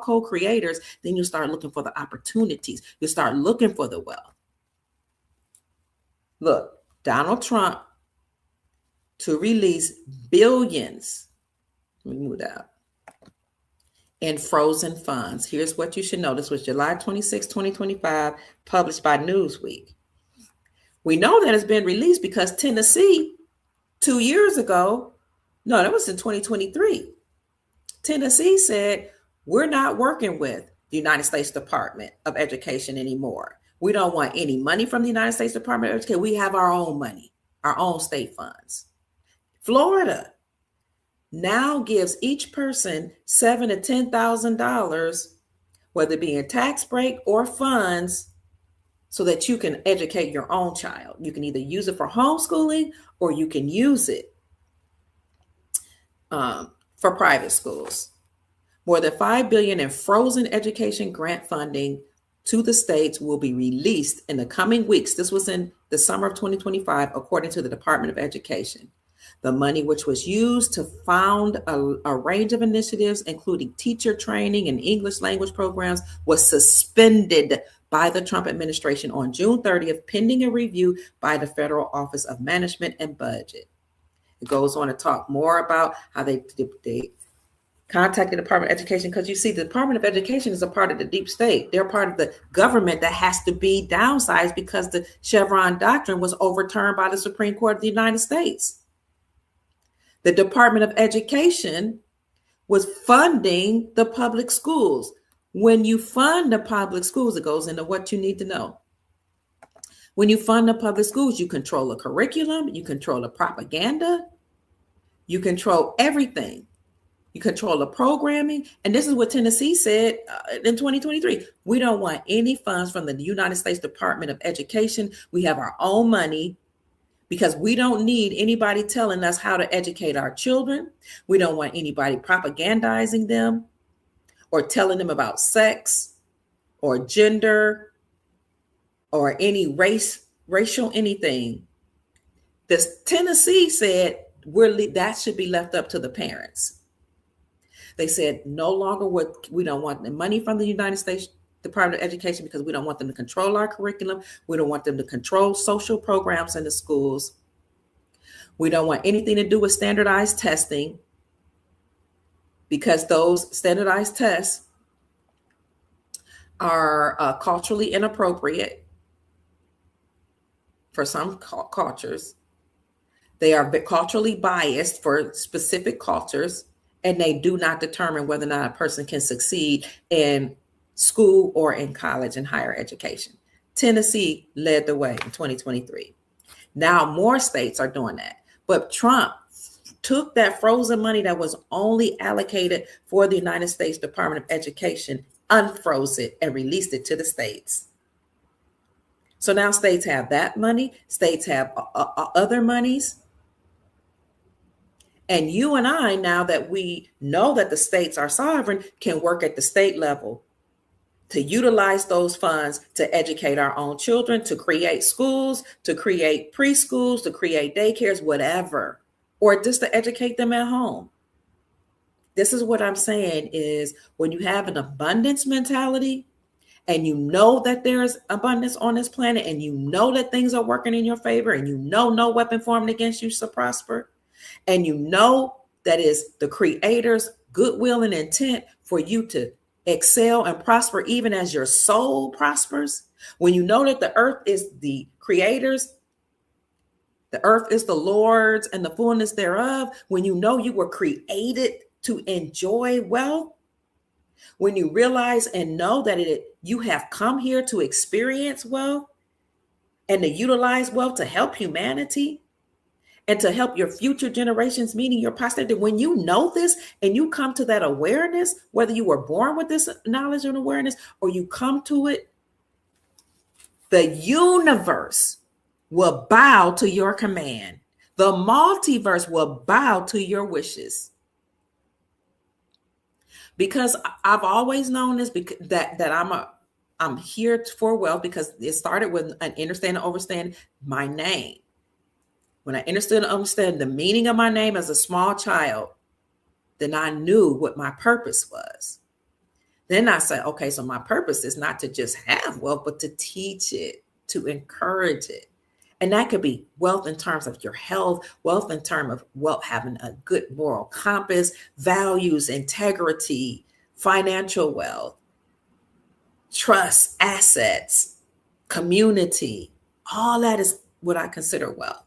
co-creators. Then you start looking for the opportunities. You start looking for the wealth. Look, Donald Trump to release billions. Let me move that in frozen funds. Here's what you should know. This was July 26, 2025, published by Newsweek. We know that it's been released because Tennessee 2 years ago, no, that was in 2023. Tennessee said, we're not working with the United States Department of Education anymore. We don't want any money from the United States Department of Education. We have our own money, our own state funds. Florida now gives each person $7,000 to $10,000, whether it be in tax break or funds, so that you can educate your own child. You can either use it for homeschooling or you can use it for private schools. More than $5 billion in frozen education grant funding to the states will be released in the coming weeks. This was in the summer of 2025, according to the Department of Education. The money, which was used to found a range of initiatives, including teacher training and English language programs, was suspended by the Trump administration on June 30th, pending a review by the Federal Office of Management and Budget. It goes on to talk more about how they contacted the Department of Education, because you see, the Department of Education is a part of the deep state. They're part of the government that has to be downsized because the Chevron doctrine was overturned by the Supreme Court of the United States. The Department of Education was funding the public schools. When you fund the public schools, it goes into what you need to know. When you fund the public schools, you control the curriculum, you control the propaganda, you control everything. You control the programming. And this is what Tennessee said in 2023. We don't want any funds from the United States Department of Education. We have our own money because we don't need anybody telling us how to educate our children. We don't want anybody propagandizing them or telling them about sex or gender or any racial anything. This Tennessee said that should be left up to the parents. They said no longer we don't want the money from the United States Department of Education because we don't want them to control our curriculum. We don't want them to control social programs in the schools. We don't want anything to do with standardized testing because those standardized tests are culturally inappropriate for some cultures. They are culturally biased for specific cultures. And they do not determine whether or not a person can succeed in school or in college and higher education. Tennessee led the way in 2023. Now more states are doing that. But Trump took that frozen money that was only allocated for the United States Department of Education, unfroze it, and released it to the states. So now states have that money. States have other monies. And you and I, now that we know that the states are sovereign, can work at the state level to utilize those funds to educate our own children, to create schools, to create preschools, to create daycares, whatever, or just to educate them at home. This is what I'm saying is when you have an abundance mentality and you know that there's abundance on this planet and you know that things are working in your favor and you know no weapon formed against you shall prosper, and you know that is the Creator's goodwill and intent for you to excel and prosper even as your soul prospers. When you know that the earth is the Creator's, the earth is the Lord's and the fullness thereof, when you know you were created to enjoy wealth, when you realize and know that you have come here to experience wealth and to utilize wealth to help humanity, and to help your future generations, meaning your posterity. When you know this and you come to that awareness, whether you were born with this knowledge and awareness or you come to it, the universe will bow to your command. The multiverse will bow to your wishes. Because I've always known this, because that I'm here for wealth, because it started with an understand and overstand my name. When I understood and understand the meaning of my name as a small child, then I knew what my purpose was. Then I said, okay, so my purpose is not to just have wealth, but to teach it, to encourage it. And that could be wealth in terms of your health, wealth in terms of wealth, having a good moral compass, values, integrity, financial wealth, trust, assets, community. All that is what I consider wealth.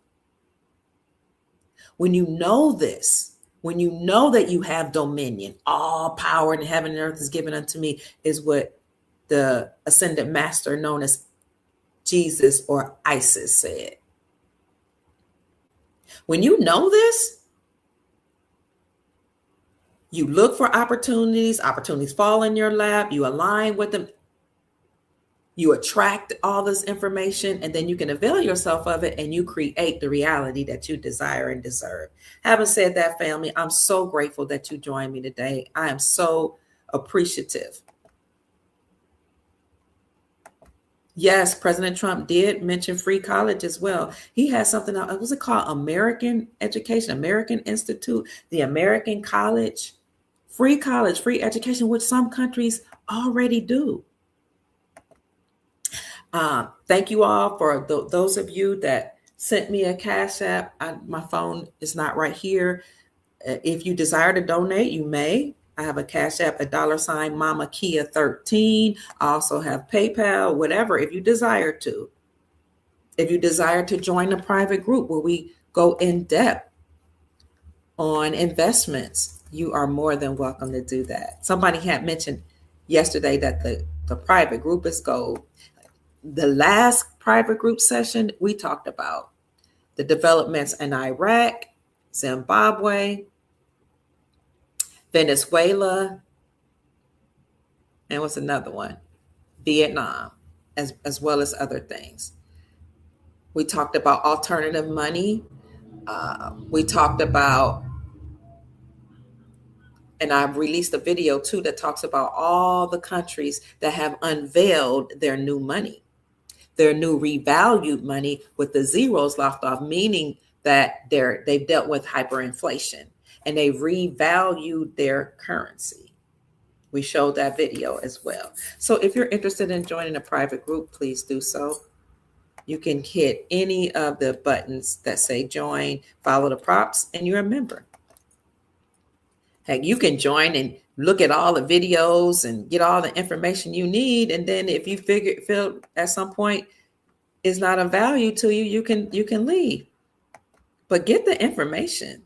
When you know this, when you know that you have dominion, all power in heaven and earth is given unto me, is what the ascended master known as Jesus or Isis said. When you know this, you look for opportunities, opportunities fall in your lap, you align with them, you attract all this information, and then you can avail yourself of it and you create the reality that you desire and deserve. Having said that, family, I'm so grateful that you joined me today. I am so appreciative. Yes, President Trump did mention free college as well. He has something, what was it called? American Education, American Institute, the American College, free education, which some countries already do. Thank you all for those of you that sent me a Cash App. My phone is not right here. If you desire to donate, you may. I have a Cash App at $ Mama Kia 13. I also have PayPal, whatever, if you desire to. If you desire to join a private group where we go in depth on investments, you are more than welcome to do that. Somebody had mentioned yesterday that the private group is gold. The last private group session, we talked about the developments in Iraq, Zimbabwe, Venezuela, and what's another one? Vietnam, as well as other things. We talked about alternative money. We talked about, and I've released a video too that talks about all the countries that have unveiled their new money, their new revalued money with the zeros left off, meaning that they've dealt with hyperinflation and they've revalued their currency. We showed that video as well. So if you're interested in joining a private group, please do so. You can hit any of the buttons that say join, follow the prompts, and you're a member. Heck, you can join and look at all the videos and get all the information you need. And then if you feel at some point it's not of value to you, you can leave. But get the information.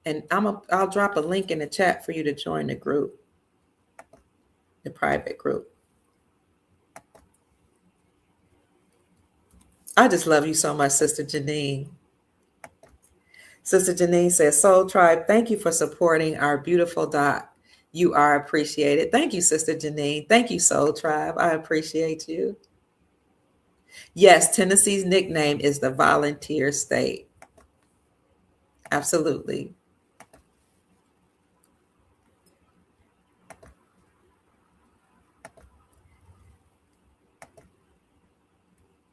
And I'll drop a link in the chat for you to join the group, the private group. I just love you so much, Sister Janine. Sister Janine says, Soul Tribe, thank you for supporting our beautiful doc. You are appreciated. Thank you, Sister Janine. Thank you, Soul Tribe. I appreciate you. Yes, Tennessee's nickname is the volunteer state. Absolutely.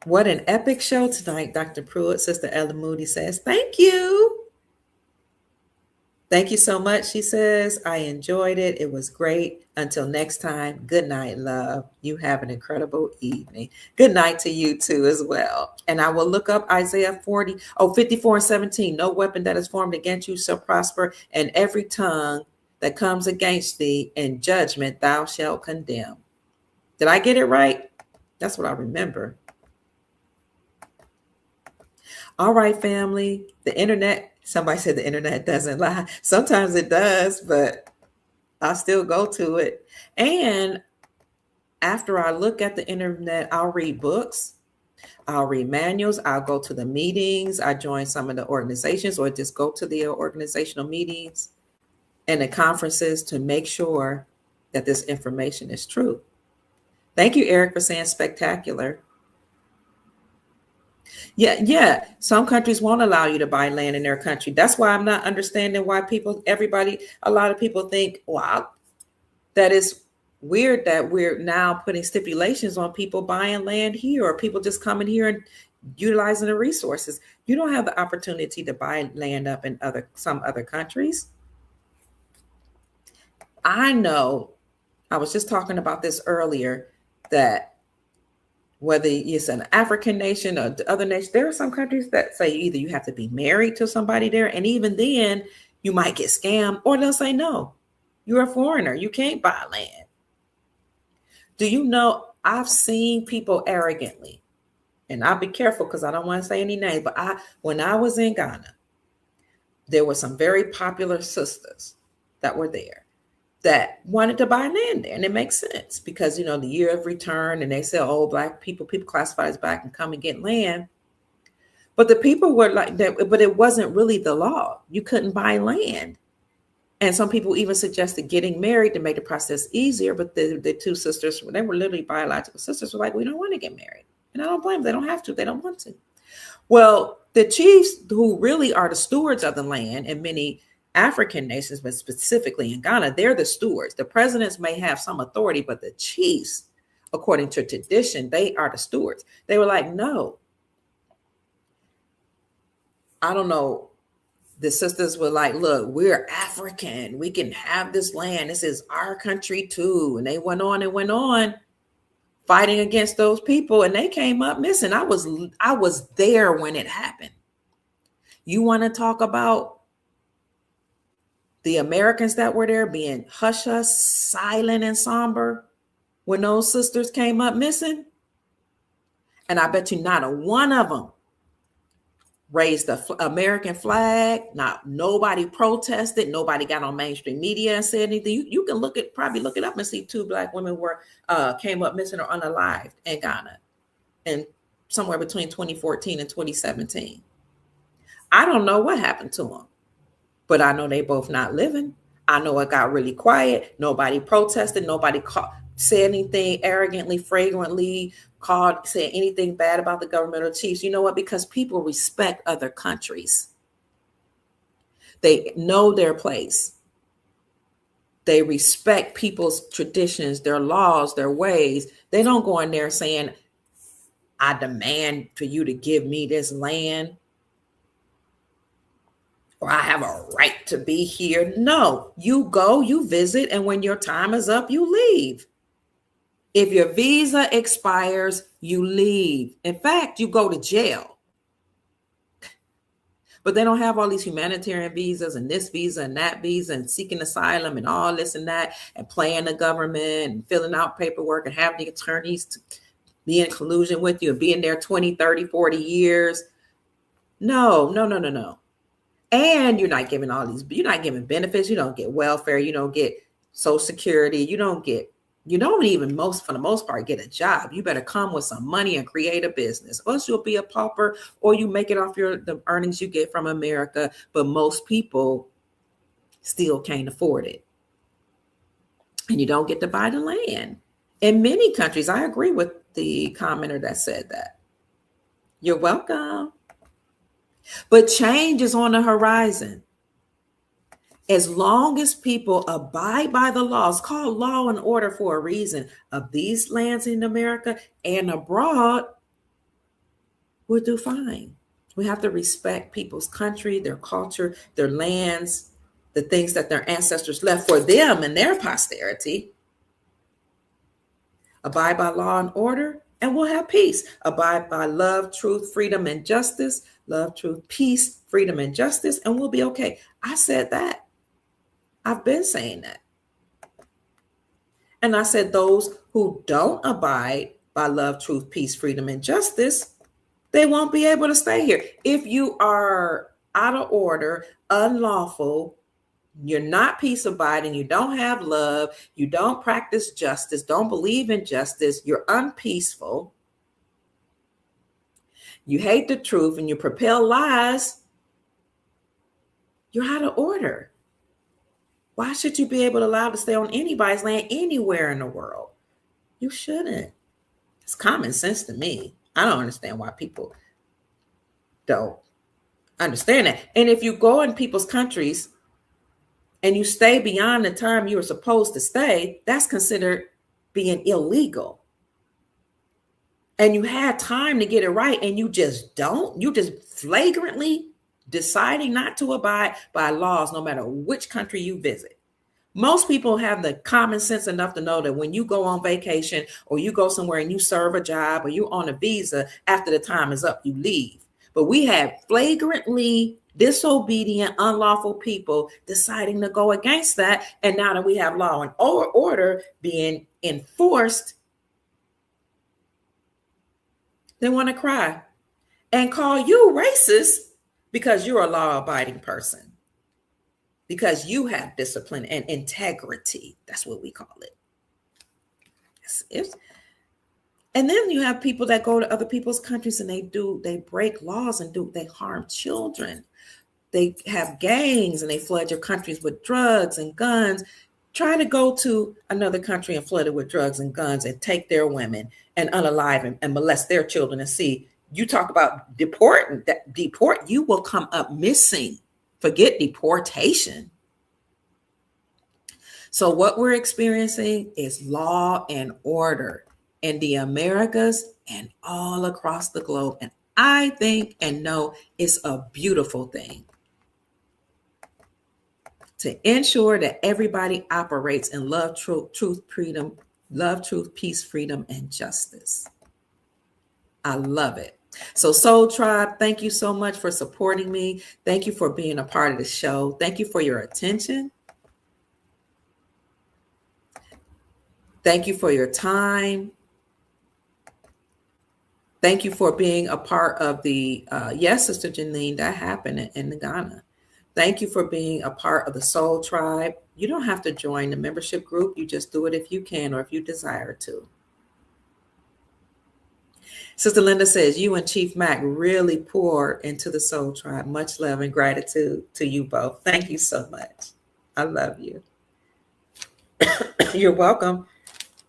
What an epic show tonight, Dr. Pruitt. Sister Ella Moody says, thank you. Thank you so much, she says. I enjoyed it. It was great. Until next time, good night, love. You have an incredible evening. Good night to you too as well. And I will look up Isaiah 54:17. No weapon that is formed against you shall prosper, and every tongue that comes against thee in judgment thou shalt condemn. Did I get it right? That's what I remember. All right, family. The internet, somebody said the internet doesn't lie. Sometimes it does, but I still go to it. And after I look at the internet, I'll read books, I'll read manuals, I'll go to the meetings, I join some of the organizations or just go to the organizational meetings and the conferences to make sure that this information is true. Thank you, Eric, for saying spectacular. Yeah. Some countries won't allow you to buy land in their country. That's why I'm not understanding why a lot of people think, wow, that is weird that we're now putting stipulations on people buying land here or people just coming here and utilizing the resources. You don't have the opportunity to buy land up in some other countries. I know, I was just talking about this earlier, that whether it's an African nation or the other nation, there are some countries that say either you have to be married to somebody there, and even then you might get scammed, or they'll say, no, you're a foreigner, you can't buy land. Do you know, I've seen people arrogantly, and I'll be careful because I don't want to say any names, but when I was in Ghana, there were some very popular sisters that were there that wanted to buy land there. And it makes sense because, the year of return, and they say, oh, Black people classified as Black can come and get land. But the people were like that, but it wasn't really the law. You couldn't buy land. And some people even suggested getting married to make the process easier. But the two sisters, they were literally biological sisters, were like, we don't want to get married. And I don't blame them. They don't have to. They don't want to. Well, the chiefs, who really are the stewards of the land in many African nations, but specifically in Ghana, they're the stewards. The presidents may have some authority, but the chiefs, according to tradition, they are the stewards. They were like, no. I don't know. The sisters were like, look, we're African. We can have this land. This is our country too. And they went on fighting against those people, and they came up missing. I was there when it happened. You want to talk about the Americans that were there being hush-hush, silent and somber when those sisters came up missing? And I bet you not a one of them raised the American flag. Nobody protested. Nobody got on mainstream media and said anything. You can probably look it up and see 2 Black women came up missing or unalived in Ghana, and somewhere between 2014 and 2017. I don't know what happened to them, but I know they both not living. I know it got really quiet. Nobody protested. Nobody said anything arrogantly, flagrantly, said anything bad about the government or chiefs. You know what? Because people respect other countries. They know their place. They respect people's traditions, their laws, their ways. They don't go in there saying, I demand for you to give me this land, or I have a right to be here. No, you go, you visit, and when your time is up, you leave. If your visa expires, you leave. In fact, you go to jail. But they don't have all these humanitarian visas and this visa and that visa and seeking asylum and all this and that and playing the government and filling out paperwork and having the attorneys to be in collusion with you and being there 20, 30, 40 years. No. And you're not giving benefits. You don't get welfare. You don't get Social Security. You don't even for the most part, get a job. You better come with some money and create a business. Or else you'll be a pauper, or you make it off the earnings you get from America. But most people still can't afford it. And you don't get to buy the land. In many countries, I agree with the commenter that said that. You're welcome. But change is on the horizon. As long as people abide by the laws, called law and order for a reason, of these lands in America and abroad, we'll do fine. We have to respect people's country, their culture, their lands, the things that their ancestors left for them and their posterity. Abide by law and order, and we'll have peace. Abide by love, truth, freedom, and justice. Love, truth, peace, freedom, and justice, and we'll be okay. I said that. I've been saying that. And I said those who don't abide by love, truth, peace, freedom, and justice, they won't be able to stay here. If you are out of order, unlawful, you're not peace abiding, you don't have love, you don't practice justice, don't believe in justice, you're unpeaceful, you hate the truth, and you propel lies, you're out of order. Why should you be able to allow to stay on anybody's land anywhere in the world? You shouldn't. It's common sense to me. I don't understand why people don't understand that. And if you go in people's countries and you stay beyond the time you were supposed to stay, that's considered being illegal. And you had time to get it right, and you just don't. You just flagrantly deciding not to abide by laws, no matter which country you visit. Most people have the common sense enough to know that when you go on vacation or you go somewhere and you serve a job or you on a visa, after the time is up, you leave. But we have flagrantly disobedient, unlawful people deciding to go against that. And now that we have law and order being enforced, They want to cry and call you racist because you're a law-abiding person, because you have discipline and integrity. That's what we call it. And then you have people that go to other people's countries and they break laws and they harm children. They have gangs and they flood your countries with drugs and guns. Try to go to another country and flood it with drugs and guns and take their women and unalive and molest their children and see. You talk about deport, you will come up missing. Forget deportation. So what we're experiencing is law and order in the Americas and all across the globe. And I think and know it's a beautiful thing to ensure that everybody operates in love, truth, freedom, peace, freedom, and justice. I love it. So Soul Tribe, thank you so much for supporting me. Thank you for being a part of the show. Thank you for your attention. Thank you for your time. Thank you for being a part of the, yes, Sister Janine, that happened in Ghana. Thank you for being a part of the Soul Tribe. You don't have to join the membership group. You just do it if you can or if you desire to. Sister Linda says, you and Chief Mac really pour into the Soul Tribe. Much love and gratitude to you both. Thank you so much. I love you. You're welcome.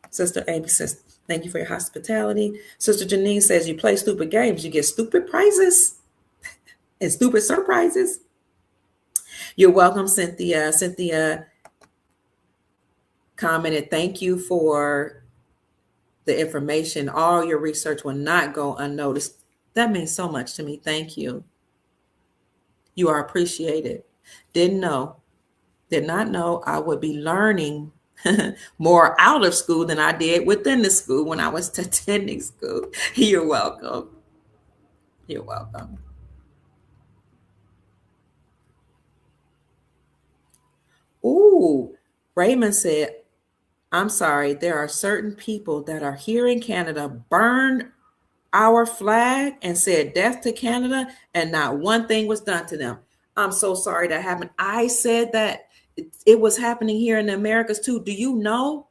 Sister Amy says, thank you for your hospitality. Sister Janine says, you play stupid games, you get stupid prizes and stupid surprises. You're welcome, Cynthia. Cynthia commented, thank you for the information. All your research will not go unnoticed. That means so much to me. Thank you. You are appreciated. Did not know I would be learning more out of school than I did within the school when I was attending school. You're welcome. You're welcome. Ooh, Raymond said, I'm sorry, there are certain people that are here in Canada, burned our flag and said death to Canada, and not one thing was done to them. I'm so sorry that happened. I said that it was happening here in the Americas too. Do you know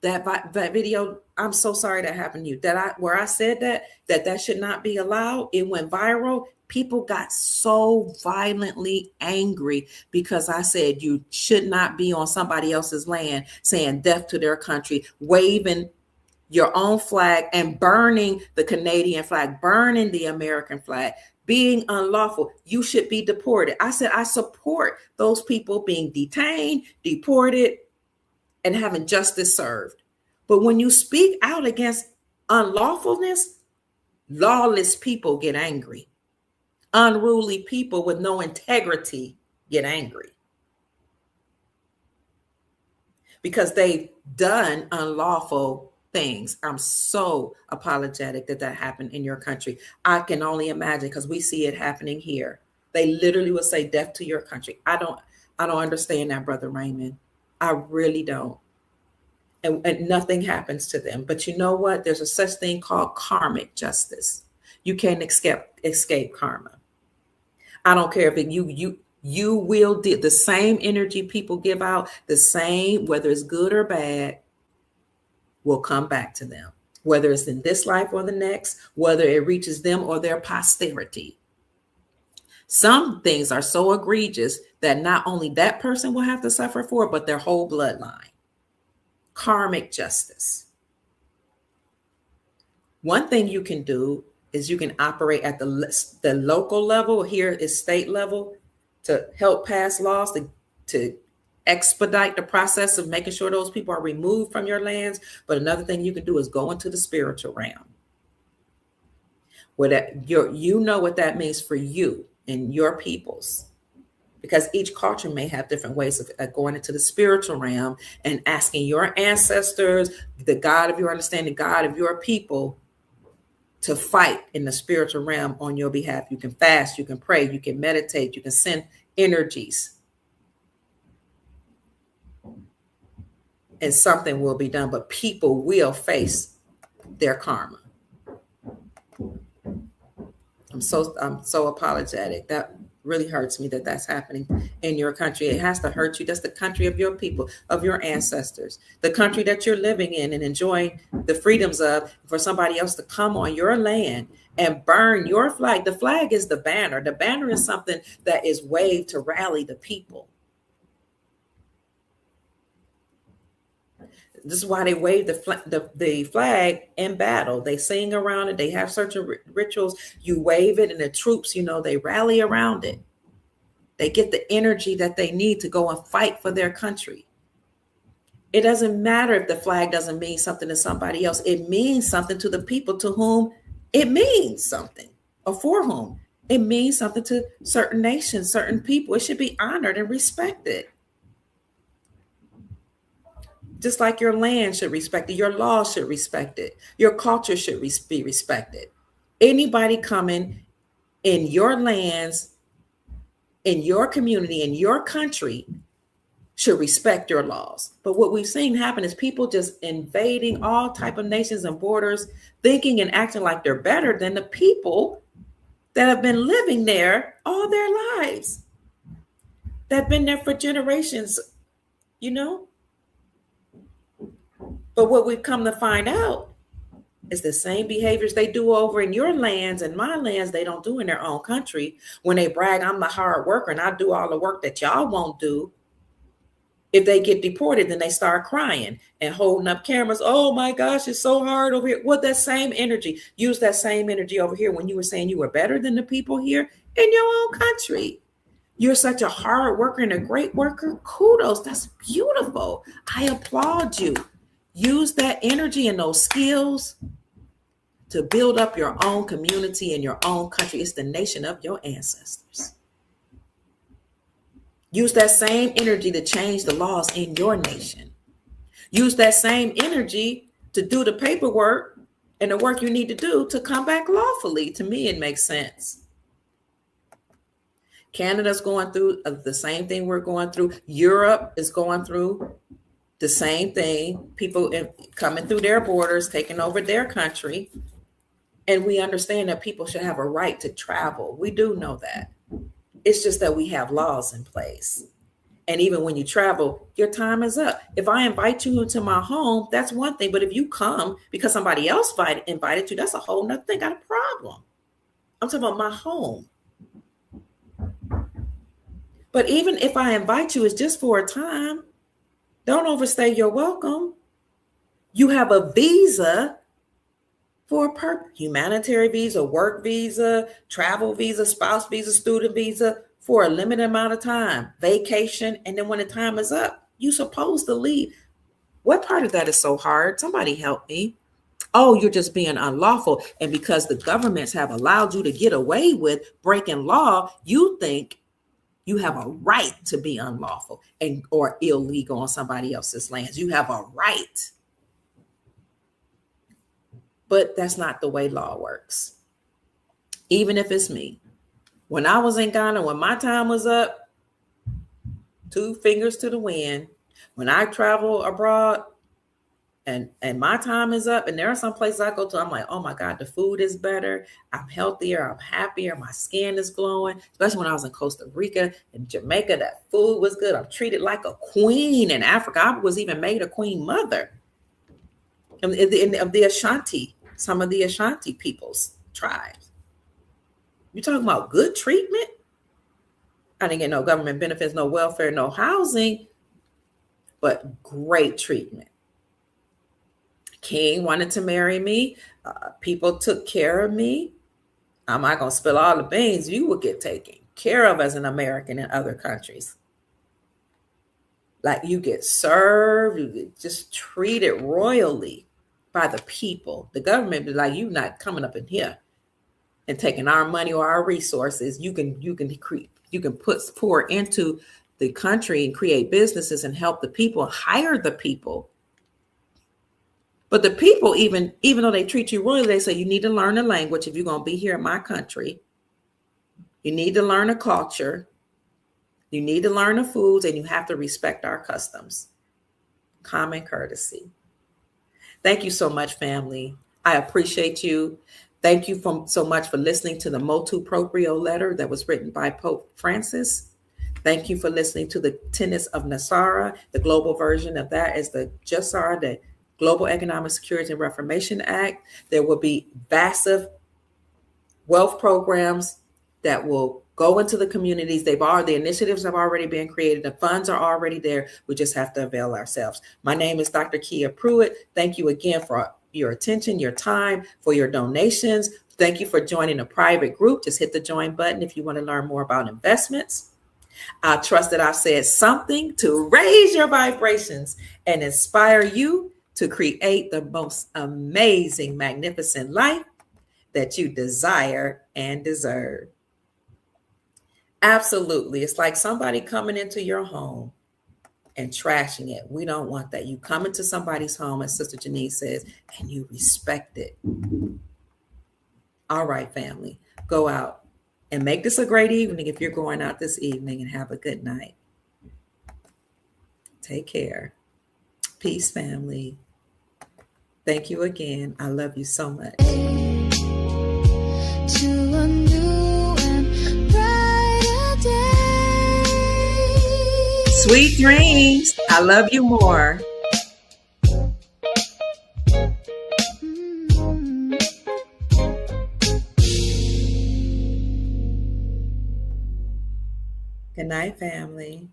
that video? I'm so sorry that happened to you. Where I said that should not be allowed. It went viral. People got so violently angry because I said you should not be on somebody else's land saying death to their country, waving your own flag and burning the Canadian flag, burning the American flag, being unlawful. You should be deported. I said I support those people being detained, deported, and having justice served. But when you speak out against unlawfulness, lawless people get angry. Unruly people with no integrity get angry because they've done unlawful things. I'm so apologetic that happened in your country. I can only imagine because we see it happening here. They literally will say death to your country. I don't understand that, Brother Raymond. I really don't. And nothing happens to them. But you know what? There's a such thing called karmic justice. You can't escape karma. I don't care if you will the same energy people give out, the same, whether it's good or bad, will come back to them, whether it's in this life or the next, whether it reaches them or their posterity. Some things are so egregious that not only that person will have to suffer for it, but their whole bloodline. Karmic justice. One thing you can do is you can operate at the local level. Here is state level to help pass laws to expedite the process of making sure those people are removed from your lands. But another thing you can do is go into the spiritual realm. You know what that means for you and your peoples, because each culture may have different ways of going into the spiritual realm and asking your ancestors, the God of your understanding, God of your people, to fight in the spiritual realm on your behalf. You can fast, you can pray, you can meditate, you can send energies, and something will be done, but people will face their karma. I'm so apologetic. That really hurts me that that's happening in your country. It has to hurt you. That's the country of your people, of your ancestors, the country that you're living in and enjoying the freedoms of, for somebody else to come on your land and burn your flag. The flag is the banner. The banner is something that is waved to rally the people. This is why they wave the flag in battle. They sing around it. They have certain rituals. You wave it and the troops, they rally around it. They get the energy that they need to go and fight for their country. It doesn't matter if the flag doesn't mean something to somebody else. It means something to the people to whom it means something, or for whom it means something to certain nations, certain people. It should be honored and respected. Just like your land should respect it, your laws should respect it, your culture should be respected. Anybody coming in your lands, in your community, in your country should respect your laws. But what we've seen happen is people just invading all type of nations and borders, thinking and acting like they're better than the people that have been living there all their lives, that have been there for generations, But what we've come to find out is the same behaviors they do over in your lands and my lands, they don't do in their own country. When they brag, I'm the hard worker and I do all the work that y'all won't do. If they get deported, then they start crying and holding up cameras. Oh my gosh, it's so hard over here. Well, that same energy, use that same energy over here when you were saying you were better than the people here in your own country. You're such a hard worker and a great worker. Kudos. That's beautiful. I applaud you. Use that energy and those skills to build up your own community and your own country. It's the nation of your ancestors. Use that same energy to change the laws in your nation. Use that same energy to do the paperwork and the work you need to do to come back lawfully. To me, it makes sense. Canada's going through the same thing we're going through. Europe is going through the same thing. People coming through their borders, taking over their country. And we understand that people should have a right to travel. We do know that. It's just that we have laws in place. And even when you travel, your time is up. If I invite you into my home, that's one thing. But if you come because somebody else invited you, that's a whole nother thing. Got a problem. I'm talking about my home. But even if I invite you, it's just for a time. Don't overstay your welcome. You have a visa for a purpose. Humanitarian visa, work visa, travel visa, spouse visa, student visa for a limited amount of time, vacation. And then when the time is up, you're supposed to leave. What part of that is so hard? Somebody help me. Oh, you're just being unlawful. And because the governments have allowed you to get away with breaking law, you think you have a right to be unlawful or illegal on somebody else's lands. You have a right. But that's not the way law works. Even if it's me. When I was in Ghana, when my time was up, 2 fingers to the wind. When I travel abroad and my time is up, and there are some places I go to, I'm like, oh my God, the food is better. I'm healthier. I'm happier. My skin is glowing. Especially when I was in Costa Rica and Jamaica, that food was good. I'm treated like a queen. In Africa, I was even made a queen mother. Of the Ashanti, some of the Ashanti people's tribes. You're talking about good treatment? I didn't get no government benefits, no welfare, no housing, but great treatment. King wanted to marry me. People took care of me. I'm not going to spill all the beans. You will get taken care of as an American in other countries. Like you get served, you get just treated royally by the people. The government be like, you're not coming up in here and taking our money or our resources. You can pour into the country and create businesses and help the people, hire the people. But the people, even though they treat you royally, they say you need to learn the language if you're going to be here in my country. You need to learn the culture. You need to learn the foods, and you have to respect our customs. Common courtesy. Thank you so much, family. I appreciate you. Thank you so much for listening to the Motu Proprio letter that was written by Pope Francis. Thank you for listening to the Tenets of Nasara. The global version of that is the JSAR, the Global Economic Security and Reformation Act. There will be massive wealth programs that will go into the communities. The initiatives have already been created. The funds are already there. We just have to avail ourselves. My name is Dr. Kia Pruitt. Thank you again for your attention, your time, for your donations. Thank you for joining a private group. Just hit the join button if you want to learn more about investments. I trust that I've said something to raise your vibrations and inspire you to create the most amazing, magnificent life that you desire and deserve. Absolutely. It's like somebody coming into your home and trashing it. We don't want that. You come into somebody's home, as Sister Janice says, and you respect it. All right, family, go out and make this a great evening if you're going out this evening, and have a good night. Take care. Peace, family. Thank you again. I love you so much. To a new and brighter day. Sweet dreams. I love you more. Good night, family.